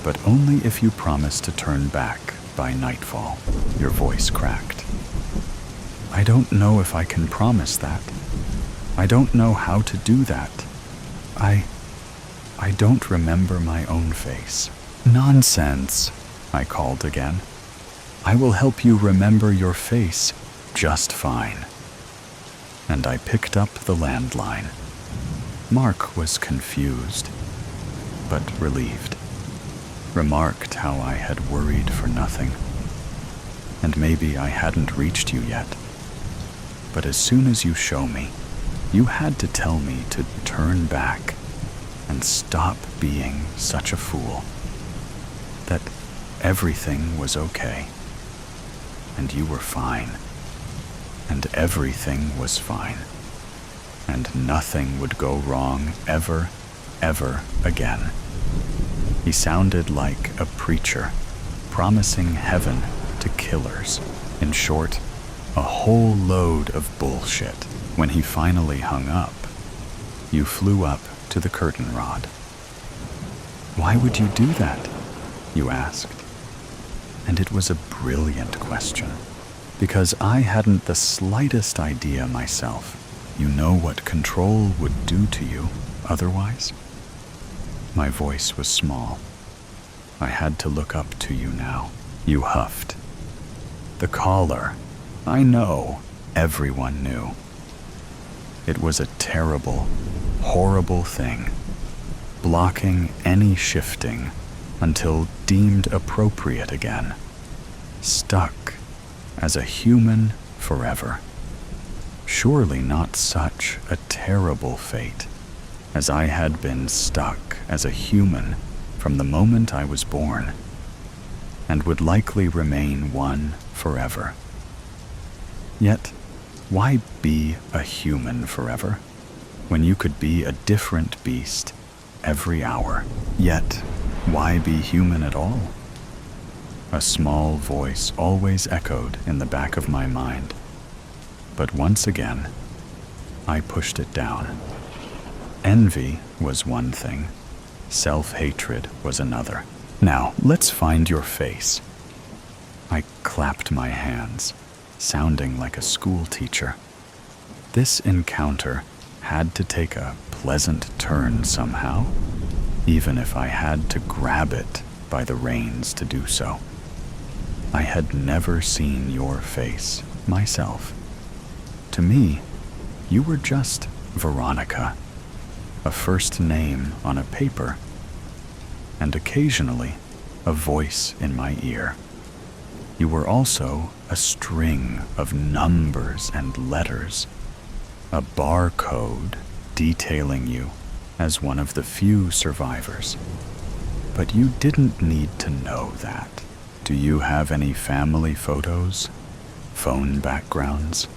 But only if you promised to turn back by nightfall. Your voice cracked. I don't know if I can promise that. I don't know how to do that. I don't remember my own face. Nonsense, I called again. I will help you remember your face just fine. And I picked up the landline. Mark was confused, but relieved. Remarked how I had worried for nothing. And maybe I hadn't reached you yet. But as soon as you show me, you had to tell me to turn back and stop being such a fool. That everything was okay. And you were fine. And everything was fine. And nothing would go wrong ever again. He sounded like a preacher, promising heaven to killers. In short, a whole load of bullshit. When he finally hung up, you flew up to the curtain rod. Why would you do that? You asked. And it was a brilliant question, because I hadn't the slightest idea myself. You know what control would do to you otherwise? My voice was small. I had to look up to you now. You huffed. The caller. I know. Everyone knew. It was a terrible, horrible thing, blocking any shifting until deemed appropriate again. Stuck as a human forever. Surely not such a terrible fate, as I had been stuck as a human from the moment I was born, and would likely remain one forever. Yet, why be a human forever, when you could be a different beast every hour? Yet, why be human at all? A small voice always echoed in the back of my mind. But once again, I pushed it down. Envy was one thing, self-hatred was another. Now, let's find your face. I clapped my hands, sounding like a school teacher. This encounter had to take a pleasant turn somehow, even if I had to grab it by the reins to do so. I had never seen your face myself. To me, you were just Veronica, a first name on a paper, and occasionally a voice in my ear. You were also a string of numbers and letters, a barcode detailing you as one of the few survivors. But you didn't need to know that. Do you have any family photos? Phone backgrounds?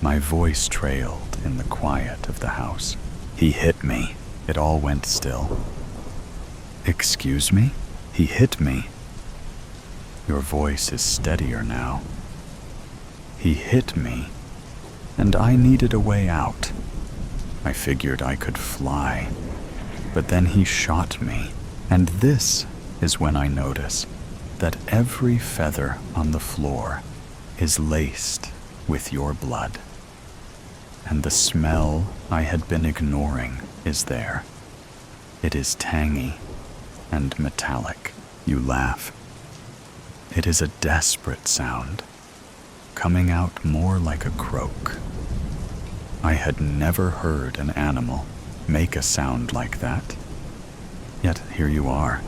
My voice trailed in the quiet of the house. He hit me. It all went still. Excuse me? He hit me. Your voice is steadier now. He hit me, and I needed a way out. I figured I could fly, but then he shot me, and this is when I notice that every feather on the floor is laced with your blood. And the smell I had been ignoring is there. It is tangy and metallic. You laugh. It is a desperate sound, coming out more like a croak. I had never heard an animal make a sound like that. Yet here you are.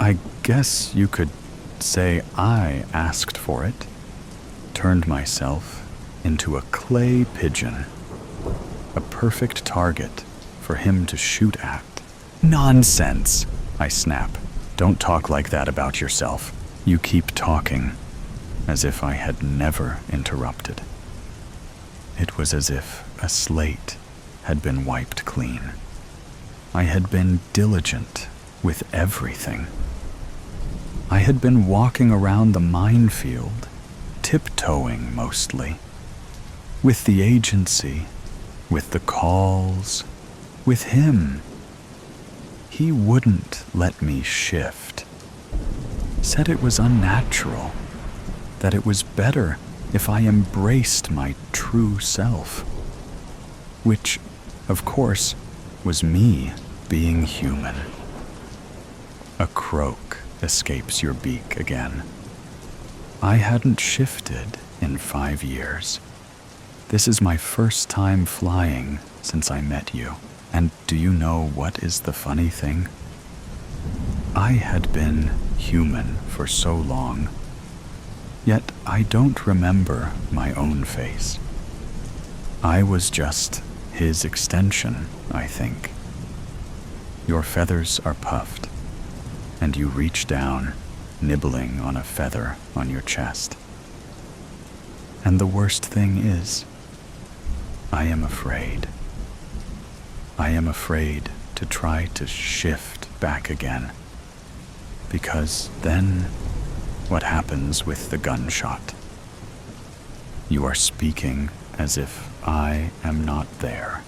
I guess you could say I asked for it, turned myself into a clay pigeon, a perfect target for him to shoot at. Nonsense, I snap. Don't talk like that about yourself. You keep talking, as if I had never interrupted. It was as if a slate had been wiped clean. I had been diligent with everything. I had been walking around the minefield, tiptoeing mostly, with the agency, with the calls, with him. He wouldn't let me shift. Said it was unnatural, that it was better if I embraced my true self, which, of course, was me being human. A croak escapes your beak again. I hadn't shifted in 5 years. This is my first time flying since I met you. And do you know what is the funny thing? I had been human for so long, yet I don't remember my own face. I was just his extension, I think. Your feathers are puffed, and you reach down, nibbling on a feather on your chest. And the worst thing is, I am afraid. I am afraid to try to shift back again, because then what happens with the gunshot? You are speaking as if I am not there,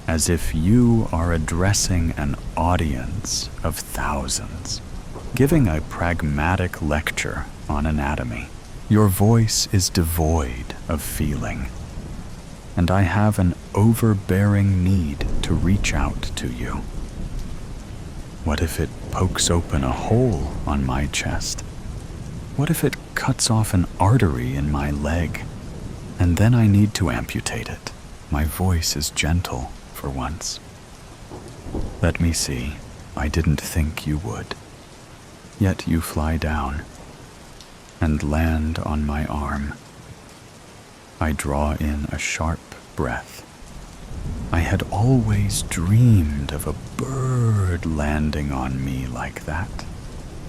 as if you are addressing an audience of thousands, giving a pragmatic lecture on anatomy. Your voice is devoid of feeling, and I have an overbearing need to reach out to you. What if it pokes open a hole on my chest? What if it cuts off an artery in my leg, and then I need to amputate it? My voice is gentle for once. Let me see, I didn't think you would. Yet you fly down and land on my arm. I draw in a sharp breath. I had always dreamed of a bird landing on me like that,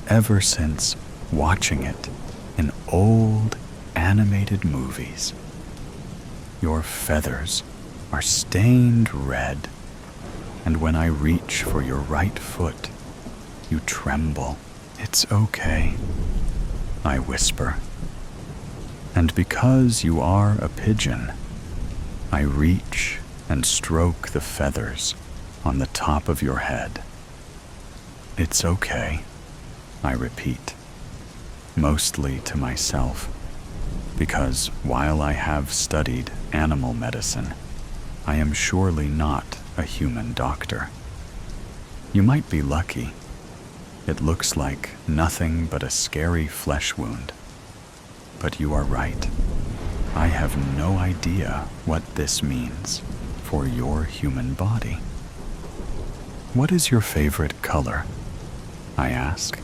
ever since watching it in old animated movies. Your feathers are stained red, and when I reach for your right foot, you tremble. It's okay, I whisper. And because you are a pigeon, I reach and stroke the feathers on the top of your head. It's okay, I repeat, mostly to myself, because while I have studied animal medicine, I am surely not a human doctor. You might be lucky. It looks like nothing but a scary flesh wound. But you are right. I have no idea what this means for your human body. What is your favorite color? I ask,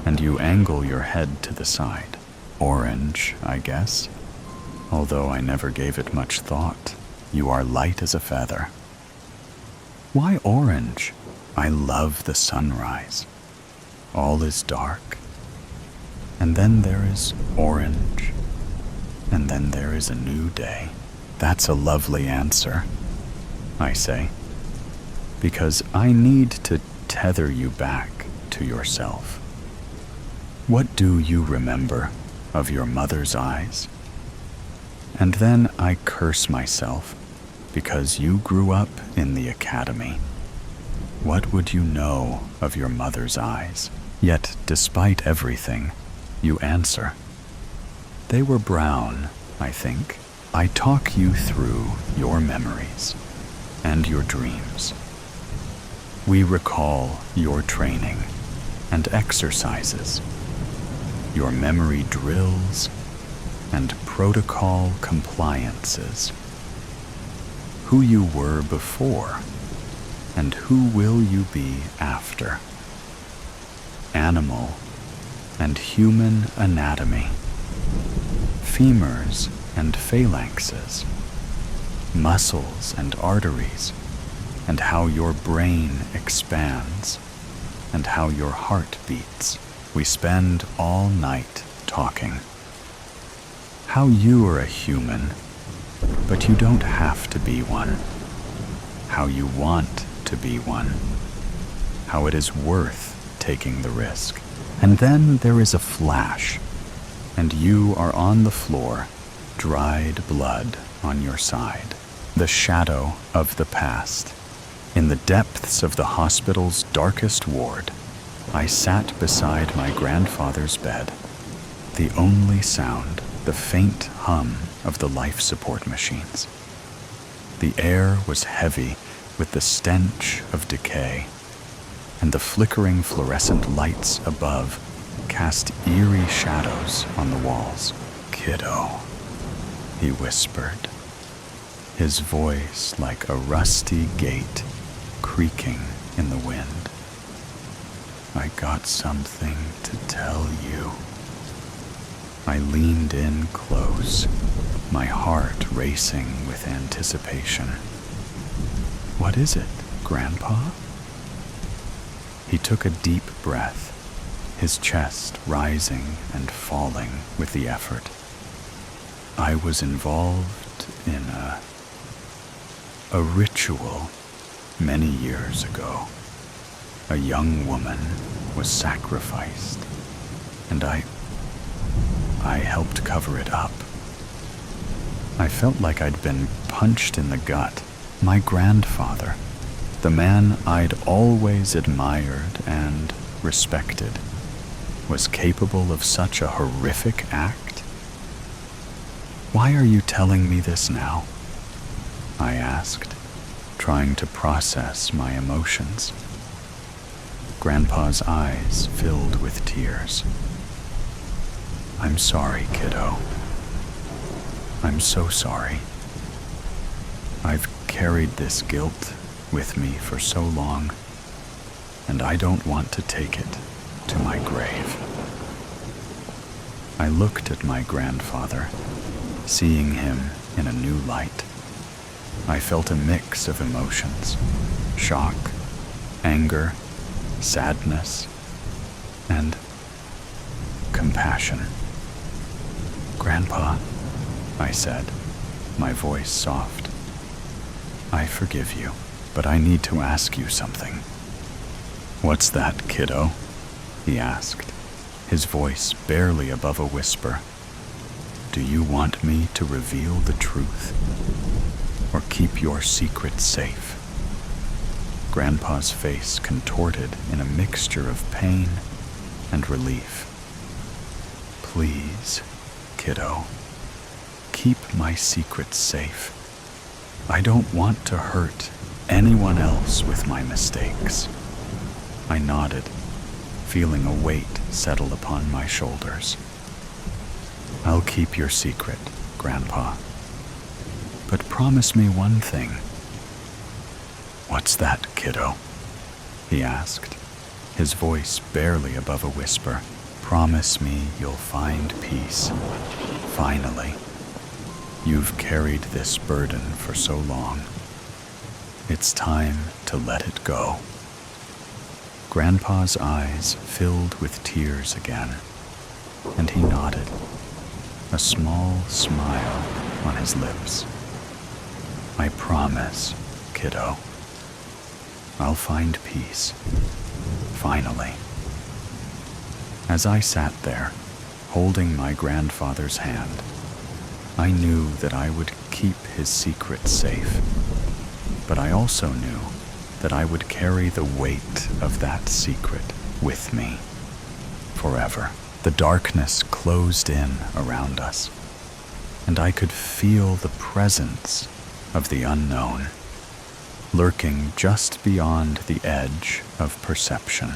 and you angle your head to the side. Orange, I guess, although I never gave it much thought. You are light as a feather. Why orange? I love the sunrise. All is dark. And then there is orange. And then there is a new day. That's a lovely answer, I say, because I need to tether you back to yourself. What do you remember of your mother's eyes? And then I curse myself because you grew up in the academy. What would you know of your mother's eyes? Yet, despite everything, you answer. They were brown, I think. I talk you through your memories and your dreams. We recall your training and exercises, your memory drills and protocol compliances, who you were before and who will you be after. Animal and human anatomy, femurs and phalanxes, muscles and arteries, and how your brain expands and how your heart beats. We spend all night talking. How you are a human, but you don't have to be one. How you want to be one. How it is worth taking the risk. And then there is a flash, and you are on the floor, dried blood on your side. The shadow of the past. In the depths of the hospital's darkest ward, I sat beside my grandfather's bed. The only sound, the faint hum of the life support machines. The air was heavy with the stench of decay, and the flickering fluorescent lights above cast eerie shadows on the walls. "Kiddo," he whispered, his voice like a rusty gate creaking in the wind. "I got something to tell you." I leaned in close, my heart racing with anticipation. "What is it, Grandpa?" He took a deep breath, his chest rising and falling with the effort. "I was involved in a ritual many years ago. A young woman was sacrificed, and I helped cover it up." I felt like I'd been punched in the gut. My grandfather, the man I'd always admired and respected, was capable of such a horrific act? "Why are you telling me this now?" I asked, trying to process my emotions. Grandpa's eyes filled with tears. "I'm sorry, kiddo. I'm so sorry. I've carried this guilt with me for so long, and I don't want to take it to my grave." I looked at my grandfather, seeing him in a new light. I felt a mix of emotions: shock, anger, sadness, and compassion. "Grandpa," I said, my voice soft, "I forgive you, but I need to ask you something." "What's that, kiddo?" he asked, his voice barely above a whisper. "Do you want me to reveal the truth, or keep your secret safe?" Grandpa's face contorted in a mixture of pain and relief. "Please, kiddo, keep my secret safe. I don't want to hurt anyone else with my mistakes." I nodded, feeling a weight settle upon my shoulders. "I'll keep your secret, Grandpa. But promise me one thing." "What's that, kiddo?" he asked, his voice barely above a whisper. "Promise me you'll find peace. Finally. You've carried this burden for so long. It's time to let it go." Grandpa's eyes filled with tears again, and he nodded, a small smile on his lips. "I promise, kiddo. I'll find peace. Finally." As I sat there, holding my grandfather's hand, I knew that I would keep his secret safe, but I also knew that I would carry the weight of that secret with me forever. The darkness closed in around us, and I could feel the presence of the unknown, lurking just beyond the edge of perception.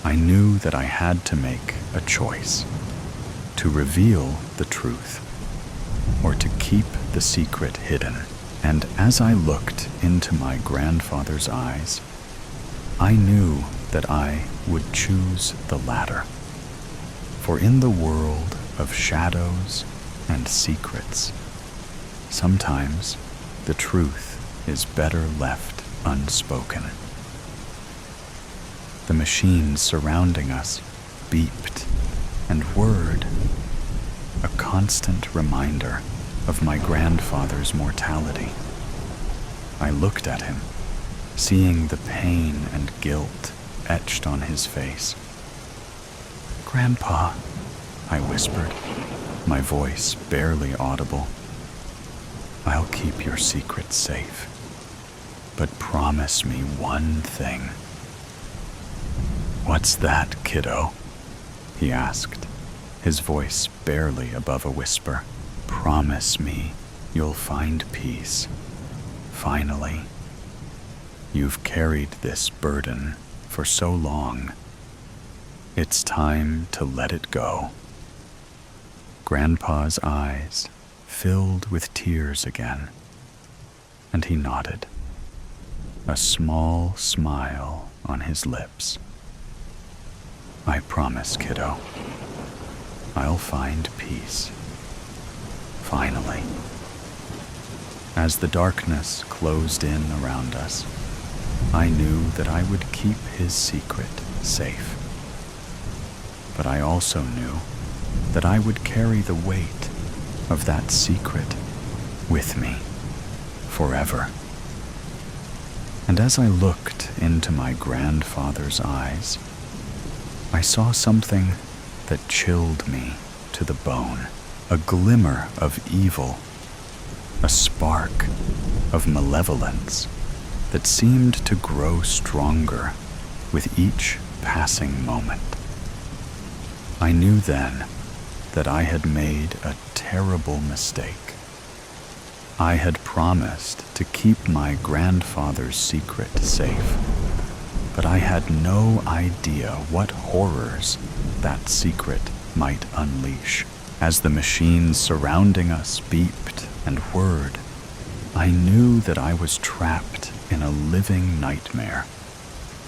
I knew that I had to make a choice: to reveal the truth, or to keep the secret hidden. And as I looked into my grandfather's eyes, I knew that I would choose the latter. For in the world of shadows and secrets, sometimes the truth is better left unspoken. The machines surrounding us beeped and whirred, a constant reminder of my grandfather's mortality. I looked at him, seeing the pain and guilt etched on his face. "Grandpa," I whispered, my voice barely audible. "I'll keep your secret safe, but promise me one thing." "What's that, kiddo?" he asked, his voice barely above a whisper. "Promise me you'll find peace, finally. You've carried this burden for so long. It's time to let it go." Grandpa's eyes filled with tears again, and he nodded, a small smile on his lips. "I promise, kiddo. I'll find peace, finally." As the darkness closed in around us, I knew that I would keep his secret safe. But I also knew that I would carry the weight of that secret with me forever. And as I looked into my grandfather's eyes, I saw something that chilled me to the bone, a glimmer of evil, a spark of malevolence that seemed to grow stronger with each passing moment. I knew then that I had made a terrible mistake. I had promised to keep my grandfather's secret safe, but I had no idea what horrors that secret might unleash. As the machines surrounding us beeped and whirred, I knew that I was trapped in a living nightmare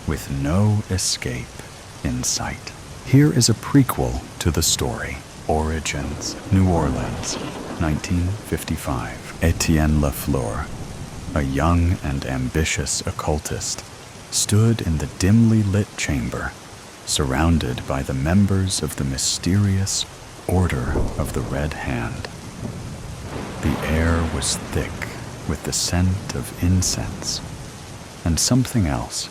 with no escape in sight. Here is a prequel to the story. Origins, New Orleans, 1955. Etienne Lafleur, a young and ambitious occultist, stood in the dimly lit chamber, surrounded by the members of the mysterious Order of the Red Hand. The air was thick with the scent of incense and something else,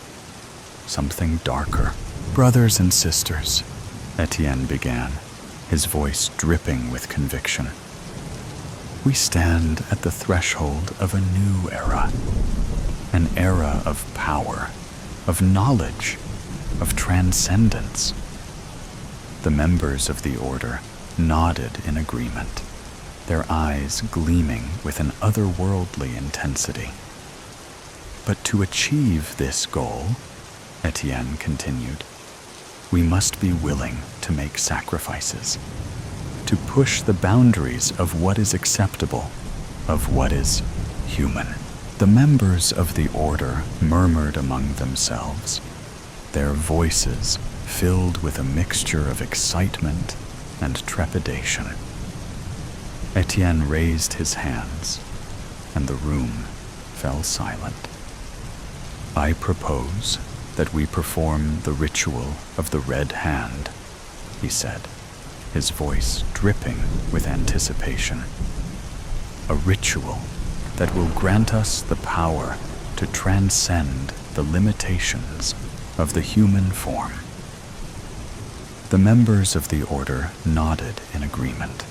something darker. "Brothers and sisters," Etienne began, his voice dripping with conviction, "we stand at the threshold of a new era, an era of power, of knowledge, of transcendence." The members of the order nodded in agreement, their eyes gleaming with an otherworldly intensity. "But to achieve this goal," Etienne continued, "we must be willing to make sacrifices, to push the boundaries of what is acceptable, of what is human." The members of the order murmured among themselves, their voices filled with a mixture of excitement and trepidation. Etienne raised his hands, and the room fell silent. "I propose that we perform the ritual of the Red Hand," he said, his voice dripping with anticipation. "A ritual that will grant us the power to transcend the limitations of the human form." The members of the order nodded in agreement,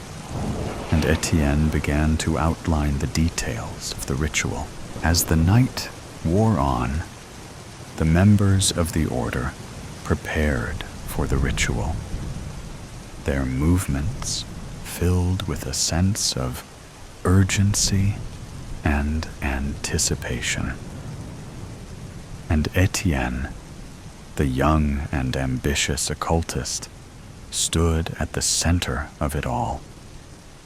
and Etienne began to outline the details of the ritual. As the night wore on, the members of the order prepared for the ritual, their movements filled with a sense of urgency and anticipation. And Etienne, the young and ambitious occultist, stood at the center of it all,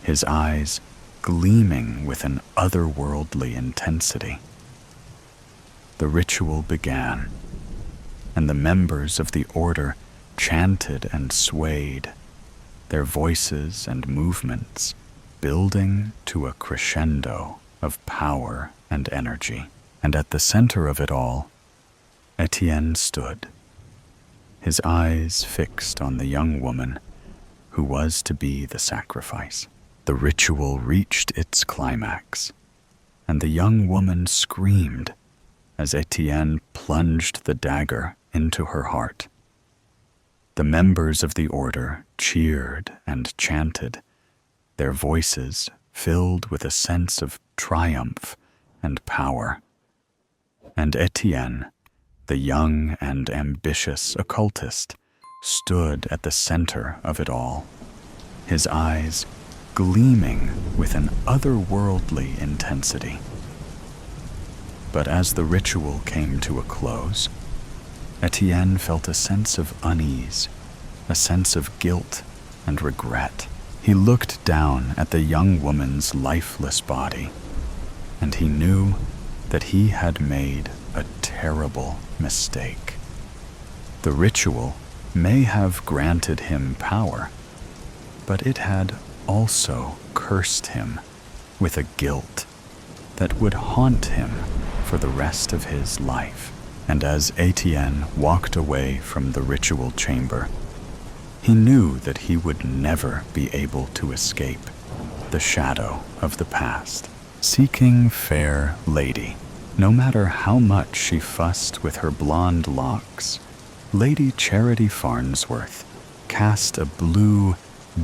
his eyes gleaming with an otherworldly intensity. The ritual began, and the members of the order chanted and swayed, their voices and movements building to a crescendo of power and energy. And at the center of it all, Etienne stood, his eyes fixed on the young woman who was to be the sacrifice. The ritual reached its climax, and the young woman screamed as Etienne plunged the dagger into her heart. The members of the order cheered and chanted, their voices filled with a sense of triumph and power. And Etienne, the young and ambitious occultist, stood at the center of it all, his eyes gleaming with an otherworldly intensity. But as the ritual came to a close, Etienne felt a sense of unease, a sense of guilt and regret. He looked down at the young woman's lifeless body, and he knew that he had made a terrible mistake. The ritual may have granted him power, but it had also cursed him with a guilt that would haunt him for the rest of his life. And as Etienne walked away from the ritual chamber, he knew that he would never be able to escape the shadow of the past. Seeking fair lady, no matter how much she fussed with her blonde locks, Lady Charity Farnsworth cast a blue,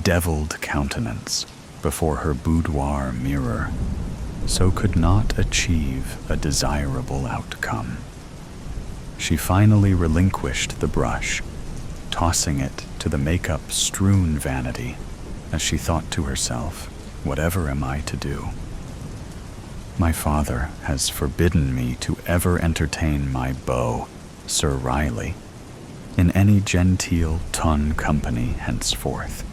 deviled countenance before her boudoir mirror, so could not achieve a desirable outcome. She finally relinquished the brush, tossing it to the makeup-strewn vanity as she thought to herself, "Whatever am I to do? My father has forbidden me to ever entertain my beau, Sir Riley, in any genteel ton company henceforth.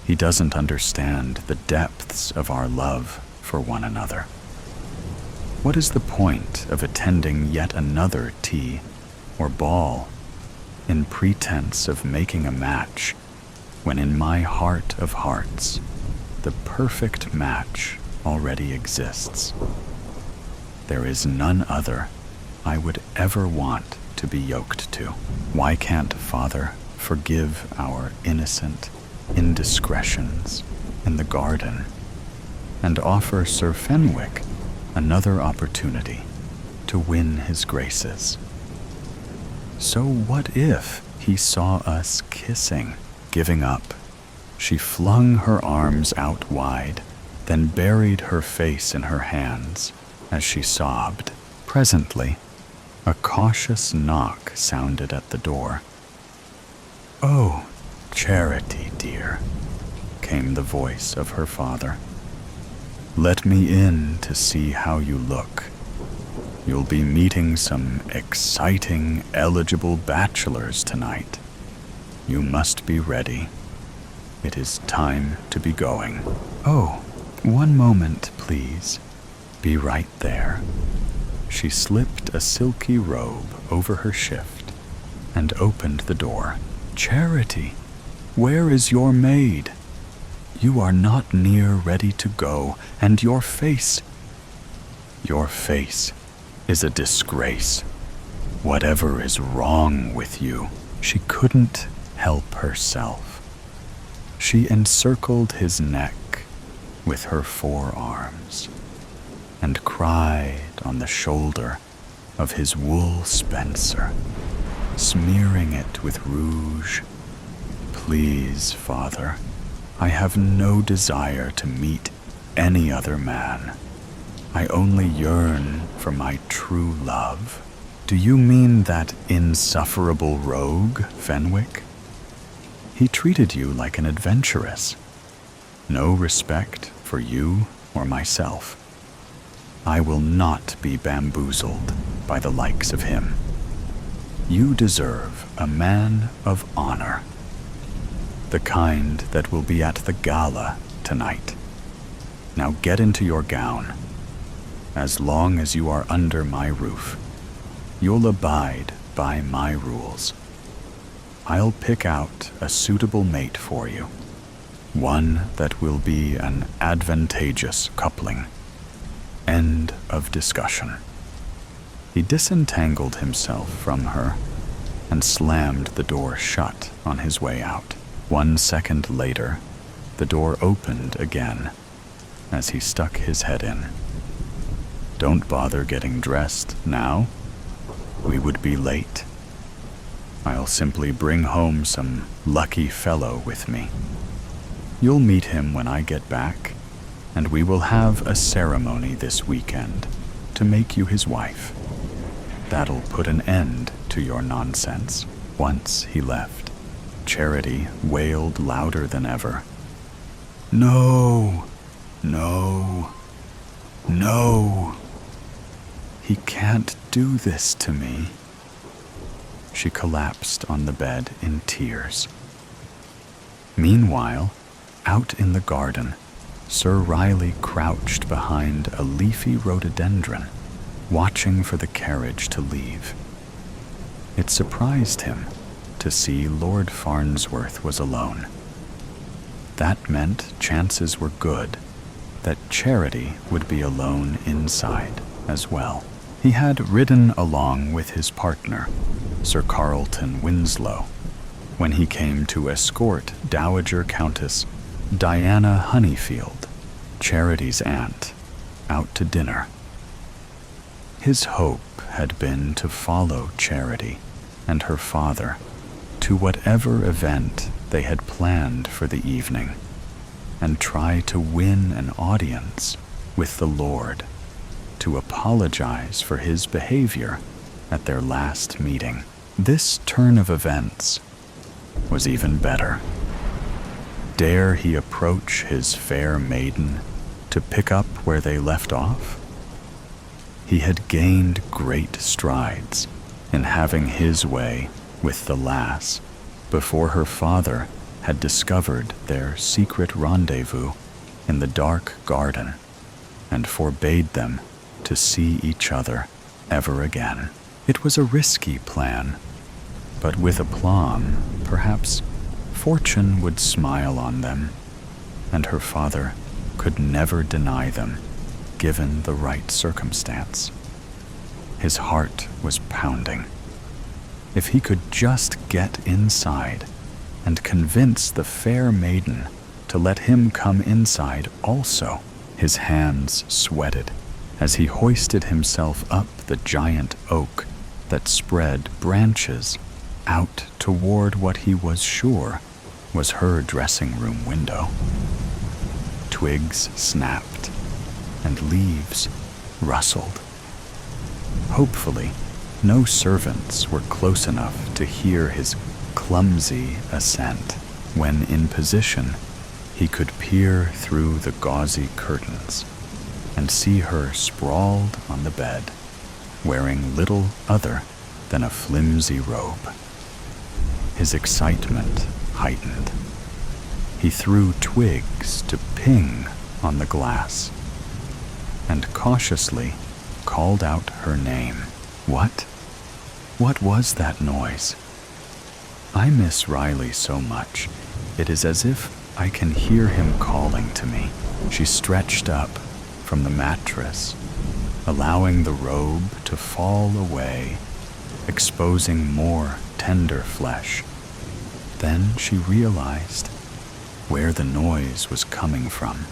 He doesn't understand the depths of our love for one another. What is the point of attending yet another tea or ball in pretense of making a match when in my heart of hearts the perfect match already exists? There is none other I would ever want to be yoked to. Why can't Father forgive our innocent indiscretions in the garden and offer Sir Fenwick another opportunity to win his graces? So what if he saw us kissing? Giving up, she flung her arms out wide, then buried her face in her hands as she sobbed. Presently, a cautious knock sounded at the door. "Oh, Charity, dear," came the voice of her father. "Let me in to see how you look. You'll be meeting some exciting, eligible bachelors tonight. You must be ready. It is time to be going." "Oh, one moment, please. Be right there." She slipped a silky robe over her shift and opened the door. "Charity, where is your maid? You are not near ready to go, and your face is a disgrace. Whatever is wrong with you?" She couldn't help herself. She encircled his neck with her forearms and cried on the shoulder of his wool spencer, smearing it with rouge. "Please, Father, I have no desire to meet any other man. I only yearn for my true love." "Do you mean that insufferable rogue, Fenwick? He treated you like an adventuress. No respect for you or myself. I will not be bamboozled by the likes of him. You deserve a man of honor, the kind that will be at the gala tonight. Now get into your gown. As long as you are under my roof, you'll abide by my rules. I'll pick out a suitable mate for you, one that will be an advantageous coupling. End of discussion." He disentangled himself from her and slammed the door shut on his way out. 1 second later, the door opened again as he stuck his head in. "Don't bother getting dressed now. We would be late. I'll simply bring home some lucky fellow with me. You'll meet him when I get back, and we will have a ceremony this weekend to make you his wife. That'll put an end to your nonsense." Once he left, Charity wailed louder than ever. "No, no, no. He can't do this to me." She collapsed on the bed in tears. Meanwhile, out in the garden, Sir Riley crouched behind a leafy rhododendron, watching for the carriage to leave. It surprised him to see Lord Farnsworth was alone. That meant chances were good that Charity would be alone inside as well. He had ridden along with his partner, Sir Carlton Winslow, when he came to escort Dowager Countess Diana Honeyfield, Charity's aunt, out to dinner. His hope had been to follow Charity and her father to whatever event they had planned for the evening, and try to win an audience with the Lord, to apologize for his behavior at their last meeting. This turn of events was even better. Dare he approach his fair maiden to pick up where they left off? He had gained great strides in having his way with the lass before her father had discovered their secret rendezvous in the dark garden and forbade them to see each other ever again. It was a risky plan, but with aplomb, perhaps fortune would smile on them, and her father could never deny them, given the right circumstance. His heart was pounding. If he could just get inside and convince the fair maiden to let him come inside also. His hands sweated as he hoisted himself up the giant oak that spread branches out toward what he was sure was her dressing room window. Twigs snapped and leaves rustled. Hopefully, no servants were close enough to hear his clumsy ascent. When in position, he could peer through the gauzy curtains and see her sprawled on the bed, wearing little other than a flimsy robe. His excitement heightened. He threw twigs to ping on the glass and cautiously called out her name. What? What was that noise? I miss Riley so much. It is as if I can hear him calling to me. She stretched up from the mattress, allowing the robe to fall away, exposing more tender flesh. Then she realized where the noise was coming from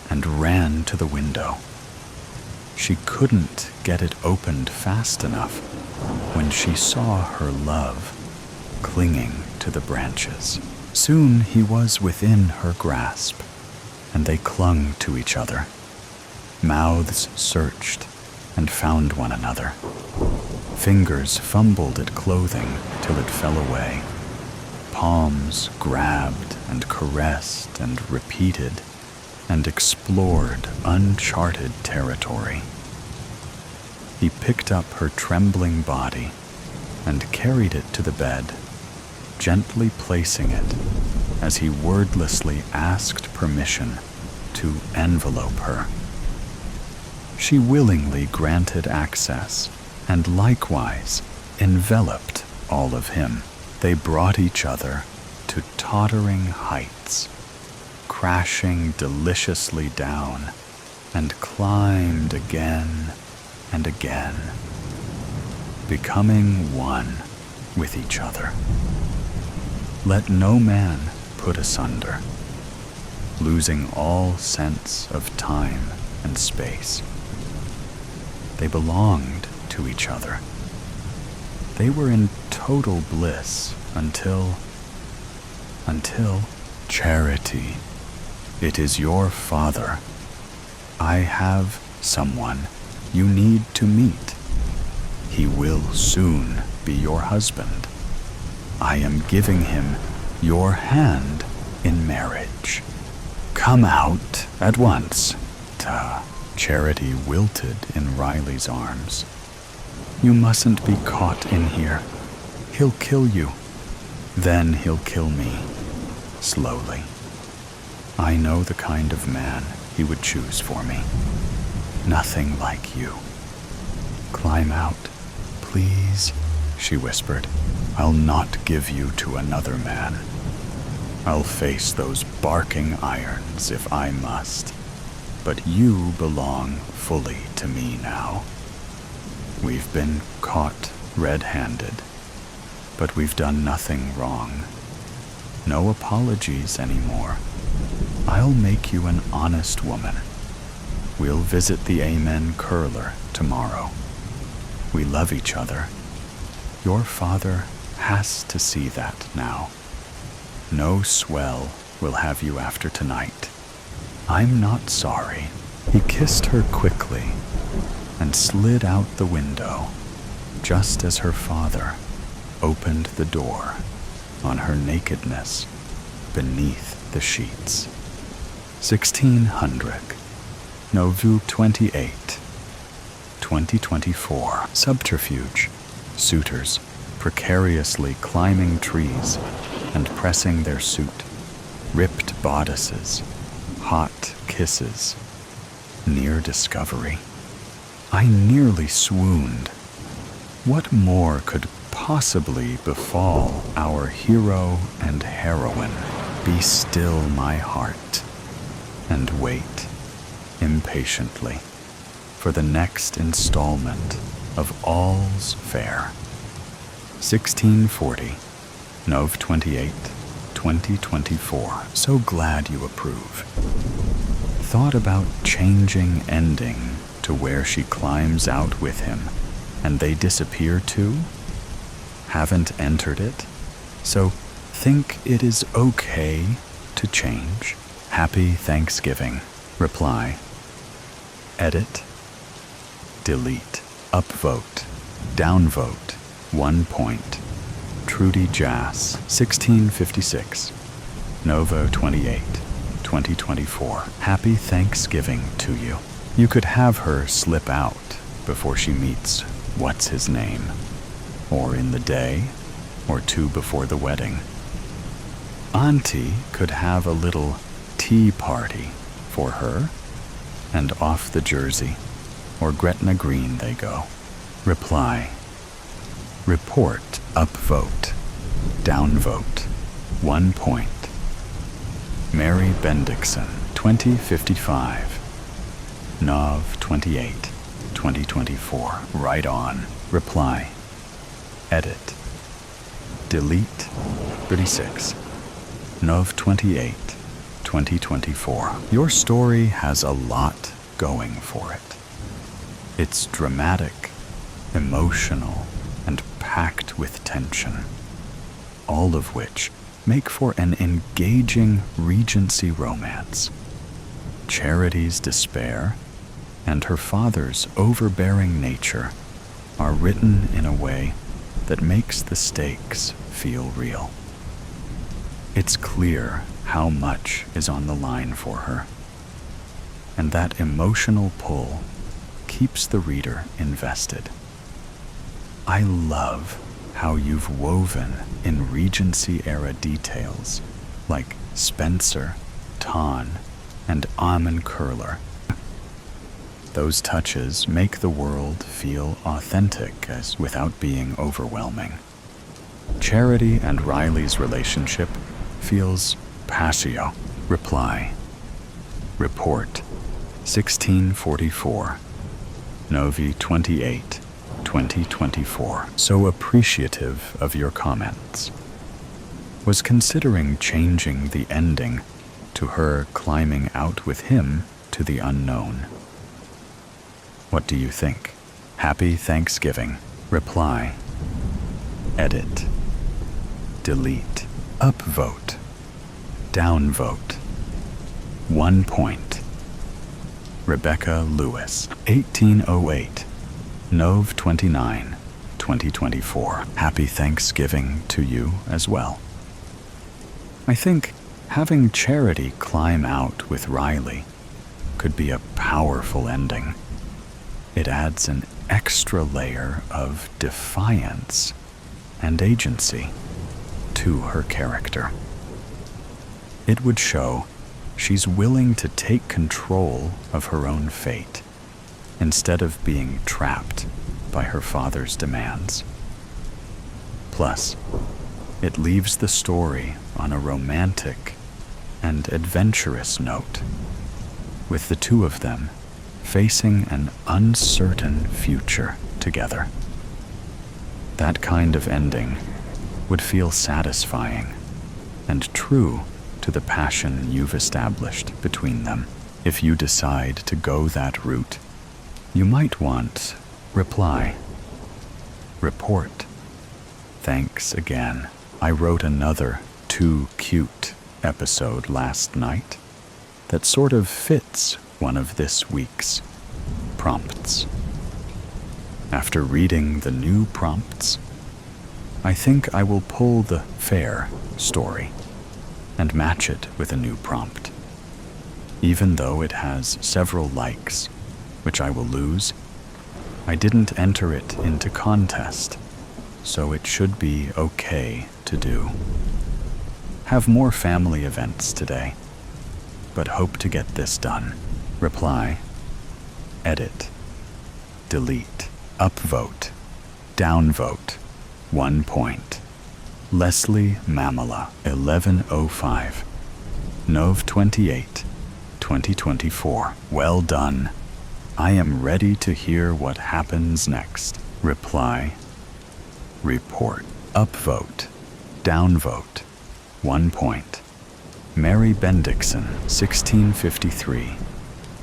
and ran to the window. She couldn't get it opened fast enough when she saw her love clinging to the branches. Soon he was within her grasp, and they clung to each other. Mouths searched and found one another. Fingers fumbled at clothing till it fell away. Palms grabbed and caressed and repeated and explored uncharted territory. He picked up her trembling body and carried it to the bed, gently placing it as he wordlessly asked permission to envelope her. She willingly granted access and likewise enveloped all of him. They brought each other to tottering heights, crashing deliciously down, and climbed again and again, becoming one with each other. Let no man put asunder, losing all sense of time and space. They belonged to each other. They were in total bliss until Charity, it is your father. I have someone you need to meet. He will soon be your husband. I am giving him your hand in marriage. Come out at once. Charity wilted in Riley's arms. You mustn't be caught in here. He'll kill you. Then he'll kill me, slowly. I know the kind of man he would choose for me. Nothing like you. Climb out, please, she whispered. I'll not give you to another man. I'll face those barking irons if I must. But you belong fully to me now. We've been caught red-handed, but we've done nothing wrong. No apologies anymore. I'll make you an honest woman. We'll visit the Amen curler tomorrow. We love each other. Your father has to see that now. No swell will have you after tonight. I'm not sorry. He kissed her quickly and slid out the window, just as her father opened the door on her nakedness beneath the sheets. 1600, Novu 28, 2024. Subterfuge. Suitors precariously climbing trees and pressing their suit. Ripped bodices. Hot kisses. Near discovery. I nearly swooned. What more could possibly befall our hero and heroine? Be still, my heart, and wait impatiently for the next installment of All's Fair. 1640, Nov 28, 2024. So glad you approve. Thought about changing ending to where she climbs out with him and they disappear too? Haven't entered it, so think it is okay to change. Happy Thanksgiving. Reply. Edit. Delete. Upvote. Downvote. 1 point. Trudy Jass, 1656. Novo 28, 2024. Happy Thanksgiving to you. You could have her slip out before she meets what's his name, or in the day, or two before the wedding. Auntie could have a little tea party for her, and off the Jersey, or Gretna Green they go. Reply. Report, upvote, downvote, 1 point. Mary Bendixson, 2055. Nov 28, 2024. Right on. Reply. Edit. Delete. 36. Nov 28, 2024. Your story has a lot going for it. It's dramatic, emotional, and packed with tension, all of which make for an engaging Regency romance. Charity's despair and her father's overbearing nature are written in a way that makes the stakes feel real. It's clear how much is on the line for her, and that emotional pull keeps the reader invested. I love how you've woven in Regency-era details like Spencer, Ton, and Amon Curler. Those touches make the world feel authentic as without being overwhelming. Charity and Riley's relationship feels passio. Reply. Report. 1644. Novi 28, 2024. So appreciative of your comments. Was considering changing the ending to her climbing out with him to the unknown. What do you think? Happy Thanksgiving. Reply. Edit. Delete. Upvote. Downvote. 1 point. Rebecca Lewis, 1808, Nov 29, 2024. Happy Thanksgiving to you as well. I think having Charity climb out with Riley could be a powerful ending. It adds an extra layer of defiance and agency to her character. It would show she's willing to take control of her own fate instead of being trapped by her father's demands. Plus, it leaves the story on a romantic and adventurous note, with the two of them facing an uncertain future together. That kind of ending would feel satisfying and true to the passion you've established between them. If you decide to go that route, you might want reply. Report. Thanks again. I wrote another too cute episode last night that sort of fits one of this week's prompts. After reading the new prompts, I think I will pull the fair story and match it with a new prompt. Even though it has several likes, which I will lose, I didn't enter it into contest, so it should be okay to do. Have more family events today, but hope to get this done. Reply. Edit. Delete. Upvote. Downvote. 1 point. Leslie Mamela, 1105. Nov 28, 2024. Well done. I am ready to hear what happens next. Reply. Report. Upvote. Downvote. 1 point. Mary Bendixson, 1653.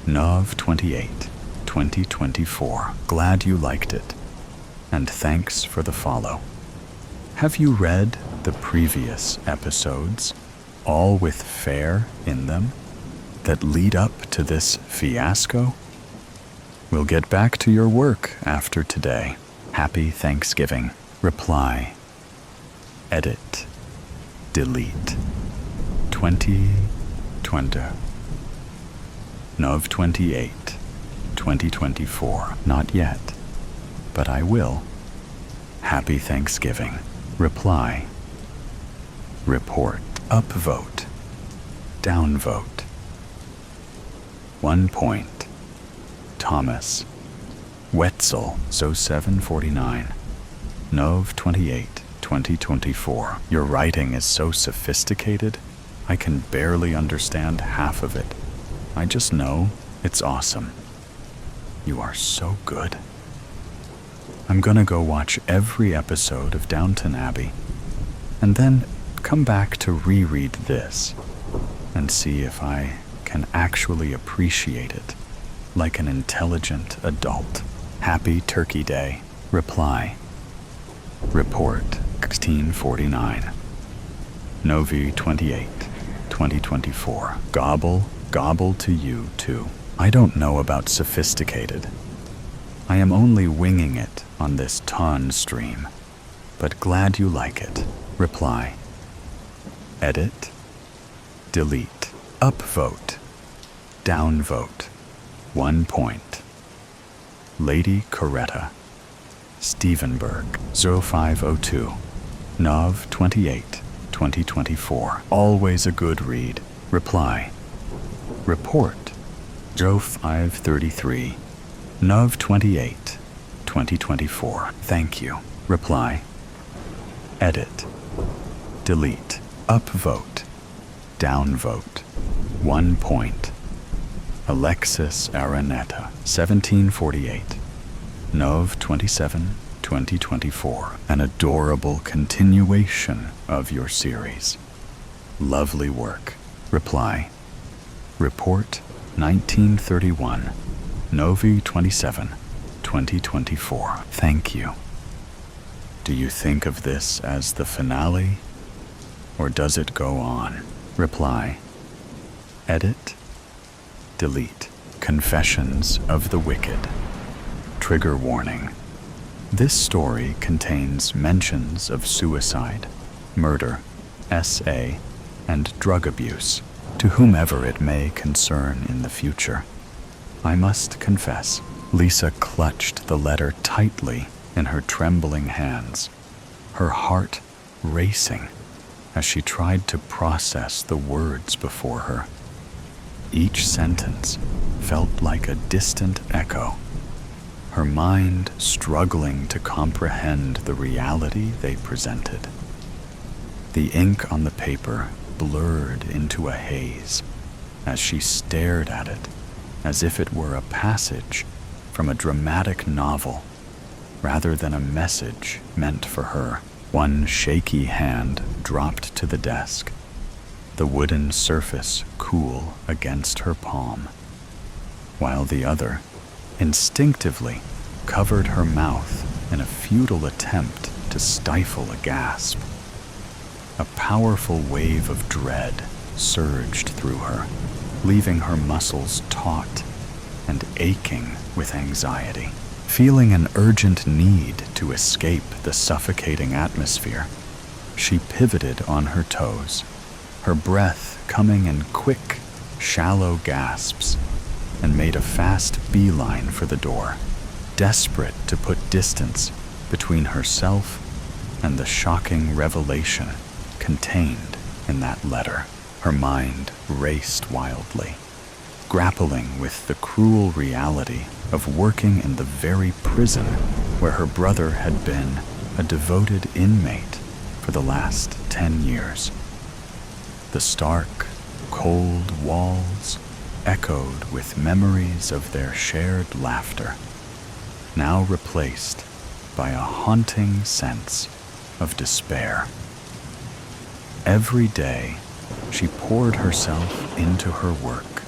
Nov 28, 2024. Glad you liked it. And thanks for the follow. Have you read the previous episodes, all with fair in them, that lead up to this fiasco? We'll get back to your work after today. Happy Thanksgiving. Reply. Edit. Delete. 2020. Nov 28, 2024. Not yet, but I will. Happy Thanksgiving. Reply. Report. Upvote. Downvote. 1 point. Thomas. Wetzel, so 749. Nov 28, 2024. Your writing is so sophisticated, I can barely understand half of it. I just know it's awesome. You are so good. I'm gonna go watch every episode of Downton Abbey, and then come back to reread this and see if I can actually appreciate it like an intelligent adult. Happy Turkey Day. Reply. Report 1649. Novi 28, 2024. Gobble, gobble to you too. I don't know about sophisticated. I am only winging it on this ton stream, but glad you like it. Reply. Edit. Delete. Upvote. Downvote. 1 point. Lady Coretta. Stevenberg, 0502. Nov 28, 2024. Always a good read. Reply. Report. Joe 533. Nov 28, 2024. Thank you. Reply. Edit. Delete. Upvote. Downvote. 1 point. Alexis Araneta, 1748. VOL.27, 2024, an adorable continuation of your series. Lovely work. Reply. Report 1931, Novi 27, 2024. Thank you. Do you think of this as the finale, or does it go on? Reply. Edit. Delete. Confessions of the Wicked. Trigger warning. This story contains mentions of suicide, murder, SA, and drug abuse to whomever it may concern in the future. I must confess, Lisa clutched the letter tightly in her trembling hands, her heart racing as she tried to process the words before her. Each sentence felt like a distant echo, her mind struggling to comprehend the reality they presented. The ink on the paper blurred into a haze as she stared at it as if it were a passage from a dramatic novel rather than a message meant for her. One shaky hand dropped to the desk, the wooden surface cool against her palm, while the other instinctively covered her mouth in a futile attempt to stifle a gasp. A powerful wave of dread surged through her, leaving her muscles taut and aching with anxiety. Feeling an urgent need to escape the suffocating atmosphere, she pivoted on her toes, her breath coming in quick, shallow gasps, and made a fast beeline for the door, desperate to put distance between herself and the shocking revelation contained in that letter. Her mind raced wildly, grappling with the cruel reality of working in the very prison where her brother had been a devoted inmate for the last 10 years. The stark, cold walls echoed with memories of their shared laughter, now replaced by a haunting sense of despair. Every day, she poured herself into her work,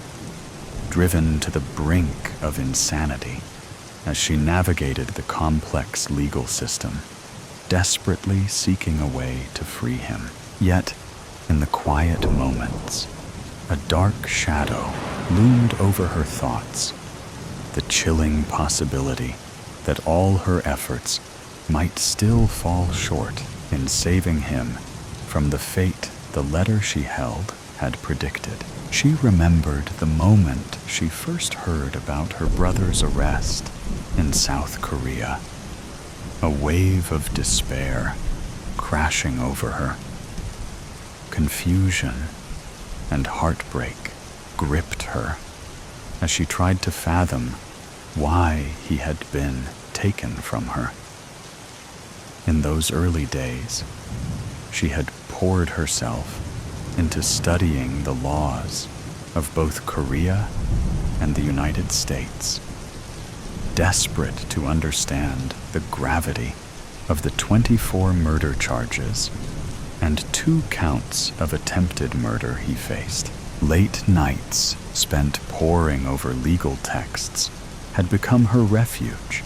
driven to the brink of insanity as she navigated the complex legal system, desperately seeking a way to free him. Yet, in the quiet moments, a dark shadow loomed over her thoughts, the chilling possibility that all her efforts might still fall short in saving him from the fate the letter she held had predicted. She remembered the moment she first heard about her brother's arrest in South Korea, a wave of despair crashing over her. Confusion and heartbreak gripped her as she tried to fathom why he had been taken from her. In those early days, she had poured herself into studying the laws of both Korea and the United States, desperate to understand the gravity of the 24 murder charges and 2 counts of attempted murder he faced. Late nights spent poring over legal texts had become her refuge,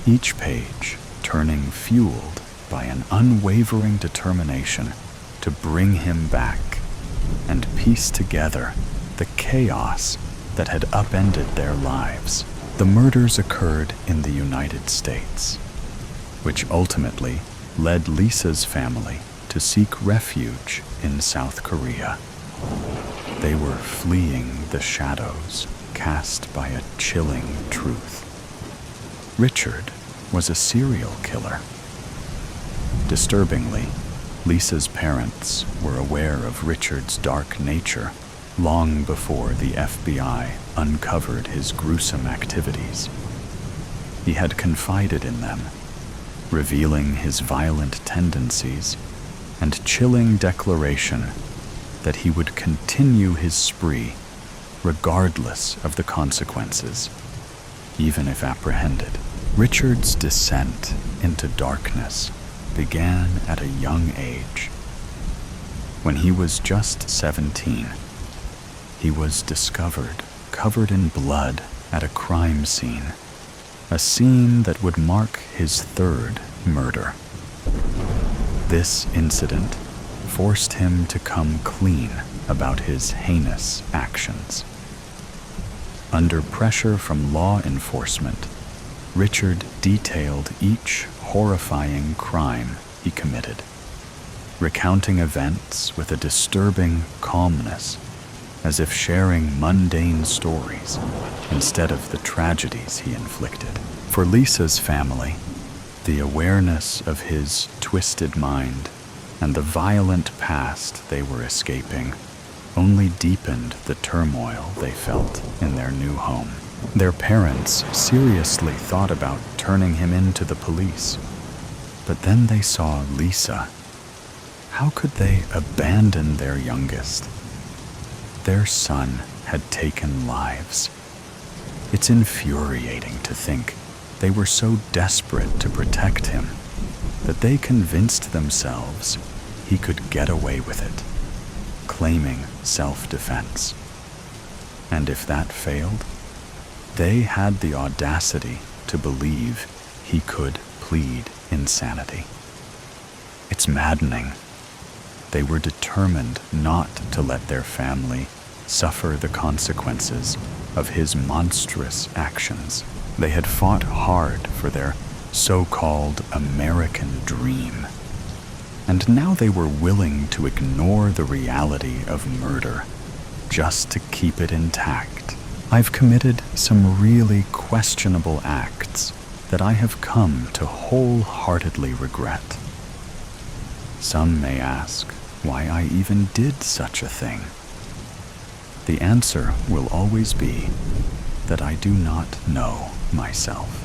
each page turning fueled by an unwavering determination to bring him back and piece together the chaos that had upended their lives. The murders occurred in the United States, which ultimately led Lisa's family to seek refuge in South Korea. They were fleeing the shadows cast by a chilling truth. Richard was a serial killer. Disturbingly, Lisa's parents were aware of Richard's dark nature long before the FBI uncovered his gruesome activities. He had confided in them, revealing his violent tendencies and chilling declaration that he would continue his spree regardless of the consequences, even if apprehended. Richard's descent into darkness began at a young age. When he was just 17, he was discovered covered in blood at a crime scene, a scene that would mark his third murder. This incident forced him to come clean about his heinous actions. Under pressure from law enforcement, Richard detailed each horrifying crime he committed, recounting events with a disturbing calmness, as if sharing mundane stories instead of the tragedies he inflicted. For Lisa's family, the awareness of his twisted mind and the violent past they were escaping only deepened the turmoil they felt in their new home. Their parents seriously thought about turning him in to the police, but then they saw Lisa. How could they abandon their youngest? Their son had taken lives. It's infuriating to think they were so desperate to protect him that they convinced themselves he could get away with it, claiming self-defense. And if that failed, they had the audacity to believe he could plead insanity. It's maddening. They were determined not to let their family suffer the consequences of his monstrous actions. They had fought hard for their so-called American dream, and now they were willing to ignore the reality of murder just to keep it intact. I've committed some really questionable acts that I have come to wholeheartedly regret. Some may ask why I even did such a thing. The answer will always be that I do not know myself.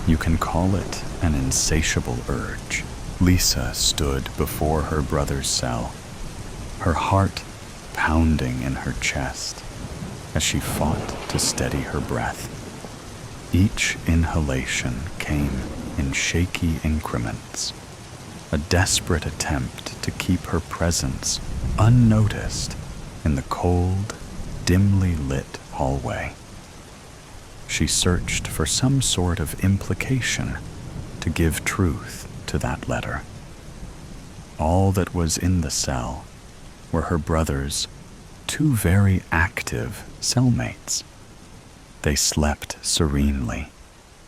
You can call it an insatiable urge. Lisa stood before her brother's cell, her heart pounding in her chest as she fought to steady her breath. Each inhalation came in shaky increments, a desperate attempt to keep her presence unnoticed in the cold, dimly lit hallway. She searched for some sort of implication to give truth to that letter. All that was in the cell were her brother's two very active cellmates. They slept serenely,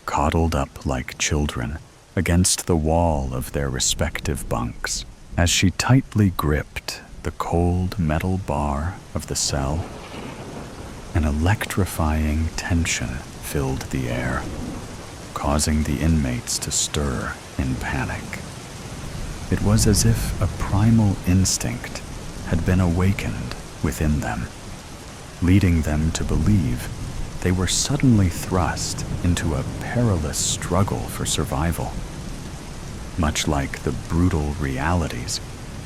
coddled up like children against the wall of their respective bunks. As she tightly gripped the cold metal bar of the cell, an electrifying tension filled the air, causing the inmates to stir in panic. It was as if a primal instinct had been awakened within them, leading them to believe they were suddenly thrust into a perilous struggle for survival. Much like the brutal realities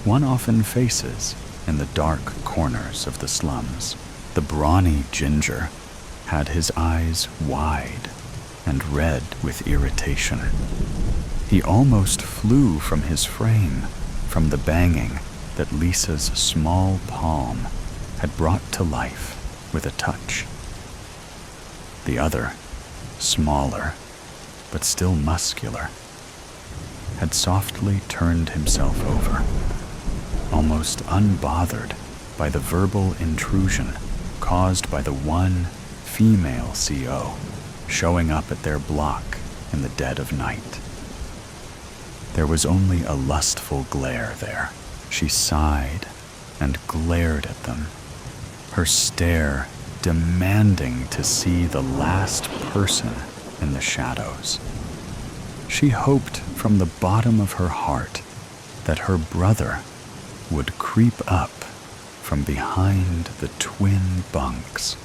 one often faces in the dark corners of the slums. The brawny ginger had his eyes wide and red with irritation. He almost flew from his frame from the banging that Lisa's small palm had brought to life with a touch. The other, smaller, but still muscular, had softly turned himself over, almost unbothered by the verbal intrusion caused by the one female CO showing up at their block in the dead of night. There was only a lustful glare there. She sighed and glared at them, her stare demanding to see the last person in the shadows. She hoped from the bottom of her heart that her brother would creep up from behind the twin bunks.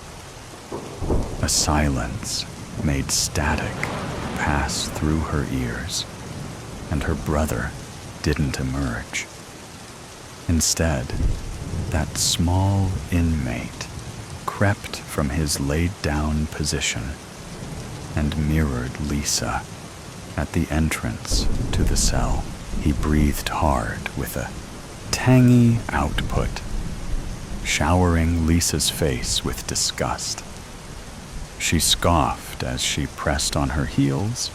A silence made static pass through her ears, and her brother didn't emerge. Instead, that small inmate crept from his laid-down position and mirrored Lisa at the entrance to the cell. He breathed hard with a tangy output, showering Lisa's face with disgust. She scoffed as she pressed on her heels,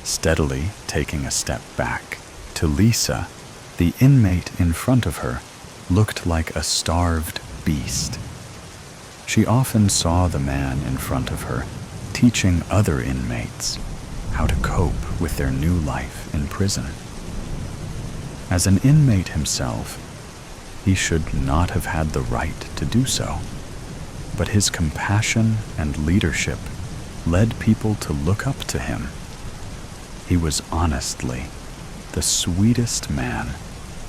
steadily taking a step back. To Lisa, the inmate in front of her looked like a starved beast. She often saw the man in front of her teaching other inmates how to cope with their new life in prison. As an inmate himself, he should not have had the right to do so, but his compassion and leadership led people to look up to him. He was honestly the sweetest man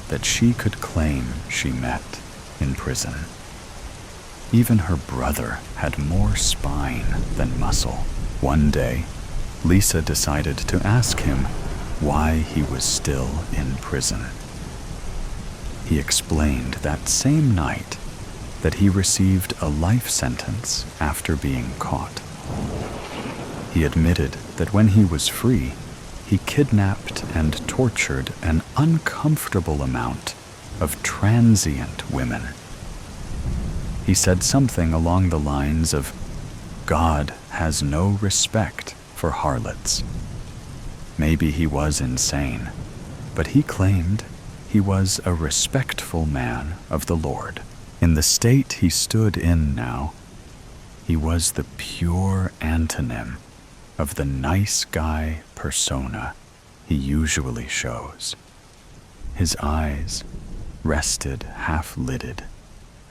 that she could claim she met in prison. Even her brother had more spine than muscle. One day, Lisa decided to ask him why he was still in prison. He explained that same night that he received a life sentence after being caught. He admitted that when he was free, he kidnapped and tortured an uncomfortable amount of transient women. He said something along the lines of, "God has no respect for harlots." Maybe he was insane, but he claimed he was a respectful man of the Lord. In the state he stood in now, he was the pure antonym of the nice guy persona he usually shows. His eyes rested half-lidded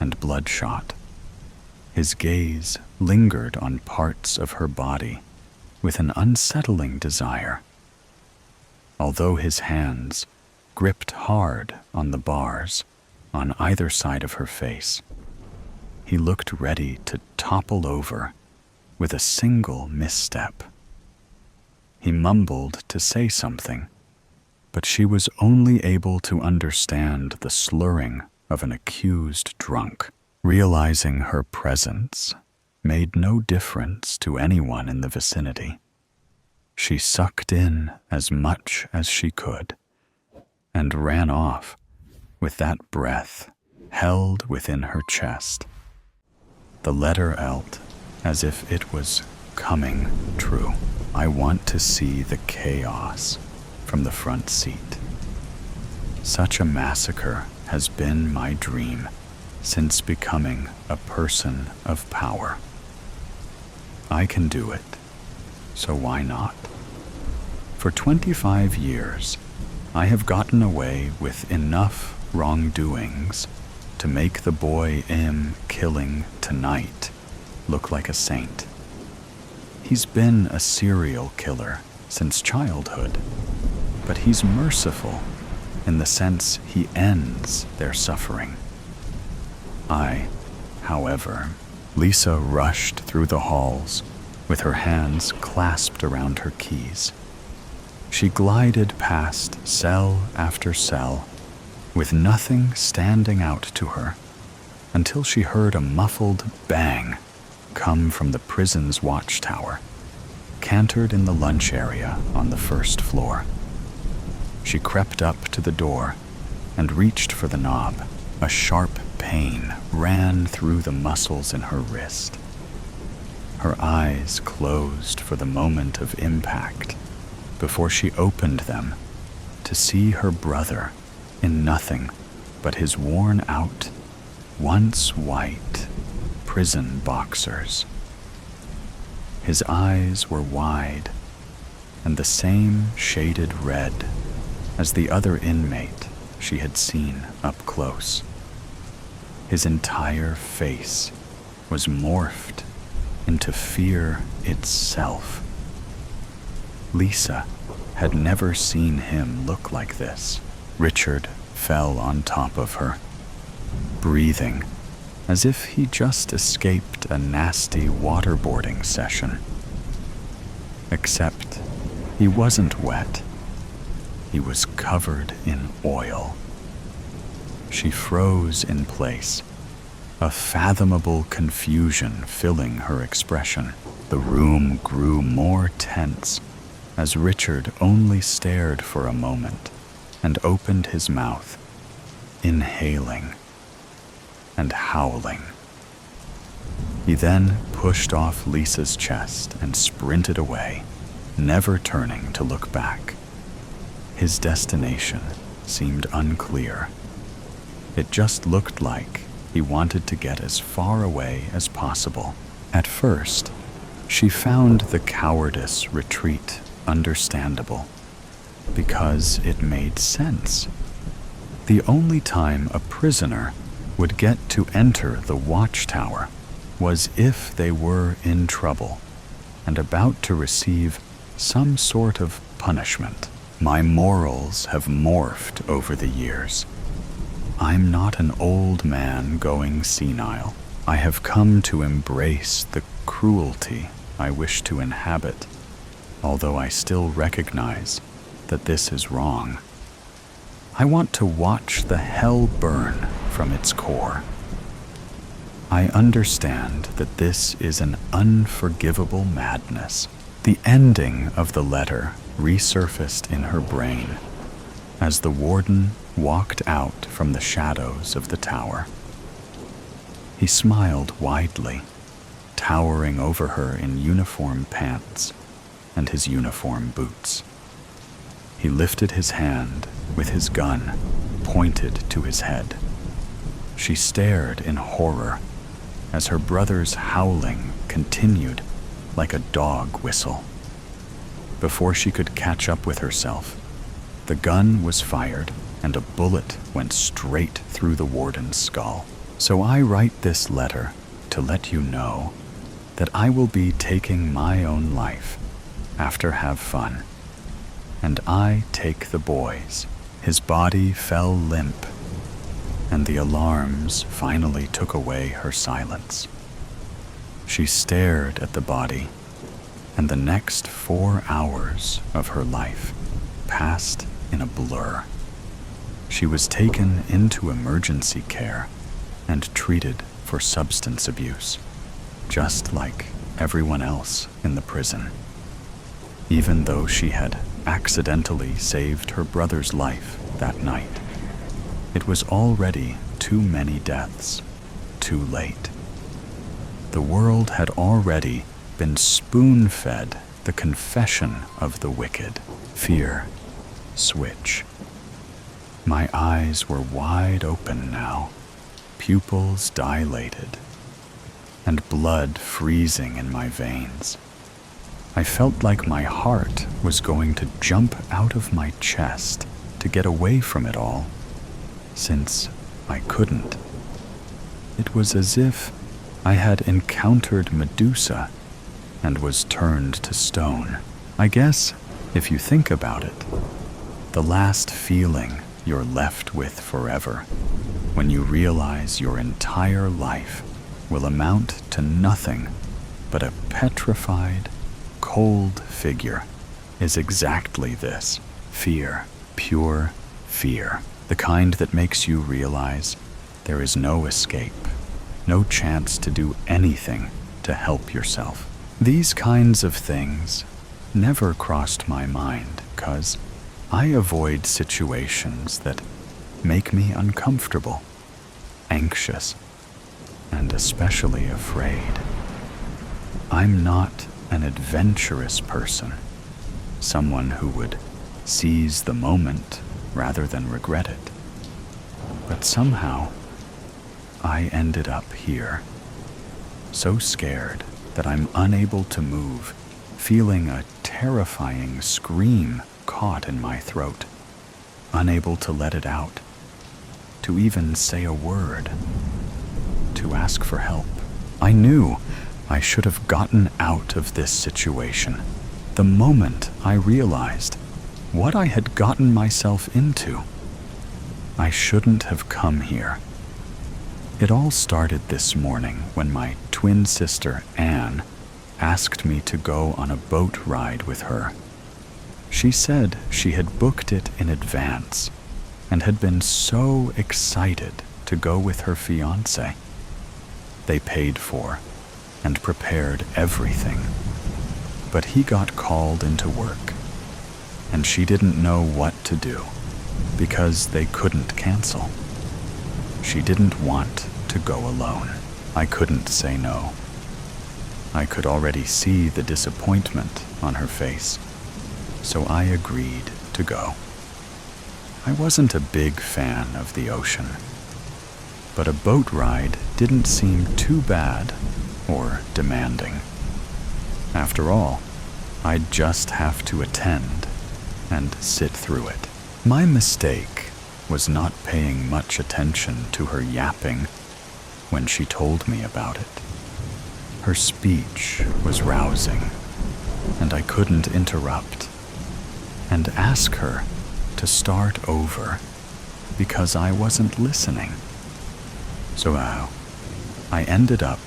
and bloodshot. His gaze lingered on parts of her body with an unsettling desire. Although his hands gripped hard on the bars on either side of her face, he looked ready to topple over with a single misstep. He mumbled to say something, but she was only able to understand the slurring of an accused drunk. Realizing her presence made no difference to anyone in the vicinity, she sucked in as much as she could and ran off with that breath held within her chest. The letter Lt as if it was coming true. I want to see the chaos from the front seat. Such a massacre has been my dream since becoming a person of power. I can do it, so why not? For 25 years, I have gotten away with enough wrongdoings to make the boy I'm killing tonight look like a saint. He's been a serial killer since childhood, but he's merciful in the sense he ends their suffering. However, Lisa rushed through the halls with her hands clasped around her keys. She glided past cell after cell with nothing standing out to her until she heard a muffled bang come from the prison's watchtower, cantered in the lunch area on the first floor. She crept up to the door and reached for the knob. A sharp pain ran through the muscles in her wrist. Her eyes closed for the moment of impact before she opened them to see her brother in nothing but his worn-out, once white, prison boxers. His eyes were wide and the same shaded red as the other inmate she had seen up close. His entire face was morphed into fear itself. Lisa had never seen him look like this. Richard fell on top of her, breathing as if he just escaped a nasty waterboarding session. Except he wasn't wet. He was covered in oil. She froze in place, a fathomable confusion filling her expression. The room grew more tense as Richard only stared for a moment and opened his mouth, inhaling and howling. He then pushed off Lisa's chest and sprinted away, never turning to look back. His destination seemed unclear. It just looked like he wanted to get as far away as possible. At first, she found the cowardice retreat understandable, because it made sense. The only time a prisoner would get to enter the watchtower was if they were in trouble and about to receive some sort of punishment. My morals have morphed over the years. I'm not an old man going senile. I have come to embrace the cruelty I wish to inhabit, although I still recognize that this is wrong. I want to watch the hell burn from its core. I understand that this is an unforgivable madness. The ending of the letter resurfaced in her brain as the warden walked out from the shadows of the tower. He smiled widely, towering over her in uniform pants and his uniform boots. He lifted his hand with his gun pointed to his head. She stared in horror as her brother's howling continued like a dog whistle. Before she could catch up with herself, the gun was fired and a bullet went straight through the warden's skull. So I write this letter to let you know that I will be taking my own life after have fun. And I take the boy's. His body fell limp, and the alarms finally took away her silence. She stared at the body, and the next 4 hours of her life passed in a blur. She was taken into emergency care and treated for substance abuse, just like everyone else in the prison. Even though she had accidentally saved her brother's life that night, it was already too many deaths, too late. The world had already been spoon-fed the confession of the wicked. Fear, switch. My eyes were wide open now, pupils dilated, and blood freezing in my veins. I felt like my heart was going to jump out of my chest to get away from it all, since I couldn't. It was as if I had encountered Medusa and was turned to stone. I guess, if you think about it, the last feeling you're left with forever, when you realize your entire life will amount to nothing but a petrified, cold figure, is exactly this: fear, pure fear, the kind that makes you realize there is no escape, no chance to do anything to help yourself. These kinds of things never crossed my mind, 'cause I avoid situations that make me uncomfortable, anxious, and especially afraid. I'm not an adventurous person, someone who would seize the moment rather than regret it. But somehow, I ended up here, so scared that I'm unable to move, feeling a terrifying scream caught in my throat, unable to let it out, to even say a word, to ask for help. I knew I should have gotten out of this situation the moment I realized what I had gotten myself into. I shouldn't have come here. It all started this morning when my twin sister, Anne, asked me to go on a boat ride with her. She said she had booked it in advance and had been so excited to go with her fiancé. They paid for and prepared everything. But he got called into work, and she didn't know what to do because they couldn't cancel. She didn't want to go alone. I couldn't say no. I could already see the disappointment on her face, so I agreed to go. I wasn't a big fan of the ocean, but a boat ride didn't seem too bad or demanding. After all, I'd just have to attend and sit through it. My mistake was not paying much attention to her yapping when she told me about it. Her speech was rousing, and I couldn't interrupt and ask her to start over because I wasn't listening. So I ended up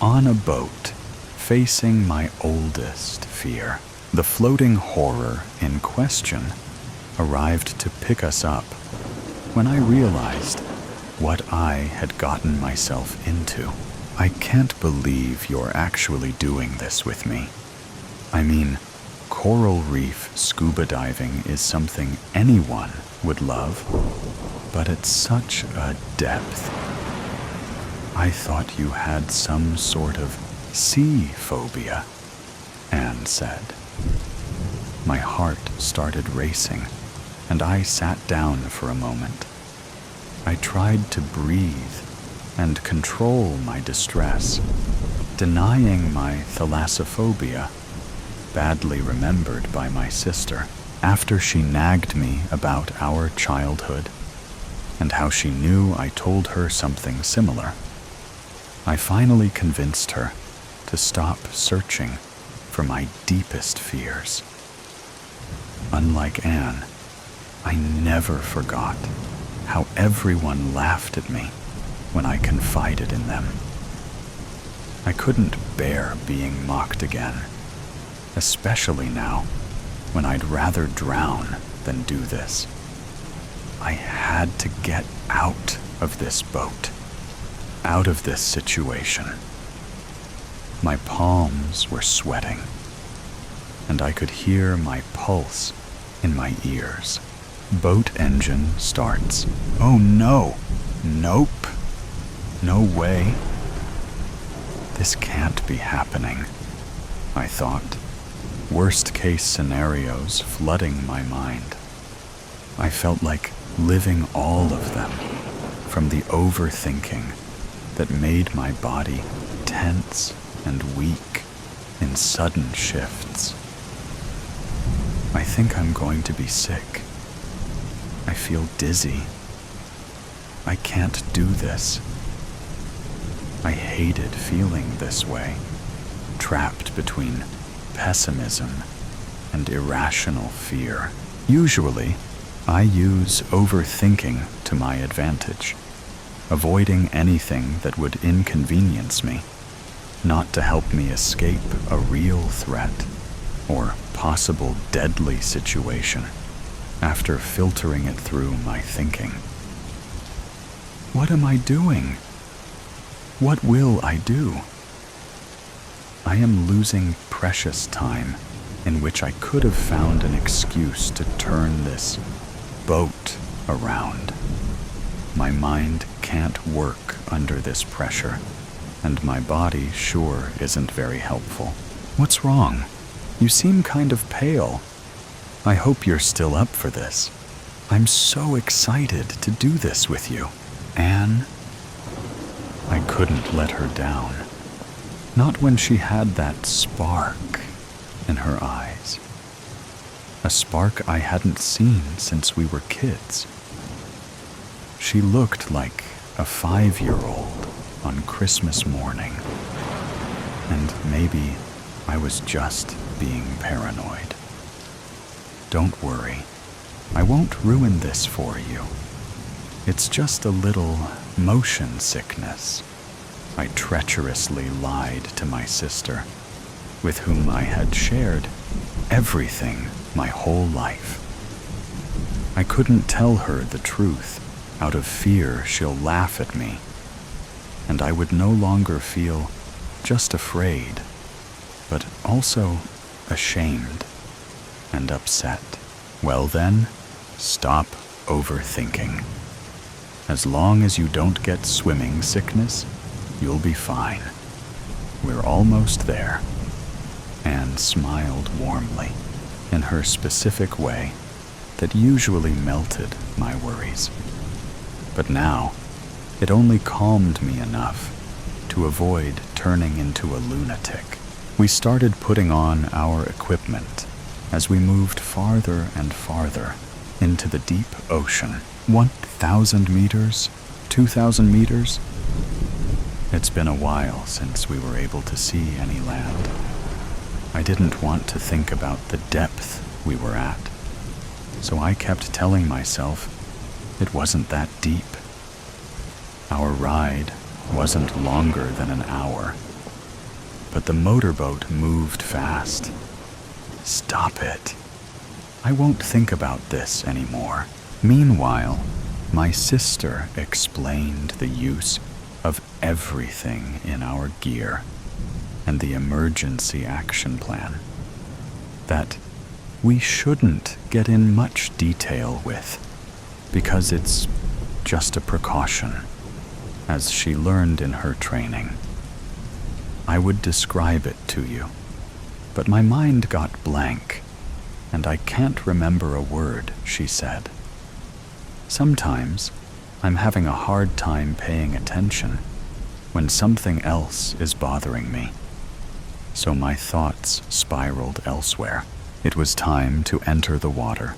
on a boat facing my oldest fear. The floating horror in question arrived to pick us up when I realized what I had gotten myself into. I can't believe you're actually doing this with me. I mean, coral reef scuba diving is something anyone would love, but it's such a depth. I thought you had some sort of sea phobia, Anne said. My heart started racing, and I sat down for a moment. I tried to breathe and control my distress, denying my thalassophobia, badly remembered by my sister, after she nagged me about our childhood and how she knew I told her something similar. I finally convinced her to stop searching for my deepest fears. Unlike Anne, I never forgot how everyone laughed at me when I confided in them. I couldn't bear being mocked again, especially now when I'd rather drown than do this. I had to get out of this boat, out of this situation. My palms were sweating, and I could hear my pulse in my ears. Boat engine starts. Oh no! Nope! No way. This can't be happening, I thought, worst case scenarios flooding my mind. I felt like living all of them, from the overthinking that made my body tense and weak in sudden shifts. I think I'm going to be sick. I feel dizzy. I can't do this. I hated feeling this way, trapped between pessimism and irrational fear. Usually, I use overthinking to my advantage, avoiding anything that would inconvenience me, not to help me escape a real threat or possible deadly situation after filtering it through my thinking. What am I doing? What will I do? I am losing precious time in which I could have found an excuse to turn this boat around. My mind can't work under this pressure, and my body sure isn't very helpful. What's wrong? You seem kind of pale. I hope you're still up for this. I'm so excited to do this with you, Anne. I couldn't let her down. Not when she had that spark in her eyes. A spark I hadn't seen since we were kids. She looked like a 5-year-old on Christmas morning. And maybe I was just being paranoid. Don't worry, I won't ruin this for you. It's just a little motion sickness. I treacherously lied to my sister, with whom I had shared everything my whole life. I couldn't tell her the truth out of fear she'll laugh at me, and I would no longer feel just afraid, but also ashamed and upset. Well then, stop overthinking. As long as you don't get swimming sickness, you'll be fine. We're almost there. Anne smiled warmly, in her specific way that usually melted my worries. But now, it only calmed me enough to avoid turning into a lunatic. We started putting on our equipment as we moved farther and farther into the deep ocean. 1,000 meters? 2,000 meters? It's been a while since we were able to see any land. I didn't want to think about the depth we were at, so I kept telling myself it wasn't that deep. Our ride wasn't longer than an hour, but the motorboat moved fast. Stop it. I won't think about this anymore. Meanwhile, my sister explained the use of everything in our gear and the emergency action plan that we shouldn't get in much detail with because it's just a precaution, as she learned in her training. I would describe it to you, but my mind got blank, and I can't remember a word she said. Sometimes I'm having a hard time paying attention when something else is bothering me, so my thoughts spiraled elsewhere. It was time to enter the water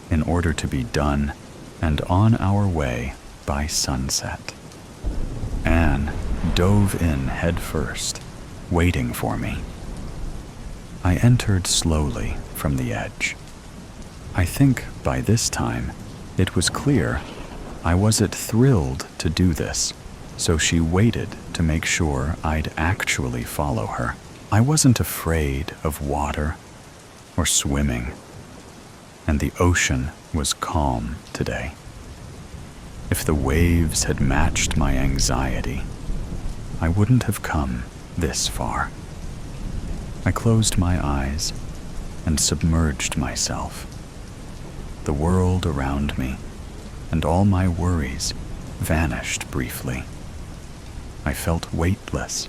in order to be done and on our way by sunset. Anne dove in head first, waiting for me. I entered slowly from the edge. I think by this time it was clear I wasn't thrilled to do this, so she waited to make sure I'd actually follow her. I wasn't afraid of water or swimming, and the ocean was calm today. If the waves had matched my anxiety, I wouldn't have come this far. I closed my eyes and submerged myself. The world around me and all my worries vanished briefly. I felt weightless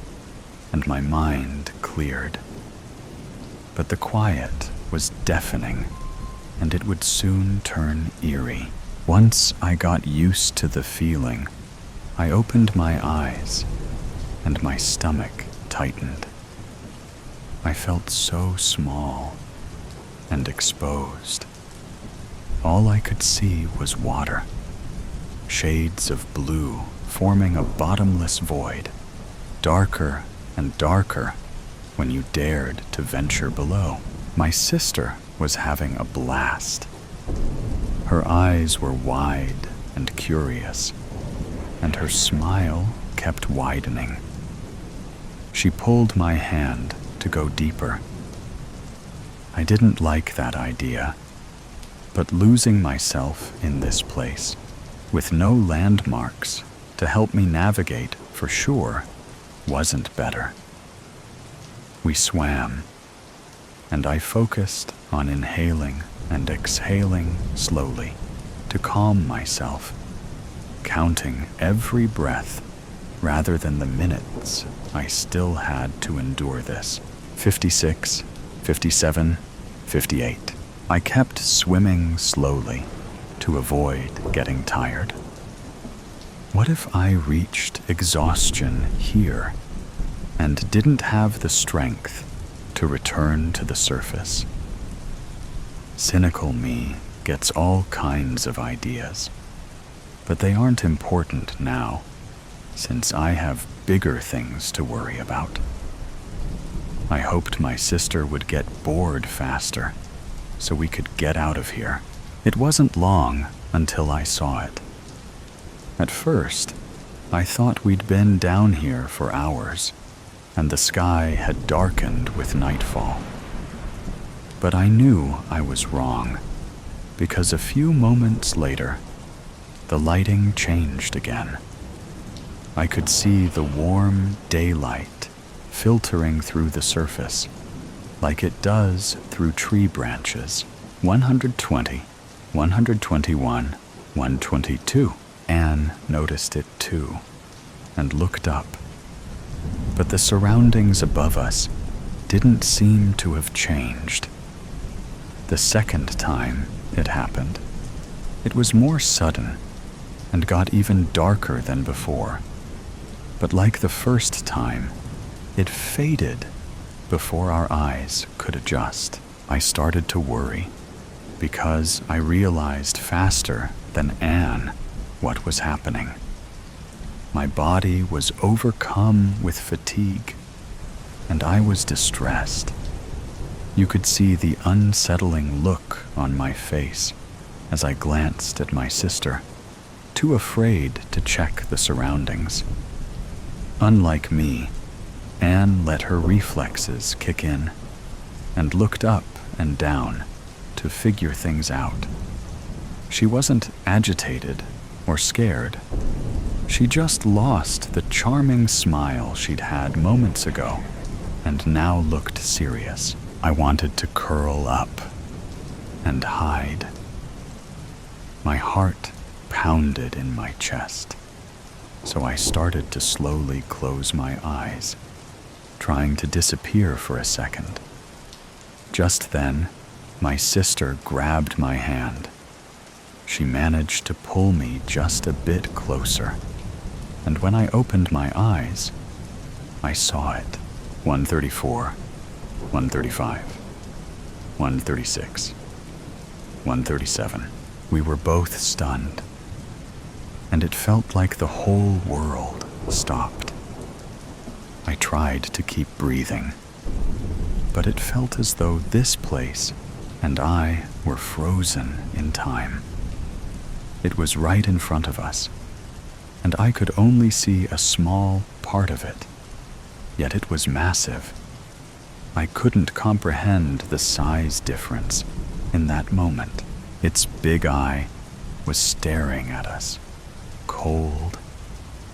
and my mind cleared. But the quiet was deafening, and it would soon turn eerie. Once I got used to the feeling, I opened my eyes and my stomach tightened. I felt so small and exposed. All I could see was water, shades of blue forming a bottomless void, darker and darker when you dared to venture below. My sister was having a blast. Her eyes were wide and curious, and her smile kept widening. She pulled my hand to go deeper. I didn't like that idea, but losing myself in this place, with no landmarks to help me navigate for sure, wasn't better. We swam, and I focused on inhaling and exhaling slowly to calm myself, counting every breath rather than the minutes I still had to endure this. 56, 57, 58. I kept swimming slowly to avoid getting tired. What if I reached exhaustion here and didn't have the strength to return to the surface? Cynical me gets all kinds of ideas, but they aren't important now, since I have bigger things to worry about. I hoped my sister would get bored faster, so we could get out of here. It wasn't long until I saw it. At first, I thought we'd been down here for hours, and the sky had darkened with nightfall. But I knew I was wrong, because a few moments later, the lighting changed again. I could see the warm daylight filtering through the surface, like it does through tree branches. 120, 121, 122. Anne noticed it too, and looked up. But the surroundings above us didn't seem to have changed. The second time it happened, it was more sudden and got even darker than before. But like the first time, it faded before our eyes could adjust. I started to worry because I realized faster than Anne what was happening. My body was overcome with fatigue, and I was distressed. You could see the unsettling look on my face as I glanced at my sister, too afraid to check the surroundings. Unlike me, Anne let her reflexes kick in and looked up and down to figure things out. She wasn't agitated or scared. She just lost the charming smile she'd had moments ago and now looked serious. I wanted to curl up and hide. My heart pounded in my chest, so I started to slowly close my eyes, trying to disappear for a second. Just then, my sister grabbed my hand. She managed to pull me just a bit closer, and when I opened my eyes, I saw it. 134, 135, 136, 137. We were both stunned, and it felt like the whole world stopped. I tried to keep breathing, but it felt as though this place and I were frozen in time. It was right in front of us, and I could only see a small part of it, yet it was massive. I couldn't comprehend the size difference in that moment. Its big eye was staring at us, cold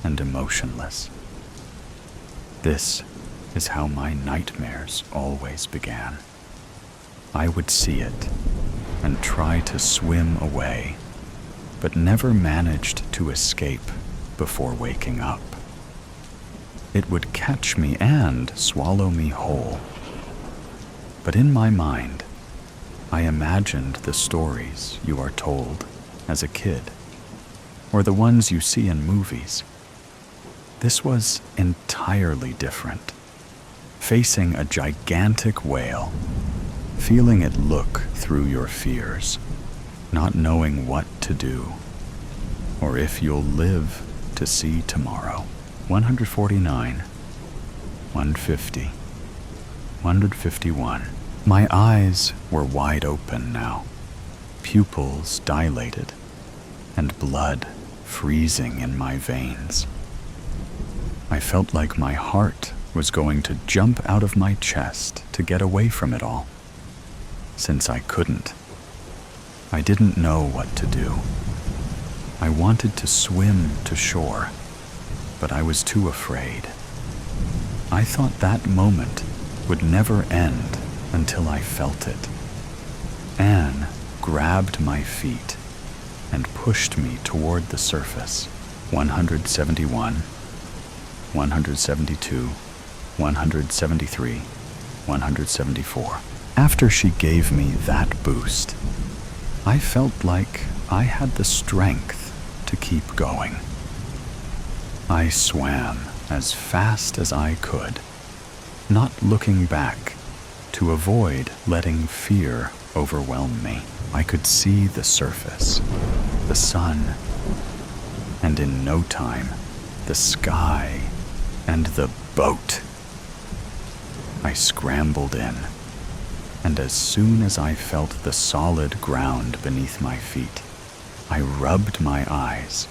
and emotionless. This is how my nightmares always began. I would see it and try to swim away, but never managed to escape before waking up. It would catch me and swallow me whole. But in my mind, I imagined the stories you are told as a kid, or the ones you see in movies. This was entirely different. Facing a gigantic whale, feeling it look through your fears, not knowing what to do, or if you'll live to see tomorrow. 149, 150, 151. My eyes were wide open now, pupils dilated, and blood freezing in my veins. I felt like my heart was going to jump out of my chest to get away from it all. Since I couldn't, I didn't know what to do. I wanted to swim to shore, but I was too afraid. I thought that moment would never end until I felt it. Anne grabbed my feet and pushed me toward the surface. 171, 172, 173, 174. After she gave me that boost, I felt like I had the strength to keep going. I swam as fast as I could, not looking back to avoid letting fear overwhelm me. I could see the surface, the sun, and in no time, the sky and the boat. I scrambled in, and as soon as I felt the solid ground beneath my feet, I rubbed my eyes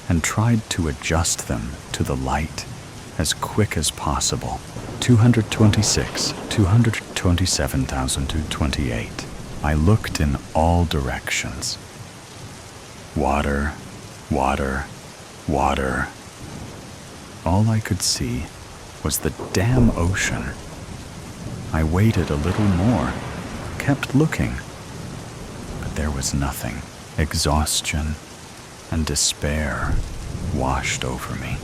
and tried to adjust them to the light as quick as possible. 226, 227,228. I looked in all directions. Water, water, water. All I could see was the damn ocean. I waited a little more, kept looking, but there was nothing. Exhaustion and despair washed over me.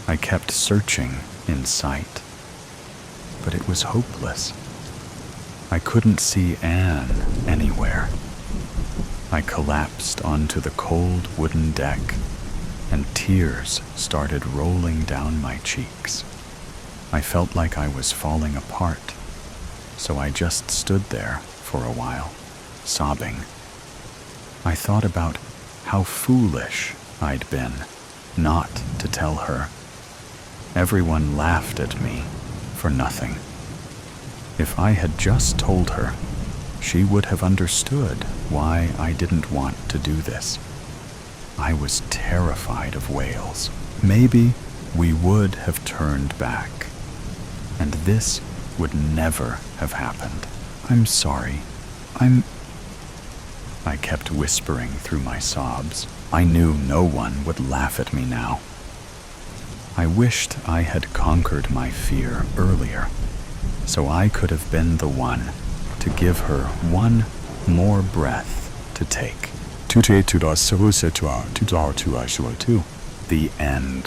I kept searching in sight, but it was hopeless. I couldn't see Anne anywhere. I collapsed onto the cold wooden deck, and tears started rolling down my cheeks. I felt like I was falling apart, so I just stood there for a while, sobbing. I thought about how foolish I'd been not to tell her. Everyone laughed at me for nothing. If I had just told her, she would have understood why I didn't want to do this. I was terrified of whales. Maybe we would have turned back, and this would never have happened. I'm sorry. I kept whispering through my sobs. I knew no one would laugh at me now. I wished I had conquered my fear earlier, so I could have been the one to give her one more breath to take. The end.